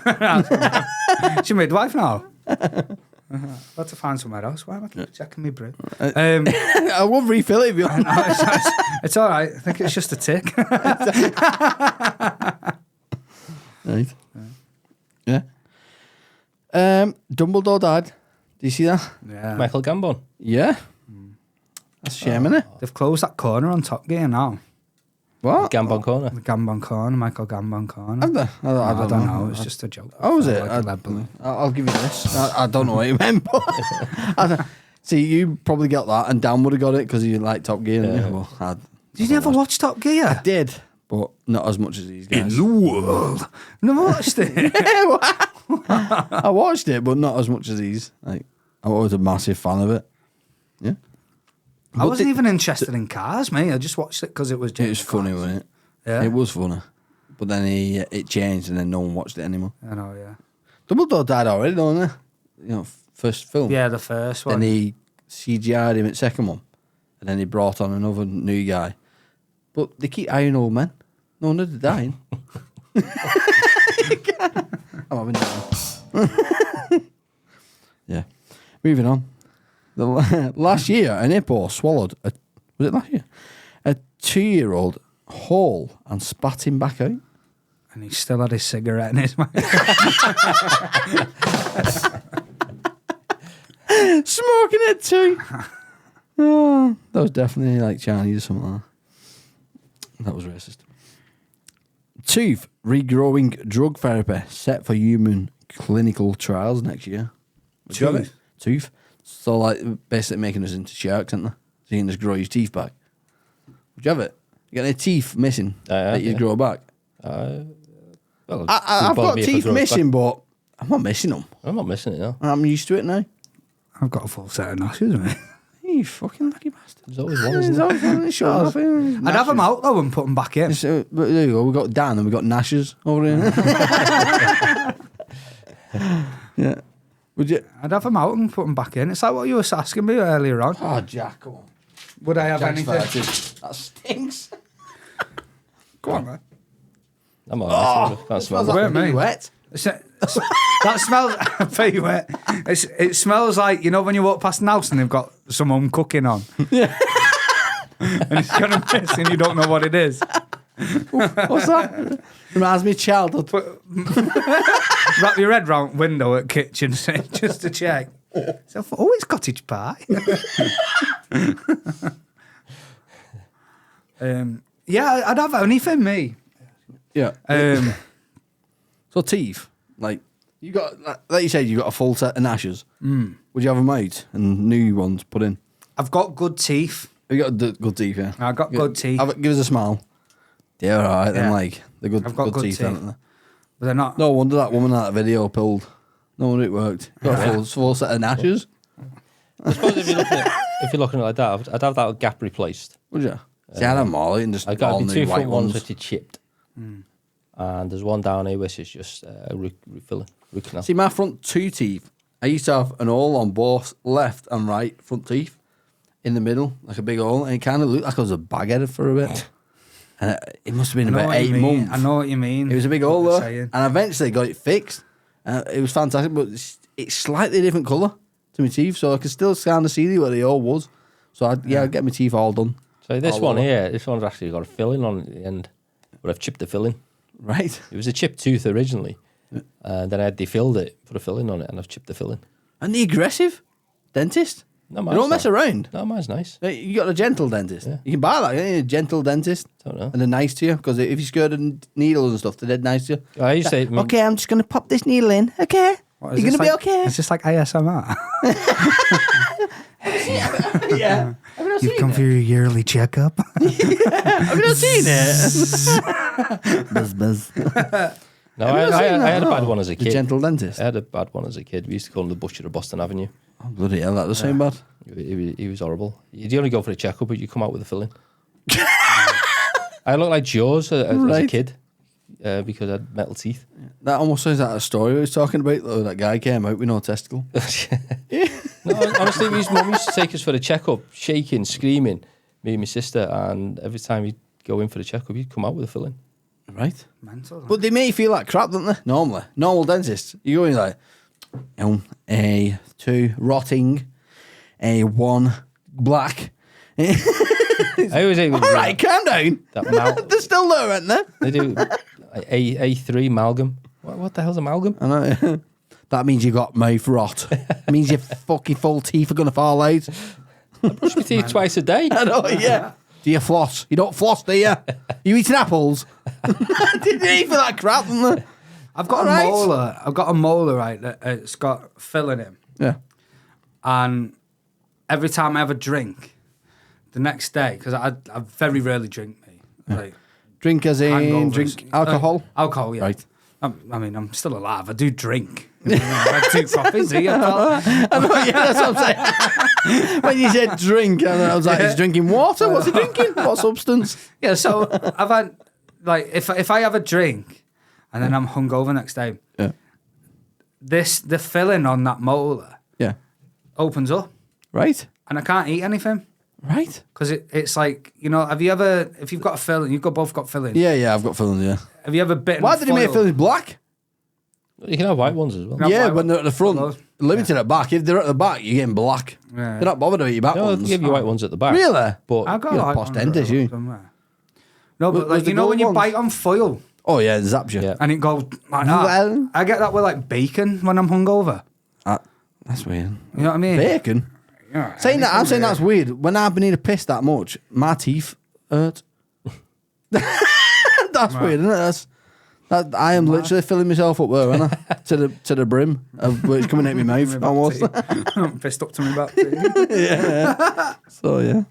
She's midwife now. Got to find somewhere else. Why am I keep checking me brew? I won't refill it if you want. It's all right. I think it's just a tick. Right. Yeah. Dumbledore died. Do you see that? Yeah. Michael Gambon. Yeah. That's a shame, isn't it? They've closed that corner on Top Gear now. What? Gambon Corner. The Gambon corner, Michael Gambon corner. Have they? I don't know. It's just a joke. Oh, was it? Like I'll give you this. I don't know what you meant, but see, you probably got that, and Dan would have got it because you like Top Gear. Didn't you? Well, Did you ever watch Top Gear? I did, but not as much as these guys. world. Never watched it. I watched it, but not as much as these. Like, I was a massive fan of it. Yeah, I wasn't even interested in cars, mate. I just watched it because it was. it was funny, wasn't it? Yeah. It was funny, but then it changed, and then no one watched it anymore. I know, yeah. Dumbledore died already, don't they? You know, first film. Yeah, the first one. Then he CGI'd him at second one, and then he brought on another new guy. But they keep hiring old men. No wonder they're dying. I'm having that. Yeah. Moving on. Last year, an hippo swallowed was it last year? A 2-year-old whole and spat him back out. And he still had his cigarette in his mouth. Smoking it too. Oh, that was definitely like Chinese or something like that. That was racist. Tooth regrowing drug therapy set for human clinical trials next year. Would you have it? Tooth. So like basically making us into sharks, aren't they? So you can just grow your teeth back. Would you have it? You got any teeth missing that you grow back? Well, I've got teeth missing, but I'm not missing them. I'm not missing it, no. I'm used to it now. I've got a full set of gnashes, mate. You fucking lucky bastard. There's always one, isn't There's there? always one. Shut up. I'd have them out though and put them back in. But there you go. We've got Dan and we've got Nashers over here. Yeah. Would you? I'd have them out and put them back in. It's like what you were asking me earlier on. Oh, Jack, come on. Would I have Jack's anything? farted. That stinks. Go on, man. I'm all right. Can't smell Smells that. like Wait, mate. wet. That smells. I tell you what, it smells like, you know, when you walk past an house and they've got someone cooking on. Yeah. And it's gonna miss and you don't know what it is. What's that? Reminds me of childhood. Wrap your head round window at kitchen just to check. So I thought, oh, it's cottage pie. Yeah, I'd have anything, me. Yeah. So teeth, like you got, like you said, you got a full set of Nashers. Would you have them out and new ones put in? I've got good teeth. You got good teeth, yeah. I've got good teeth. Give us a smile. Yeah, all right. Then Yeah. like the good, I've got good teeth, teeth. haven't they? But they're not. No wonder that woman in that video pulled. No wonder it worked. Got a full set of Nashers. I suppose if you're looking at it like that, I'd have that gap replaced. Would you? See, I have them all. And just I've got all to be new 2 white front ones ones. which are chipped. And there's one down here which is just root canal. See, my front two teeth, I used to have an hole on both left and right front teeth in the middle, like a big hole, and it kind of looked like I was a bag-headed for a bit. And it must have been about 8 months. I know what you mean. It was a big hole What though, they're and saying. I eventually got it fixed. It was fantastic, but it's slightly different colour to my teeth, so I could still kind of see where the hole was. So I'd get my teeth all done. So this Oh, one well. here, this one's actually got a filling on it at the end, but I've chipped the filling. Right. It was a chipped tooth originally, and then I had defilled it, put a filling on it, and I've chipped the filling. And the aggressive dentist? No, You mine's don't mess not. around. No, mine's nice. You got a gentle dentist. Yeah. You can buy that, can't you? A gentle dentist. Don't know. And they're nice to you, because if you're scared of needles and stuff, they're dead nice to you. I used to say, Okay, I'm just going to pop this needle in. Okay. What, You're is going to this be like- okay. It's just like ASMR. Yeah. Have you not You've come for your yearly checkup. Have you not seen it? Buzz, buzz. no, Have you not I seen that? had a bad Oh, one as a The kid. gentle dentist. I had a bad one as a kid. We used to call him the Butcher of Boston Avenue. Oh, bloody hell, that the same bad. He was horrible. You only go for a checkup, but you come out with a filling. I looked like Jaws as a Right. kid because I had metal teeth. That almost sounds like a story I was talking about, though. That guy came out with no testicle. No, honestly, his mum used to take us for the checkup, shaking, screaming, me and my sister, and every time you'd go in for the checkup, you'd come out with a filling. Right. Mental. But they make you feel like crap, don't they? Normally. Normal dentists. You go in like, a 2 rotting, a 1 black. I always say, All right, calm down. That They're still there, aren't they? they do A3 amalgam. What the hell's amalgam? I know. That means you got mouth rot. It means your fucking full teeth are going to fall out. Brush my teeth twice a day. I know, yeah. Do you floss? You don't floss, do you? You eating apples? Did you eat for that crap, didn't they? I've got Alright. a molar. I've got a molar, right, that it's got filling in. Yeah. And every time I have a drink, the next day, because I very rarely drink, me. Like, Drink as in hangovers. drink alcohol? Alcohol, yeah. Right. I mean, I'm still alive. I do drink. I've had 2 coffees here, pal. I know, yeah, that's what I'm saying. When you said drink, and I was like, he's drinking water? What's he drinking? What substance? Yeah, so I've had, like, if I have a drink and then I'm hungover next day, Yeah. the filling on that molar Yeah. opens up Right. and I can't eat anything. Right. Because it's like, if you've got a filling, both got filling. Yeah, I've got fillings, yeah. Have you ever bitten Why did he make foil? fillings black? You can have white ones as well. No, Yeah, why- when they're at the front, those? limited at back. If they're at the back, you're getting black. Yeah. They're not bothered about your back No, they'll ones. give you white ones at the back. Really? But I've got You're a like posh one dentist, you. somewhere. No, but Was like, the when gold you ones? bite on foil Oh, yeah, it zaps you. Yeah. and it goes like that, Well- I get that with like bacon when I'm hungover. That's weird. You know what I mean? Bacon? Yeah, Saying that, I'm anything saying weird. that's weird. When I've been eating a piss that much, my teeth hurt. That's weird, isn't it? I am literally filling myself up there, aren't I? to the brim of where it's coming out my mouth. Almost. Pissed up to me back. Too. So yeah.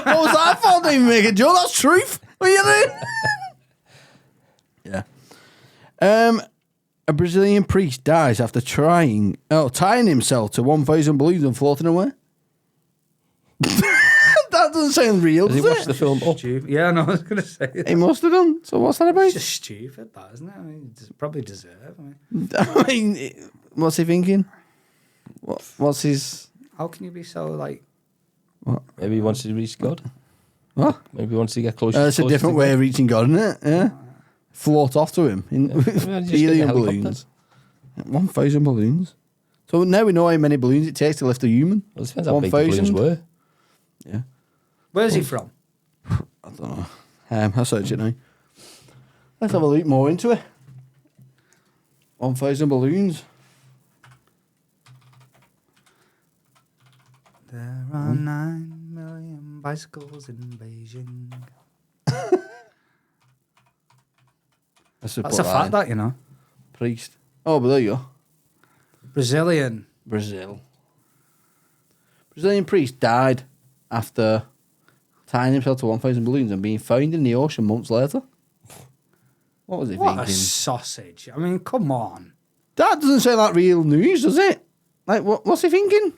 What was that for? Didn't even make a joke. That's truth. What are you doing? Yeah. A Brazilian priest dies after tying himself to 1,000 balloons and floating away. That doesn't sound real, has he does watched it? the film Up? Stupid. Yeah, no, I was gonna say that. He must have done. So what's that about? It's just stupid, that isn't it? I mean, it's probably deserve. I mean, what's he thinking? What's his... How can you be so like? Maybe he wants to reach God. What? Maybe he wants to get closer. It's a closer different to way God. of reaching God, isn't it? Yeah. Float off to him in Well, just get helium a balloons. 1,000 balloons. So now we know how many balloons it takes to lift a human. Well, it depends how big the balloons 1,000? were. Yeah. Where's he from? I don't know. I'll search it now. Let's have a look more into it. 1,000 balloons. There are 9 million bicycles in Beijing. That's That's a fact, that you know. Priest. Oh, but there you go. Brazilian. Brazil. Brazilian priest died after tying himself to 1,000 balloons and being found in the ocean months later. What was he What a thinking? sausage! I mean, come on. That doesn't sound like real news, does it? Like, what's he thinking?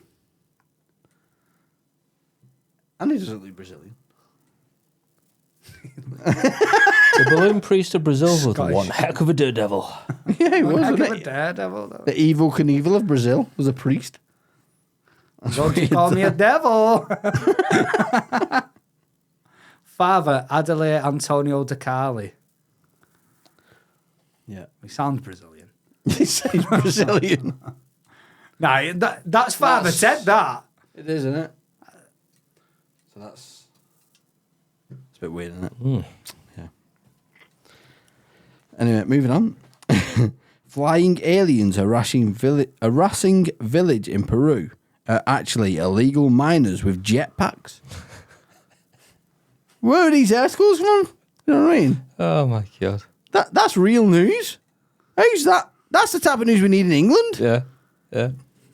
And he doesn't look Brazilian. The balloon priest of Brazil was Scottish. one heck of a daredevil. Yeah, he was, Heck wasn't of a it? daredevil, though. The evil Knievel of Brazil was a priest. Don't you call me a devil? Father Adelaide Antonio De Carli. Yeah. He sounds Brilliant. He says Brazilian. Nah, that's Father That's- Ted, that. It is, isn't it? So that's it's a bit weird, isn't it? Yeah. Anyway, moving on. Flying aliens harassing village in Peru are actually illegal miners with jetpacks. Where are these articles from? You know what I mean? Oh my god. That's real news. How's that? That's the type of news we need in England. Yeah. Yeah.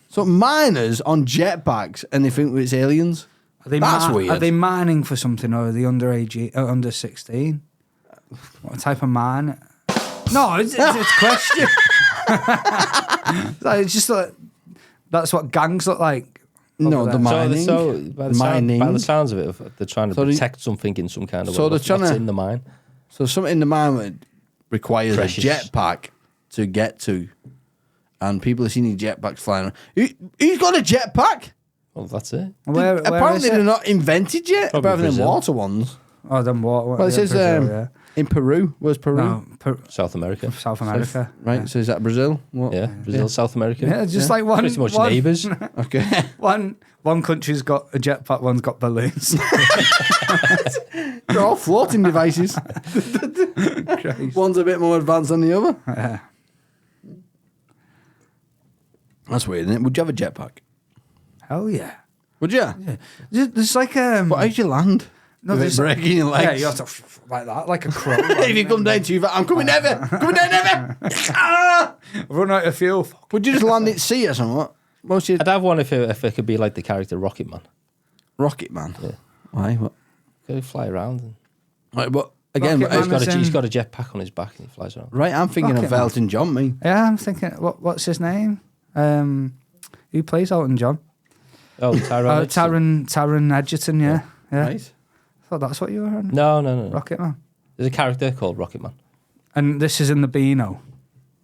So miners on jetpacks and they think it's aliens. That's weird. Are they mining for something, or are they under 16? What type of mine? No, it's a question. It's just like that's what gangs look like. No, the mining. So by the sounds of it, they're trying to protect something in some kind of way. So they're trying what's to in the mine. So something in the mine requires Precious. a jetpack to get to, and people are seeing jetpacks flying around. Who's got a jetpack? Well, that's it. Where Apparently is it? they're not invented yet. Probably Apart from the Brazil. water ones. Oh, them water. Well, it says in Peru. Where's Peru? No, South America. South America. Right. Yeah. So is that Brazil? What? Yeah, Brazil, South America. Yeah, just like one. Pretty much one, neighbours. Okay. One country's got a jetpack, one's got balloons. They're all floating devices. One's a bit more advanced than the other. Yeah. That's weird, isn't it? Would you have a jetpack? Hell yeah. Would you? Yeah. There's like But how'd you land? no, With there's it breaking your legs. Yeah, you have to like that, like a crow. If you come down too far, I'm coming down there. Coming down there. Ah! Run out of fuel. Would you just land at sea or something? Most of I'd have one if it could be like the character Rocket Man. Rocket Man. Yeah. Why? What? Go fly around. And Right, but again, Rocket Man is he's in- got a jetpack on his back and he flies around. right, I'm thinking Rocket of Man. Elton John, me. Yeah, I'm thinking, what's his name? Who plays Elton John? Oh, Tyrone. Taron Egerton, yeah. Right. I thought that's what you were on. No. Rocket Man. There's a character called Rocket Man. And this is in the Beano.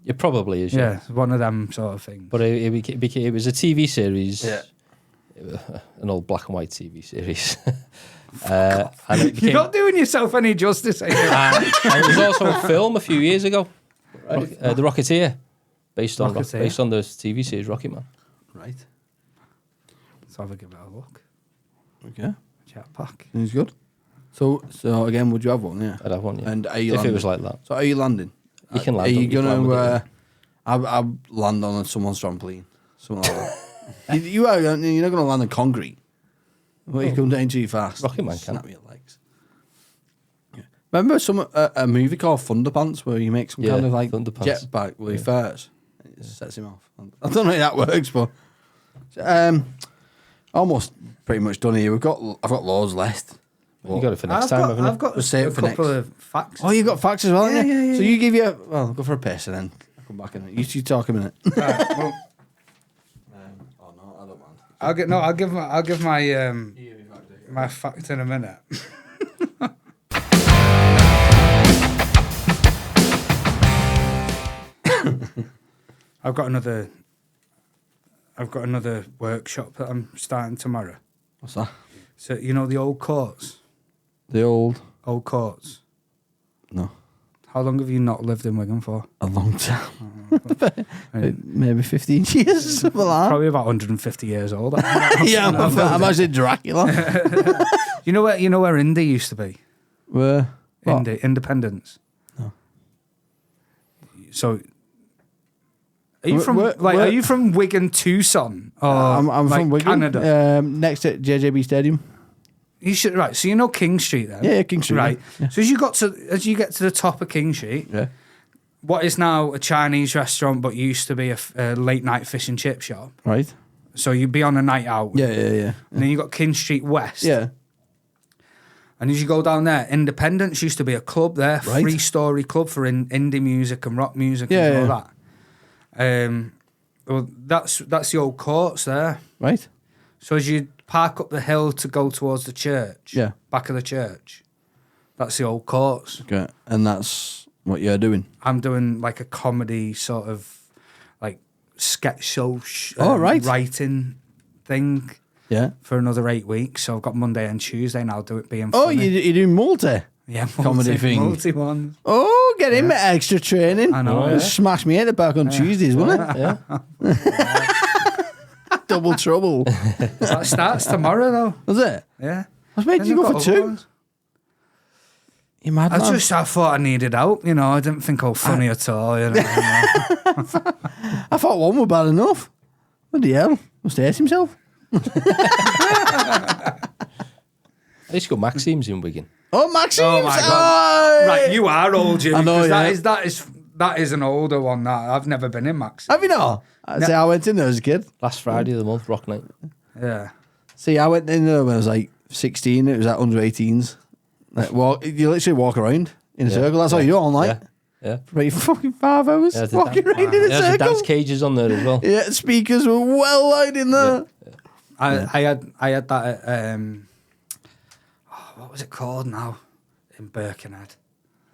It probably is. Yeah, one of them sort of things. But it was a TV series. Yeah. An old black and white TV series. And it became, You're not doing yourself any justice. Are you? and it was also a film a few years ago. The Rocketeer, based on Rocketeer. the TV series Rocket Man. Right. Let's have a give it a look. Okay. Jetpack. He's good. So again, would you have one? Yeah. I'd have one. Yeah. And are you if landing? it was like that, So are you landing? you can Are land. you can land with gonna? it, I land on someone's trampoline. Something like that. you are. You're not gonna land on concrete. Well, you come down too fast. Rocket Man can. Snap your legs. Yeah. Remember a movie called Thunderpants where you make some Yeah, kind of like Thunderpants. jetpack where he farts. It sets him off. I don't know how that works, but almost pretty much done here. I've got loads left. You got it for next time, haven't you? I've got We'll save a it for couple next. of facts. Oh, you got facts as well, haven't you? Yeah. So you give you go for a piss and then I'll come back in. You talk a minute. Right, well, Oh no, I don't mind. I'll give my fact in a minute. I've got another workshop that I'm starting tomorrow. What's that? So you know the old courts? The old. Old courts. No. How long have you not lived in Wigan for? A long time. Maybe 15 years, something like that. Probably about 150 years old. Yeah, I'm actually Dracula. You know where Indy used to be? Where? What? Independence. No. So, are you Where- are you from Wigan, Tucson, or I'm like from Wigan. Canada? Next to JJB Stadium. You should right. So you know King Street then? Yeah, King Street. Right. Yeah. So as you get to the top of King Street, Yeah. what is now a Chinese restaurant, but used to be a late night fish and chip shop. Right. So you'd be on a night out. Yeah. And then you got King Street West. Yeah. And as you go down there, Independence used to be a club there, Right. 3-story club for indie music and rock music Yeah, and all that. Well, that's the old courts there. Right. So as you park up the hill to go towards the church, Yeah. back of the church, that's the old courts. Okay. And that's what you're doing. I'm doing like a comedy sort of like sketch show Right. writing thing Yeah. for another 8 weeks. So I've got Monday and Tuesday and I'll do it being Oh, funny. you're doing multi. Yeah, comedy thing. multi ones. Oh, get him extra training. I know, yeah. Smash me at the back on Tuesdays, wouldn't it? Yeah. Double trouble. That starts tomorrow though. Was it? Yeah. was made Then you they've go got for other 2. ones. You mad, man? I thought I needed help, you know. I didn't think I was funny at all, you know. I thought 1 were bad enough. Bloody hell. Must hate himself. I used to go Maxime's in Wigan. Oh, Maxime! Oh my God. Aye. Right, you are old, Jimmy. I know, 'cause yeah. that is an older one. That I've never been in Max. Have you not? See, I went in there as a kid. Last Friday of the month, Rock Night. Yeah. See, I went in there when I was like 16. It was at under 18s. Like, you literally walk around in a circle. That's all you do all night. Yeah. For like fucking 5 hours. Yeah, walking around in a There's the circle. dance cages on there as well. Yeah, speakers were well loud in there. I had that at, what was it called now? In Birkenhead.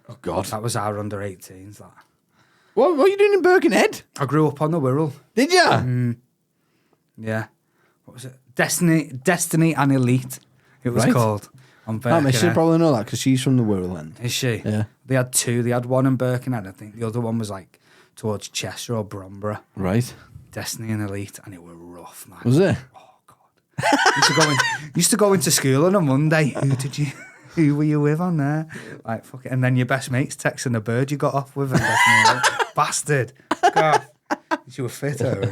Oh, God. That was our under 18s. That. What are you doing in Birkenhead? I grew up on the Wirral. Did you? Yeah. What was it? Destiny and Elite. It was Right. called. On My miss Birkenhead. probably know that because she's from the Wirral end. Is she? Yeah. They had 2. They had one in Birkenhead, I think. The other one was like towards Chester or Bromborough. Right. Destiny and Elite. And it were rough, man. Was it? Oh, God. used to go into school on a Monday. Who were you with on there? Like, fuck it. And then your best mate's texting the bird you got off with. And bastard. God. You were fitter. You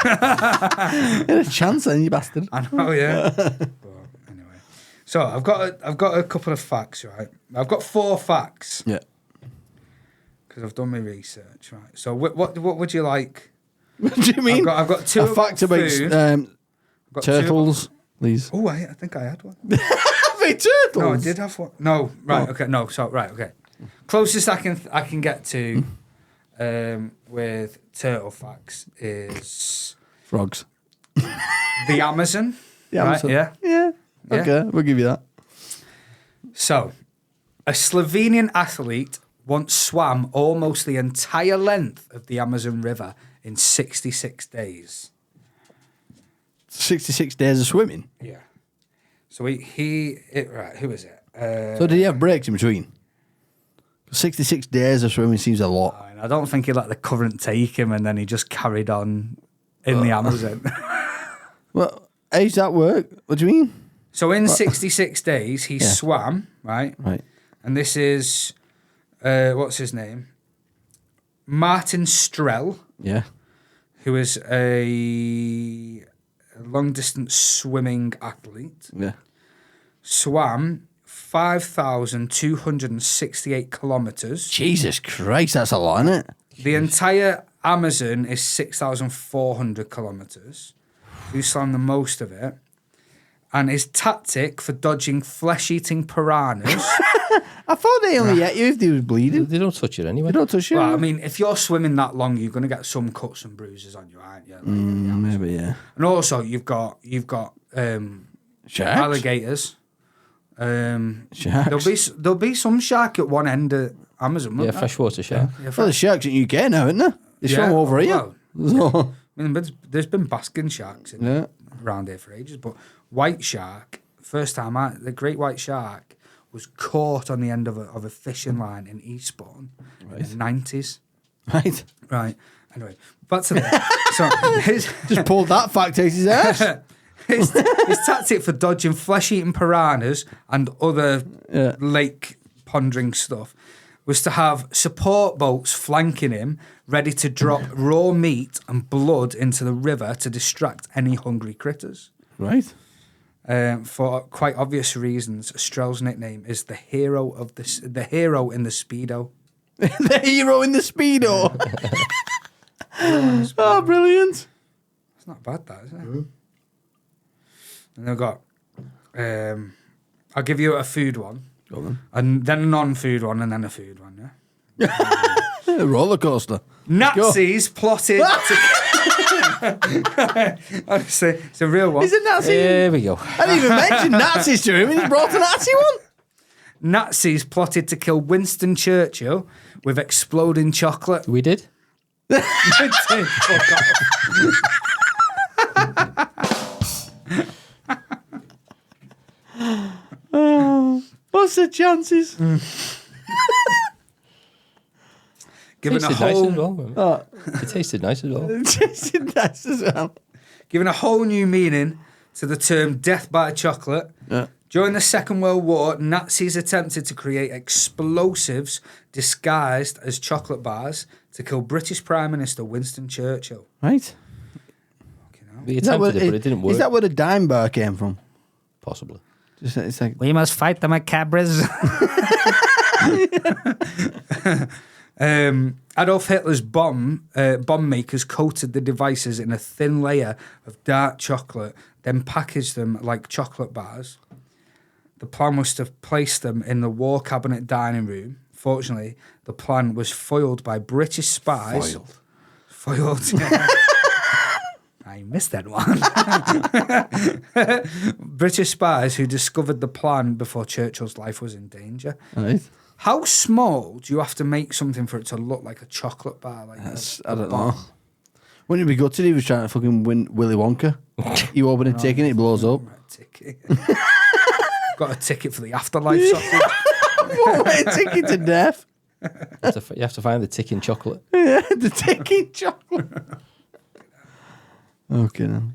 had a chance then, you bastard. I know, yeah. But anyway. So I've got a couple of facts, right? I've got 4 facts. Yeah. Because I've done my research, right? So what would you like? What do you mean? I've got 2 a fact about food. Got turtles, please. Oh, I think I had one. About turtles? No, I did have one. No, right, okay, no, so right, okay. Closest I can get to with turtle facts is Frogs. the Amazon. The right, Amazon. yeah. Yeah. Okay, we'll give you that. So, a Slovenian athlete once swam almost the entire length of the Amazon River in 66 days. 66 days of swimming. Yeah. So right, who is it? So did he have breaks in between? 66 days of swimming seems a lot. I don't think he let the current take him and then he just carried on in the Amazon. Well, how does that work? What do you mean? So in 66 days, he swam, right? Right. And this is, what's his name? Martin Strel, Yeah. who is a long-distance swimming athlete, Yeah. swam 5,268 kilometres. Jesus Christ, that's a lot, isn't it? The entire Amazon is 6,400 kilometres. Who swam the most of it? And his tactic for dodging flesh-eating piranhas... I thought they only ate you if they was bleeding. They don't touch it anyway. They don't touch you. Well, I mean, if you're swimming that long, you're going to get some cuts and bruises on you, aren't you? Like, maybe, yeah. and also, you've got Sharks? alligators. Sharks? There'll be some shark at one end of Amazon. Yeah, won't there? freshwater shark. Yeah, Well, the sharks in UK now, isn't there? They swim over here. well, So, I mean, there's been basking sharks around here for ages, but white shark, first time the great white shark was caught on the end of a fishing line in Eastbourne in the 90s. right. Right. Anyway, back to that. So Just pulled that fact out his ass. his tactic for dodging flesh-eating piranhas and other lake pondering stuff was to have support boats flanking him, ready to drop raw meat and blood into the river to distract any hungry critters. Right. For quite obvious reasons, Strel's nickname is the hero in the Speedo. The hero in the Speedo. Oh, brilliant. It's not bad, that, is it? Mm-hmm. And they've got, I'll give you a food one, and then a non-food one, and then a food one, yeah? A roller coaster. Nazis plotted to... Honestly, it's a real one. He's a Nazi. There we go. I didn't even mention Nazis to him. He's brought a Nazi one. Nazis plotted to kill Winston Churchill with exploding chocolate. We did. Fuck off. What's the chances? Given a Tasted nice as whole, well. It tasted nice as well. That's as well. giving a whole new meaning to the term death by chocolate. Yeah. During the Second World War, Nazis attempted to create explosives disguised as chocolate bars to kill British Prime Minister Winston Churchill. Right. We attempted it, but it didn't work. Is that where the dime bar came from? Possibly. Just, it's like, We must fight the macabres. Adolf Hitler's bomb makers coated the devices in a thin layer of dark chocolate, then packaged them like chocolate bars. The plan was to place them in the war cabinet dining room. Fortunately, the plan was foiled by British spies. Foiled. I missed that one. British spies who discovered the plan before Churchill's life was in danger. right. How small do you have to make something for it to look like a chocolate bar? Like I don't know. Wouldn't it be good to he was trying to fucking win Willy Wonka? You open a ticket, it blows up. Ticket. Got a ticket for the afterlife sausage. What, a ticket to death? You have to find the ticking chocolate. Yeah, the ticking chocolate. Okay, then.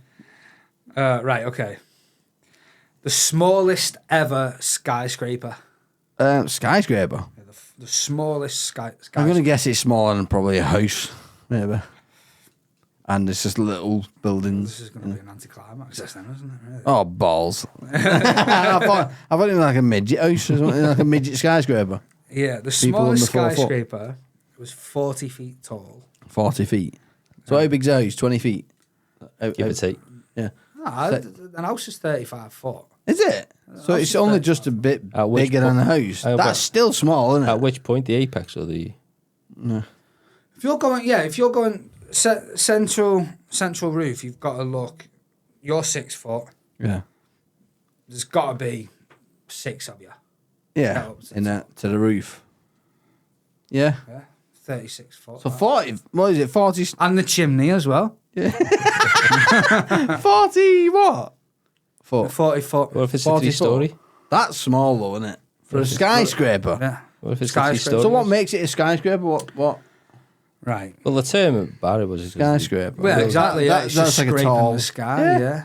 Right, okay. The smallest ever skyscraper. Skyscraper. Yeah, the smallest skyscraper. I'm going to guess it's smaller than probably a house, maybe. And it's just little buildings. This is going to be an anticlimax, then, isn't it? Really? Oh, balls. I thought it was like a midget house or something, like a midget skyscraper. Yeah, the People on the smallest 4 foot. skyscraper was 40 feet tall. 40 feet. So how big's a house? 20 feet? Give or take. Yeah. An house is 35 foot. Is it? So it's only just a bit At which bigger than point- a house. I'll bet- That's still small, isn't it? At which point, the apex or the... If you're going central roof, you've got to look. You're 6 foot. Yeah. There's got to be 6 of you. Yeah. Helps. In that, to the roof. Yeah. Yeah, 36 foot. So 40, what is it? 40, And the chimney as well. 40 what? Foot. 40 foot. What if it's a 40 three-story? That's small though, isn't it? For a skyscraper. Yeah. What if it's a Skyscraper. three-story? So what makes it a skyscraper? What? Right. Well, the term Barry was... Skyscraper. Well, exactly. Yeah, That- it's that's just like a scraping tall- the sky. Yeah. Yeah.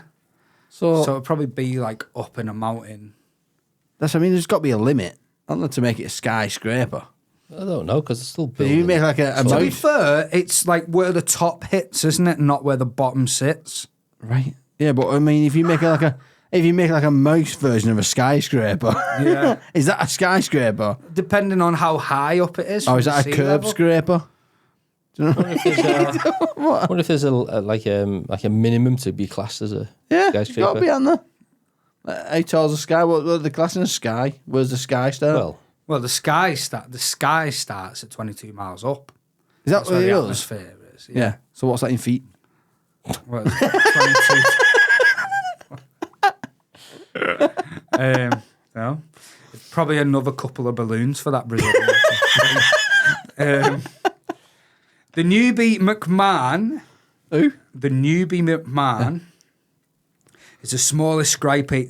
So, So it'd probably be like up in a mountain. that's, I mean, there's got to be a limit. I don't know to make it a skyscraper. I don't know, because it's still If building. you make like a To be mouse. fair, it's like where the top hits, isn't it? Not where the bottom sits. Right. Yeah, but I mean, if you make like a mouse version of a skyscraper, Yeah. is that a skyscraper? Depending on how high up it is. Or is from that a sea curb level. scraper? What if there's a minimum to be classed as a Yeah, it's skyscraper? got to be on there. How tall's the sky? What are the class in the sky? Where's the sky start? Well, The sky starts at 22 miles up. is that That's where where it the is? atmosphere is. Yeah. So what's that in feet? Well, it's 22. No. Probably another couple of balloons for that Brazilian. The newbie McMahon. Who? The newbie McMahon is the smallest skyscraper.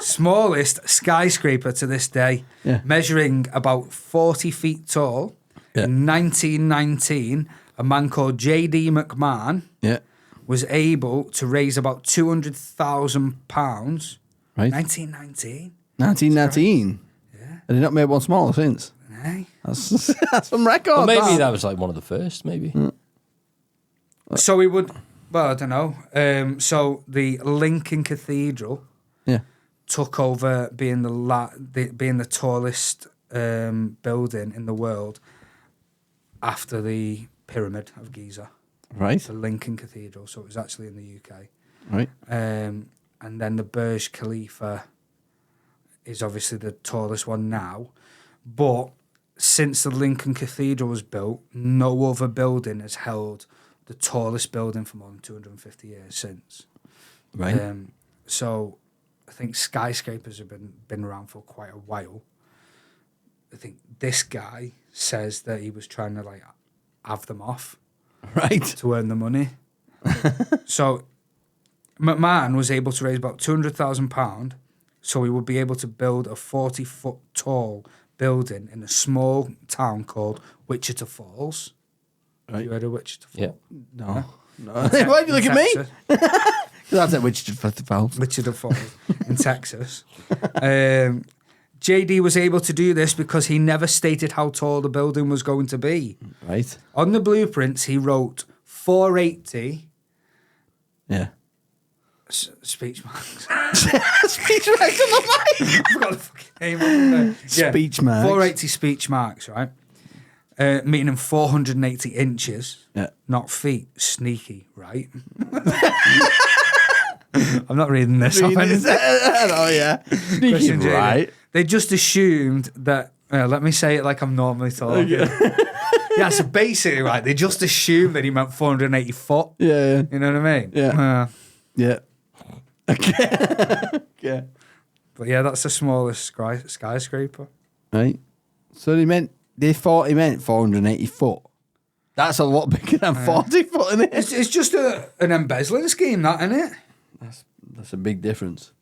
Smallest skyscraper to this day, Yeah. measuring about 40 feet tall. Yeah. In 1919, a man called J.D. McMahon Yeah. was able to raise about £200,000. Right. 1919? 1919. Yeah. And they not made one smaller since. Eh? That's some record. well, maybe that was like one of the first, maybe. So we would, well, I don't know. So the Lincoln Cathedral Yeah. took over being being the tallest building in the world after the Pyramid of Giza, Right. the Lincoln Cathedral. So it was actually in the UK. Right. And then the Burj Khalifa is obviously the tallest one now. But since the Lincoln Cathedral was built, no other building has held the tallest building for more than 250 years since. Right. So I think skyscrapers have been around for quite a while. I think this guy says that he was trying to like have them off Right. to earn the money. So McMahon was able to raise about £200,000 so he would be able to build a 40-foot tall building in a small town called Wichita Falls. Have Right. you heard of Wichita Falls? Yeah. No. No. Why do you look at me? Texas. That's at Wichita Falls. Wichita Falls in Texas. JD was able to do this because he never stated how tall the building was going to be. Right. On the blueprints, he wrote 480 Yeah. speech marks. Speech marks on the mic. I forgot the fucking name of it. Speech marks. 480 speech marks, right? Meaning 480 inches, Yeah. not feet. Sneaky, right? I'm not reading this off anything. Oh, yeah. Sneaky, Question, JD. right. They just assumed that. Let me say it like I'm normally talking. Yeah, so basically, right, they just assumed that he meant 480 foot. Yeah. You know what I mean? Yeah. Yeah. Okay. Yeah. But yeah, that's the smallest skyscraper. Right. So they thought he meant 480 foot. That's a lot bigger than 40 foot, isn't it? It's just an embezzling scheme, that, isn't it? That's a big difference.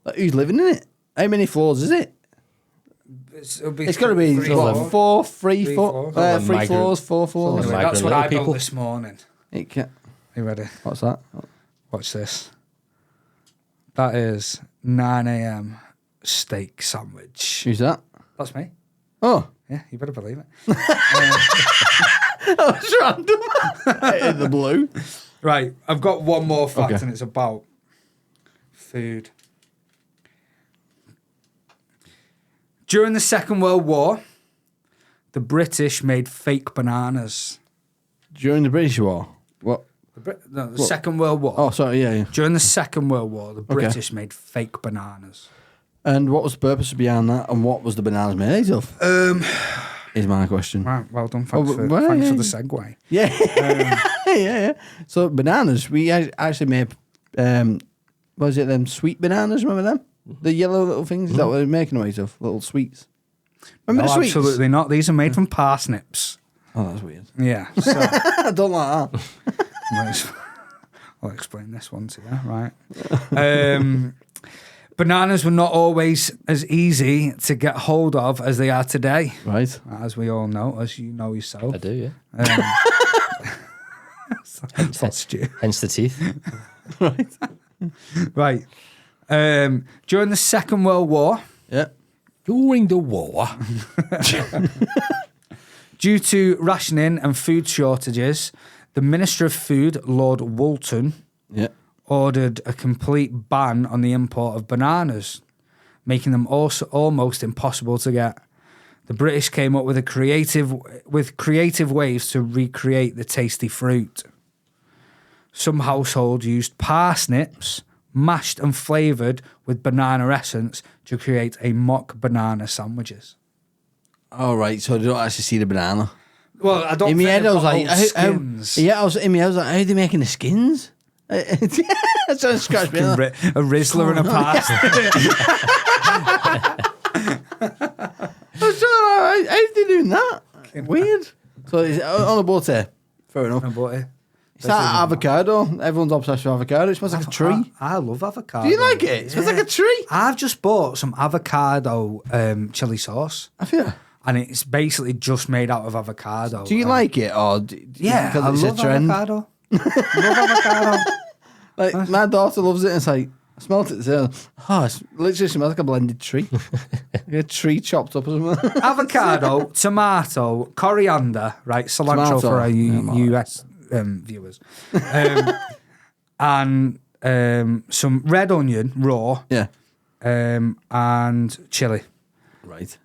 Like, who's living in it? How many floors is it? It's got to be three what, floors. three Three foot, floors. three floors, 4 floors. Anyway, Migrant that's what I little built people. this morning. It can, You ready? what's that? Watch this. That is 9 a.m. steak sandwich. Who's that? That's me. Oh, Yeah, you better believe it. that's random. In the blue. Right, I've got one more fact, Okay. and it's about food. During the Second World War, the British made fake bananas. During the British War. What? The Second World War. Oh, sorry, yeah. During the Second World War, the British made fake bananas. And what was the purpose behind that? And what was the bananas made of? Is my question. Right, well done. Thanks, Oh, for, well, thanks yeah. for the segue. Yeah. Yeah. So bananas, we actually made, what is it, them sweet bananas, remember them? The yellow little things, is that what they're making them out of? Little sweets. Remember No, the sweets? absolutely not. These are made from parsnips. Oh, that's weird. Yeah. So I don't like that. I'll explain this one to you, right? Bananas were not always as easy to get hold of as they are today, Right. as we all know, as you know yourself. I do, yeah. That's Stu. Hence the teeth. Right. During the Second World War, Yeah. During the war. due to rationing and food shortages, the Minister of Food, Lord Woolton, Yeah. ordered a complete ban on the import of bananas, making them also almost impossible to get. The British came up with creative ways to recreate the tasty fruit. Some households used parsnips, mashed and flavoured with banana essence to create a mock banana sandwiches. All right. So they don't actually see the banana. Well, I don't In my think head, I they've was got like, old skins. yeah, I was in my head, I was like, how are they making the skins? That's trying to scratch me. A Rizzler and a parsnip. I was trying to, how are they doing that? Weird. So it's on a boat there. Fair enough. It's that avocado. Everyone's obsessed with avocado. It smells like a tree. I love avocado. Do you like it? It smells like a tree. I've just bought some avocado chili sauce, I feel. and it's basically just made out of avocado. Do you like it, or Yeah, because I it's love a trend? avocado. love avocado. Like my daughter loves it. And it's like I smelled it. So, it literally smells like a blended tree, like a tree chopped up or something. Avocado, tomato, coriander, right? Cilantro Tomato. for our Yeah, US viewers, and some red onion raw, Yeah. and chili Right.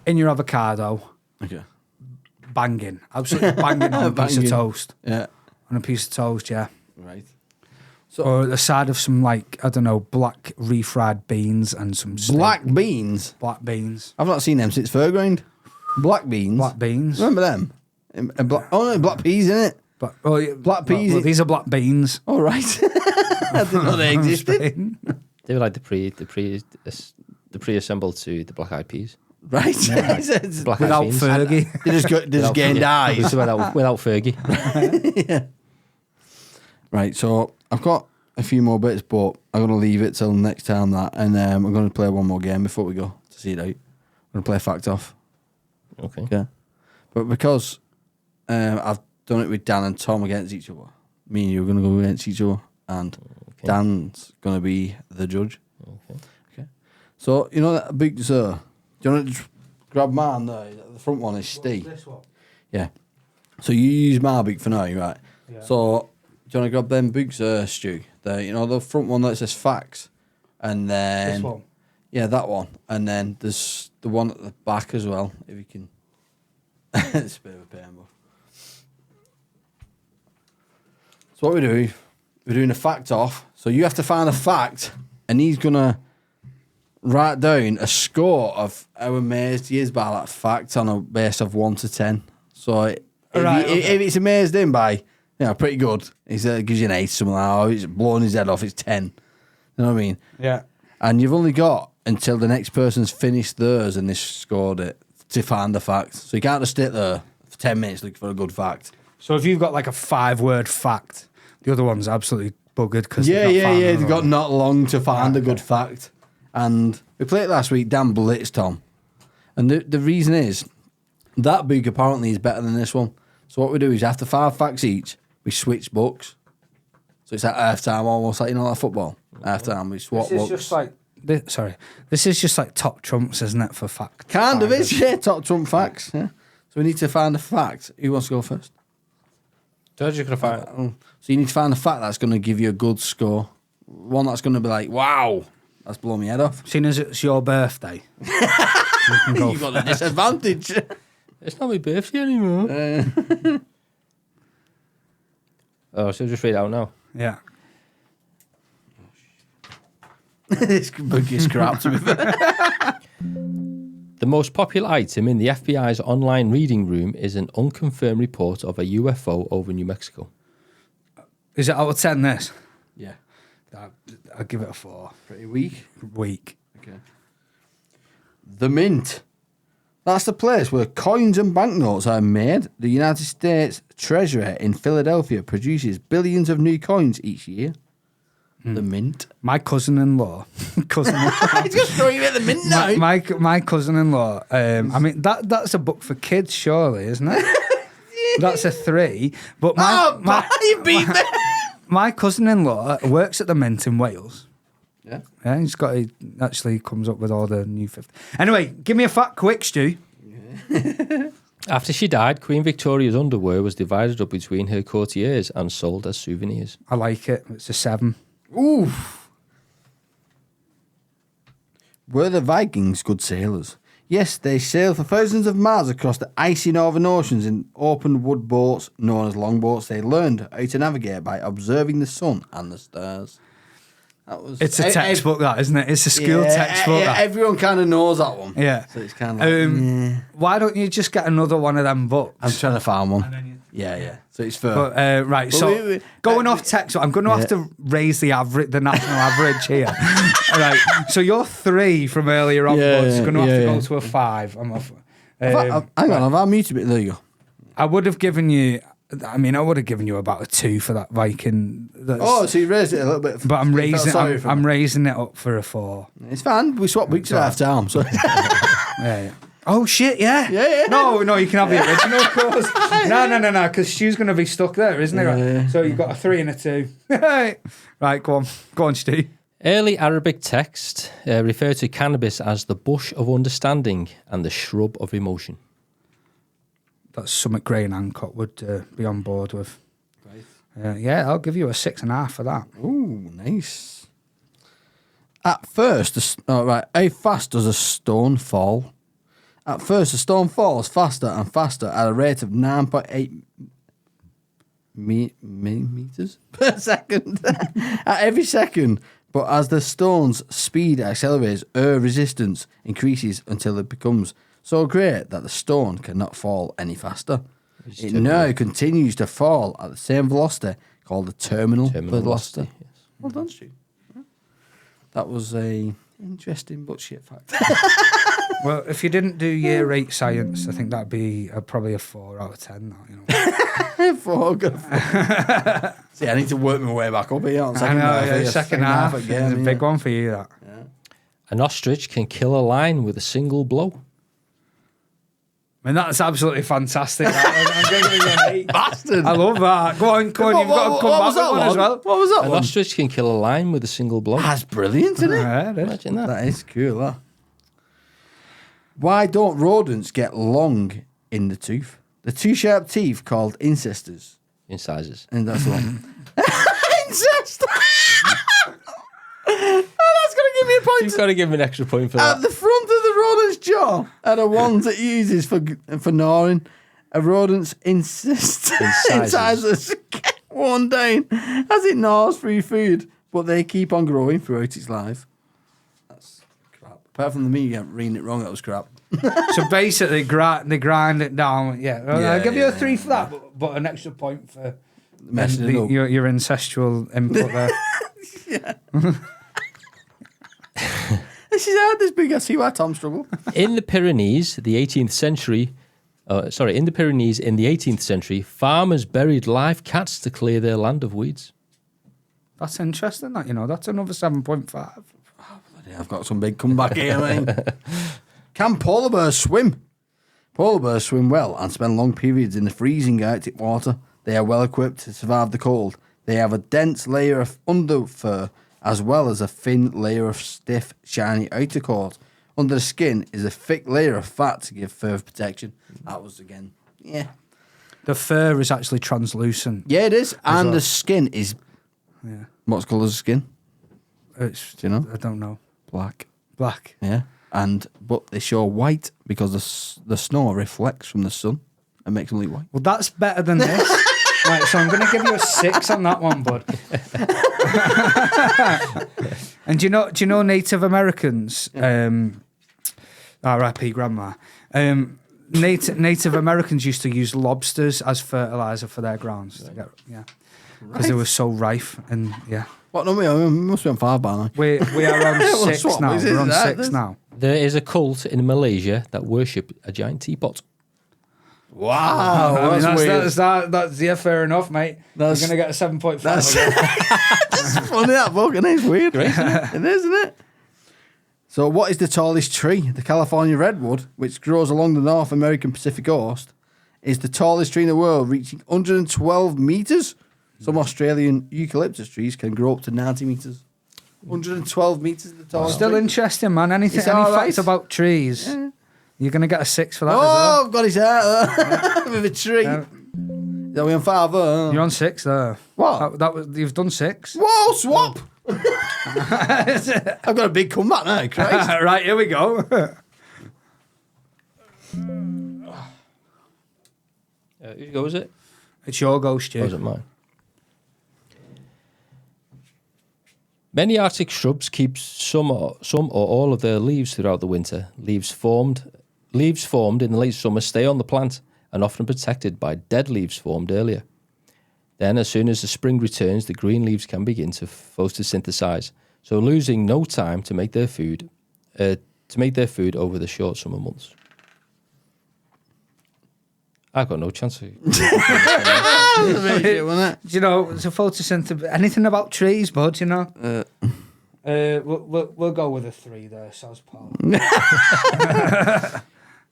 in your avocado. Okay. Banging, absolutely banging on a piece of Banging. toast. Yeah. On a piece of toast, yeah. Right. Or the side of some, like, I don't know, black refried beans and some steak. Black beans. Black beans. I've not seen them since Fairground. Black beans. Black beans. Remember them? Black peas in it. Black peas. Well, these are black beans. All right. I didn't know they existed. They were like the pre-assembled to the Black Eyed Peas. Right. Black Without Eyed Peas. Fergie. They just gained eyes. Without Fergie. Yeah. Right, so I've got a few more bits, but I'm going to leave it till next time that, and I'm going to play one more game before we go to see it out. I'm going to play Fact Off. Okay. But because I've done it with Dan and Tom against each other, me and you are going to go against each other, and Dan's going to be the judge. Okay. Okay. So, you know that big sir? Do you want to just grab mine there? The front one is Steve. This one. Yeah. So you use my big for now, right? Yeah. So, do you want to grab them books, Stu? The front one that says facts. And then... This one. Yeah, that one. And then there's the one at the back as well, if you can... It's a bit of a pain, but... So what we do, we're doing a fact off. So you have to find a fact, and he's going to write down a score of how amazed he is by that fact on a base of 1 to 10. So if it's amazed him by, pretty good, he gives you an 8, something like that. Oh, he's blowing his head off, it's 10. You know what I mean? Yeah. And you've only got until the next person's finished theirs and they scored it to find the fact. So you can't just sit there for 10 minutes looking for a good fact. So if you've got like a 5-word fact, the other one's absolutely buggered because They've got not long to find a good fact. And we played it last week. Dan blitzed Tom, and the reason is that book apparently is better than this one. So what we do is after 5 facts each, we switch books. So it's at half time, almost like like football. Half time, we swap books. This is just like top trumps, isn't it, for fact? Kind of is, top trump facts. Yeah. So we need to find a fact. Who wants to go first? George, you could find. So you need to find a fact that's going to give you a good score. One that's going to be like, wow, that's blown my head off. Seeing as it's your birthday, You've got a disadvantage. It's not my birthday anymore. So just read it out now. yeah. This book is crap to be fair. The most popular item in the FBI's online reading room is an unconfirmed report of a UFO over New Mexico. Is it out of 10, this? Yeah. I'll give it a 4. Pretty weak. Weak. Okay. The Mint. That's the place where coins and banknotes are made. The United States Treasury in Philadelphia produces billions of new coins each year. The Mint. My cousin-in-law. He's going to throw you at the Mint now. My cousin-in-law. I mean, that's a book for kids, surely, isn't it? That's a 3. But you beat me. My cousin-in-law works at the Mint in Wales. Yeah. Yeah, he actually comes up with all the new 50. Anyway, give me a fact quick, Stu. After she died, Queen Victoria's underwear was divided up between her courtiers and sold as souvenirs. I like it. It's a 7. Oof. Were the Vikings good sailors? Yes, they sailed for thousands of miles across the icy northern oceans in open wood boats known as longboats. They learned how to navigate by observing the sun and the stars. It's a textbook, that, isn't it? It's a school textbook. Yeah, everyone kind of knows that one. Yeah. So it's kind of like, why don't you just get another one of them books? I'm trying to find one. Yeah. So it's fair. But, right, But so going off textbook, I'm going to have to raise the national average here. All right, so you're 3 from earlier on, but it's going to have to go to a 5. I'm off. Hang on, I've muted it. There you go. I would have given you about a 2 for that Viking. So you raised it a little bit. But I'm raising it up for a 4. It's fine. We swapped weeks at half time. So. Yeah. Oh shit! Yeah. Yeah. No, you can have the original, of course. No, because Stu's going to be stuck there, isn't he? Yeah. So you've got a 3 and a 2. Right, go on, Stu. Early Arabic texts refer to cannabis as the bush of understanding and the shrub of emotion. That's something Gray and Hancock would be on board with. Right. I'll give you a 6.5 for that. Ooh, nice. At first, how fast does a stone fall? At first, a stone falls faster and faster at a rate of 9.8 meters per second at every second. But as the stone's speed accelerates, air resistance increases until it becomes so great that the stone cannot fall any faster. It now continues to fall at the same velocity called the terminal velocity. Yes. Well done, Stu. That was a interesting but shit fact. Well, if you didn't do year 8 science, I think that'd be probably a 4 out of 10. Now, you know. 4. See, I need to work my way back up here. On second half, second half again. It's a big one for you. That. An ostrich can kill a lion with a single blow. I mean, that's absolutely fantastic. I'm giving you an 8. Bastard. I love that. Go on, you've got to come back with one as well. What was that An one? ostrich can kill a lion with a single blow. That's brilliant, isn't it? Yeah, it is. Imagine that. That is cool, that. Why don't rodents get long in the tooth? The two sharp teeth called incestors. Incisors. And that's the one. Incest! That's going to give me a point. You've got to give me an extra point for At that. the front of the rodent's jaw are the ones it uses for gnawing. A rodent's incisors get worn down as it gnaws through food, but they keep on growing throughout its life. That's crap. Apart from the me reading it wrong, that was crap. So basically, they grind it down. Yeah, I'll give you a 3 for that, yeah. but an extra point for Messing it up. your incestual input there. This is hard, this big. I see why Tom struggled. In the Pyrenees, the 18th century, in the Pyrenees in the 18th century, farmers buried live cats to clear their land of weeds. That's interesting. That's another 7.5. I've got some big comeback here, mate. Can polar bears swim? Polar bears swim well and spend long periods in the freezing Arctic water. They are well equipped to survive the cold. They have a dense layer of underfur as well as a thin layer of stiff, shiny outer coat. Under the skin is a thick layer of fat to give further protection. That was again, yeah. The fur is actually translucent. Yeah, it is. And well. the skin is, Yeah. what's colour is the skin? It's, Do you know? I don't know. Black. Black. Yeah. But they show white because the snow reflects from the sun and makes them look white. Well, that's better than this. Right, so I'm going to give you a 6 on that one, bud. And do you know Native Americans? R.I.P. Grandma. Native Americans used to use lobsters as fertilizer for their grounds. Because they were so rife and yeah. What number? We must be on 5 by now. We are on 6 What now. is We're on that? 6 now. There is a cult in Malaysia that worship a giant teapot. Wow, I mean, that's weird. that's yeah, fair enough, mate. That's- You're going to get a 7.5. That's again. that's funny, that book, and it's weird. It is, isn't it? So, what is the tallest tree? The California redwood, which grows along the North American Pacific coast, is the tallest tree in the world, reaching 112 metres. Some Australian eucalyptus trees can grow up to 90 metres. 112 metres is the tallest Still tree. interesting, man. Any It's all right. facts about trees? Yeah. You're going to get a 6 for that as Oh, well. I've got his hat with a tree. Are we on 5 there? You're on 6 there. What? That was, you've done 6. Whoa, swap! I've got a big comeback now, Christ. Right, here we go. Who goes it? It's your go, Stu. Or is it mine? Many Arctic shrubs keep some or all of their leaves throughout the winter. Leaves formed in the late summer stay on the plant and often protected by dead leaves formed earlier. Then, as soon as the spring returns, the green leaves can begin to photosynthesize, so losing no time to make their food over the short summer months. I've got no chance of Do you know, it's a photosynthesis. Anything about trees, bud, you know? We'll go with a 3 there, Saz Paul.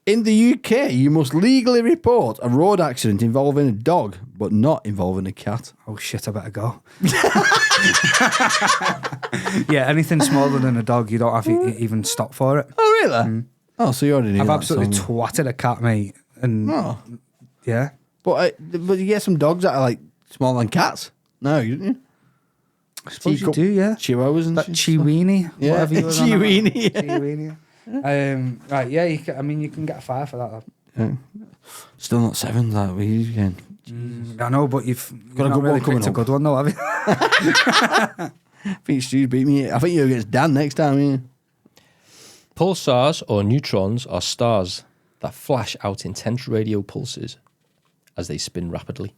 In the UK, you must legally report a road accident involving a dog, but not involving a cat. Oh, shit, I better go. Yeah, anything smaller than a dog, you don't have to even stop for it. Oh, really? Oh, so you already knew I've that absolutely song. twatted a cat, mate. And Oh. yeah. But you get some dogs that are like smaller than cats. No, you didn't you? I suppose you Teacup do, yeah. Chihuahuas and That shit. Chiweenie, Yeah, whatever you were on about. Chiweenie, yeah. Chiweenie. Right, yeah, you can get a 5 for that. Yeah. Still not 7 that we again. I know, but you've Got a not good really one coming picked a up. good one, though, have you? I think Stu's beat me. I think you're against Dan next time. Yeah. Pulsars or neutrons are stars that flash out intense radio pulses as they spin rapidly.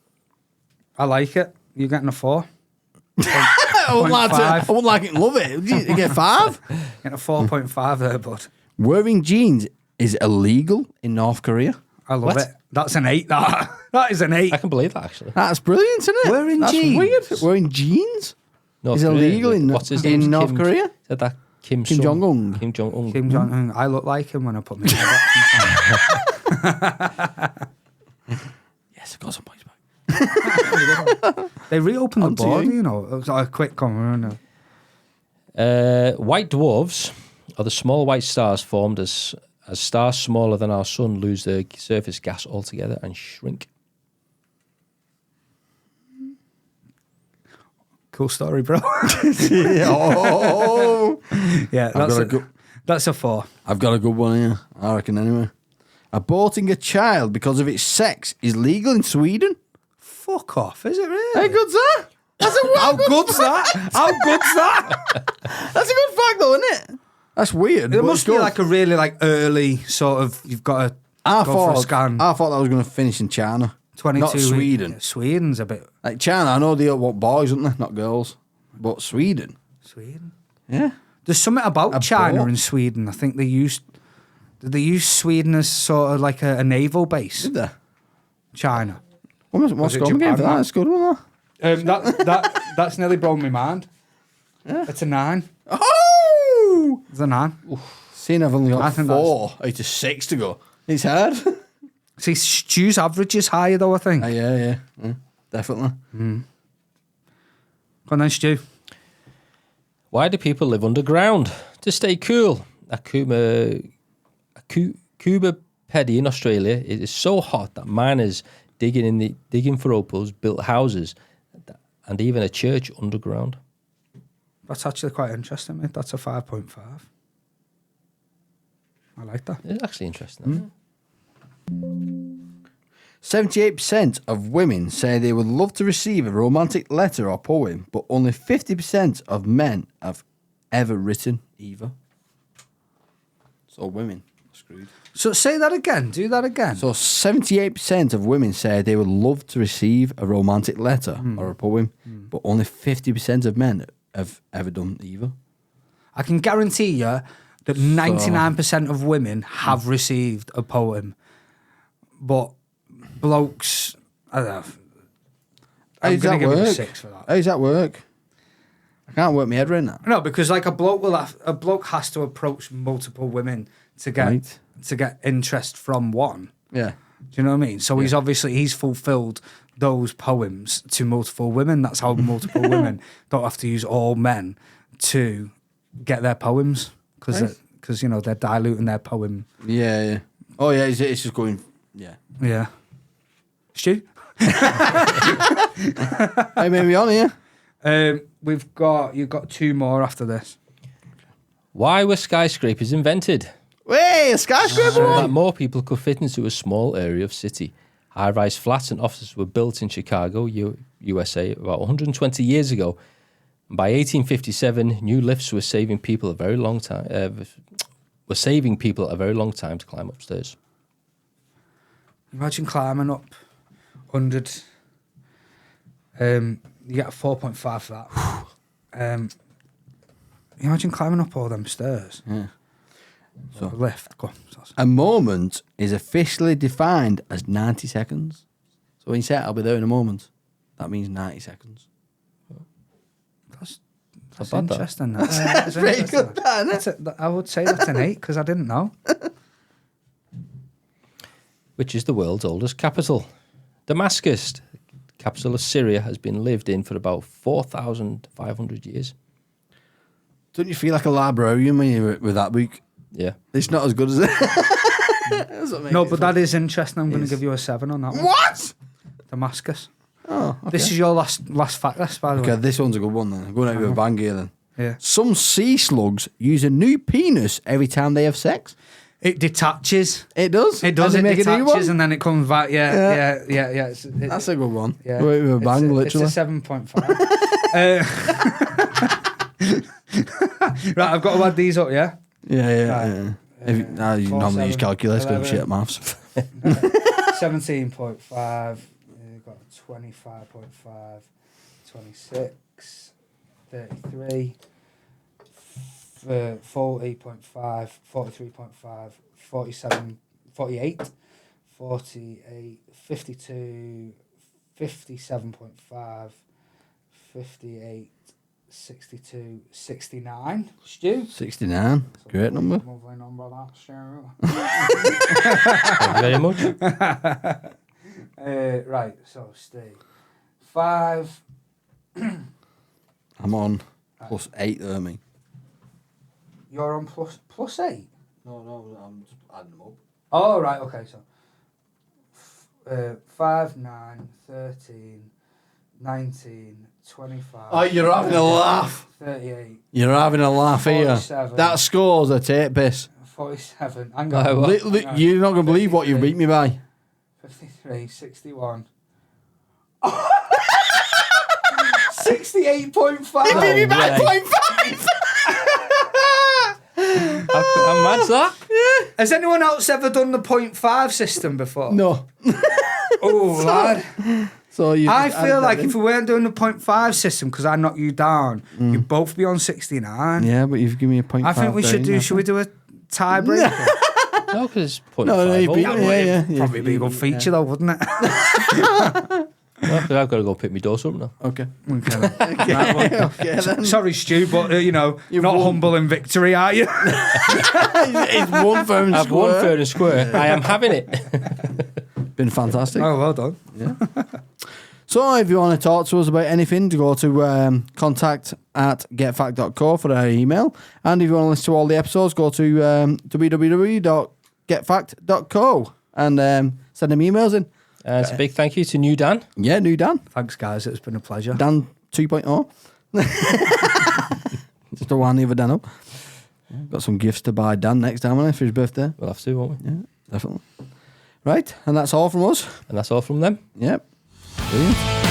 I like it. You're getting a 4. I wouldn't like it and love it. You get 5? Getting a 4.5 there, bud. Wearing jeans is illegal in North Korea. I love What? it. That's an 8, that. That is an 8. I can believe that, actually. That's brilliant, isn't it? Wearing That's jeans? weird. Wearing jeans North is Korea, illegal in what's his name? North Kim Korea. Said that Kim Kim Sung- Jong-un. Kim Jong-un. Kim Jong-un. I look like him when I put my hair back. Yes, I've got some points back. They reopened the On to border, you. you know. It was like a quick comment. White dwarfs are the small white stars formed as stars smaller than our sun lose their surface gas altogether and shrink. Cool story, bro. Oh, Yeah, that's a 4. I've got a good one here, I reckon, anyway. Aborting a child because of its sex is legal in Sweden. Fuck off, is it really? How good's that? That's a How good's that? How good's that? That's a good fact, though, isn't it? That's weird. There but must it's be good. like a really early sort of, you've got to go for a scan. I thought that was going to finish in China. 22 Not Sweden. Yeah, Sweden's a bit... Like China, I know they want boys, don't they? Not girls. But Sweden. Sweden? Yeah. There's something about China Abort? and Sweden. I think they used Sweden as sort of like a naval base. Did they? China. What's it going again Japan, for that? man? That's good, wasn't That's nearly blown my mind. Yeah. It's a 9. it? Oh! It's a 9. Seeing I've only I got think 4 out of 6 to go. It's hard. See, Stu's average is higher though, I think. Yeah, definitely. Go on then, Stu. Why do people live underground? To stay cool. A Cuba Pedy in Australia, it is so hot that miners digging for opals built houses and even a church underground. That's actually quite interesting, mate. That's a 5.5. I like that. It's actually interesting. Isn't it? 78% of women say they would love to receive a romantic letter or poem, but only 50% of men have ever written either. So women are screwed. So say that again. Do that again. So 78% of women say they would love to receive a romantic letter or a poem, but only 50% of men have ever done either. I can guarantee you that 99% of women have received a poem, but blokes, I don't know. How I'm does going that to give it a work? 6 for that. How does that work? I can't work my head around that. No, because like a bloke has to approach multiple women to get Right. interest from one. Yeah. Do you know what I mean? So he's fulfilled those poems to multiple women. That's how multiple women don't have to use all men to get their poems because you know they're diluting their poem. Yeah. Oh, yeah, it's just going, yeah. Yeah. Stu? Hey, maybe on here. You've got 2 more after this. Why were skyscrapers invented? Hey, a skyscraper So one. that more people could fit into a small area of city. High-rise flats and offices were built in Chicago, USA, about 120 years ago. By 1857, new lifts were saving people a very long time. To climb upstairs. Imagine climbing up 100. You get a 4.5 for that. Imagine climbing up all them stairs. Yeah. So lift. Go on. A moment is officially defined as 90 seconds. So when you say I'll be there in a moment, that means 90 seconds. That's Not bad, that. interesting. That's pretty interesting. good, that, isn't I would say that's an 8 because I didn't know. Which is the world's oldest capital. Damascus, capital of Syria, has been lived in for about 4,500 years. Don't you feel like a librarian when you're with that book? Yeah. It's not as good as it. That's what makes No, it but fun. that is interesting. I'm going to Is. give you a 7 on that one. What? Damascus. Oh, okay. This is your last fact list, by the Okay, way. this one's a good one then. I'm going out with a bang here then. Yeah. Some sea slugs use a new penis every time they have sex. It detaches. It does? It does. And It they make a new detaches one? and then it comes back. Yeah. It's, That's a good one. yeah. Go out with a bang, literally. It's a 7.5. Right, I've got to add these up, yeah? Yeah. Right. If you, you 4, normally use 7, calculators because I'm 11. shit at maths. 17.5. You've got 25.5. 26. 33. 40.5. 43.5. 47. 48. 48. 52. 57.5. 58. 62, 69. Stu? 69. Great number. Lovely number, that, Stu. Thank you very much. Right, so Steve. 5. I'm on +8 there, me. You're on plus 8? No, I'm just adding them up. Oh, right, okay, so 5, 9, 13, 19, 25. Oh, you're having a laugh. 38, You're having a laugh here. 47. That score's a tape piss. 47. Hang Oh, on. what? Hang on. You're not going to believe what you beat me by. 53, 61. 68.5. You beat me by way. 0.5. How mad's that? Has anyone else ever done the 0.5 system before? No. Oh, lad. So you I just feel added like that in. if we weren't doing the 0.5 system because I knocked you down, you'd both be on 69. Yeah, but you've given me a 0.5. I think we should do. Should we do a tiebreaker? No, because it's No, you 0.5 beat over. me. Yeah. Probably be a good feature though, wouldn't it? No, 'cause I've got to go pick my dose up now. Okay. Okay, sorry, Stu, but you're not won. humble in victory, are you? It's one fair and I've won square. fair and square. I am having it. Been fantastic. Oh, well done. So if you want to talk to us about anything, to go to contact@getfact.co for our email. And if you want to listen to all the episodes, go to www.getfact.co and send them emails in. It's a big thank you to New Dan. Yeah, new Dan. Thanks, guys. It's been a pleasure. Dan 2.0. Just to wind the other Dan up. Got some gifts to buy Dan next time for his birthday. We'll have to, won't we? Yeah, definitely. Right, and that's all from us. And that's all from them. Yep. Brilliant.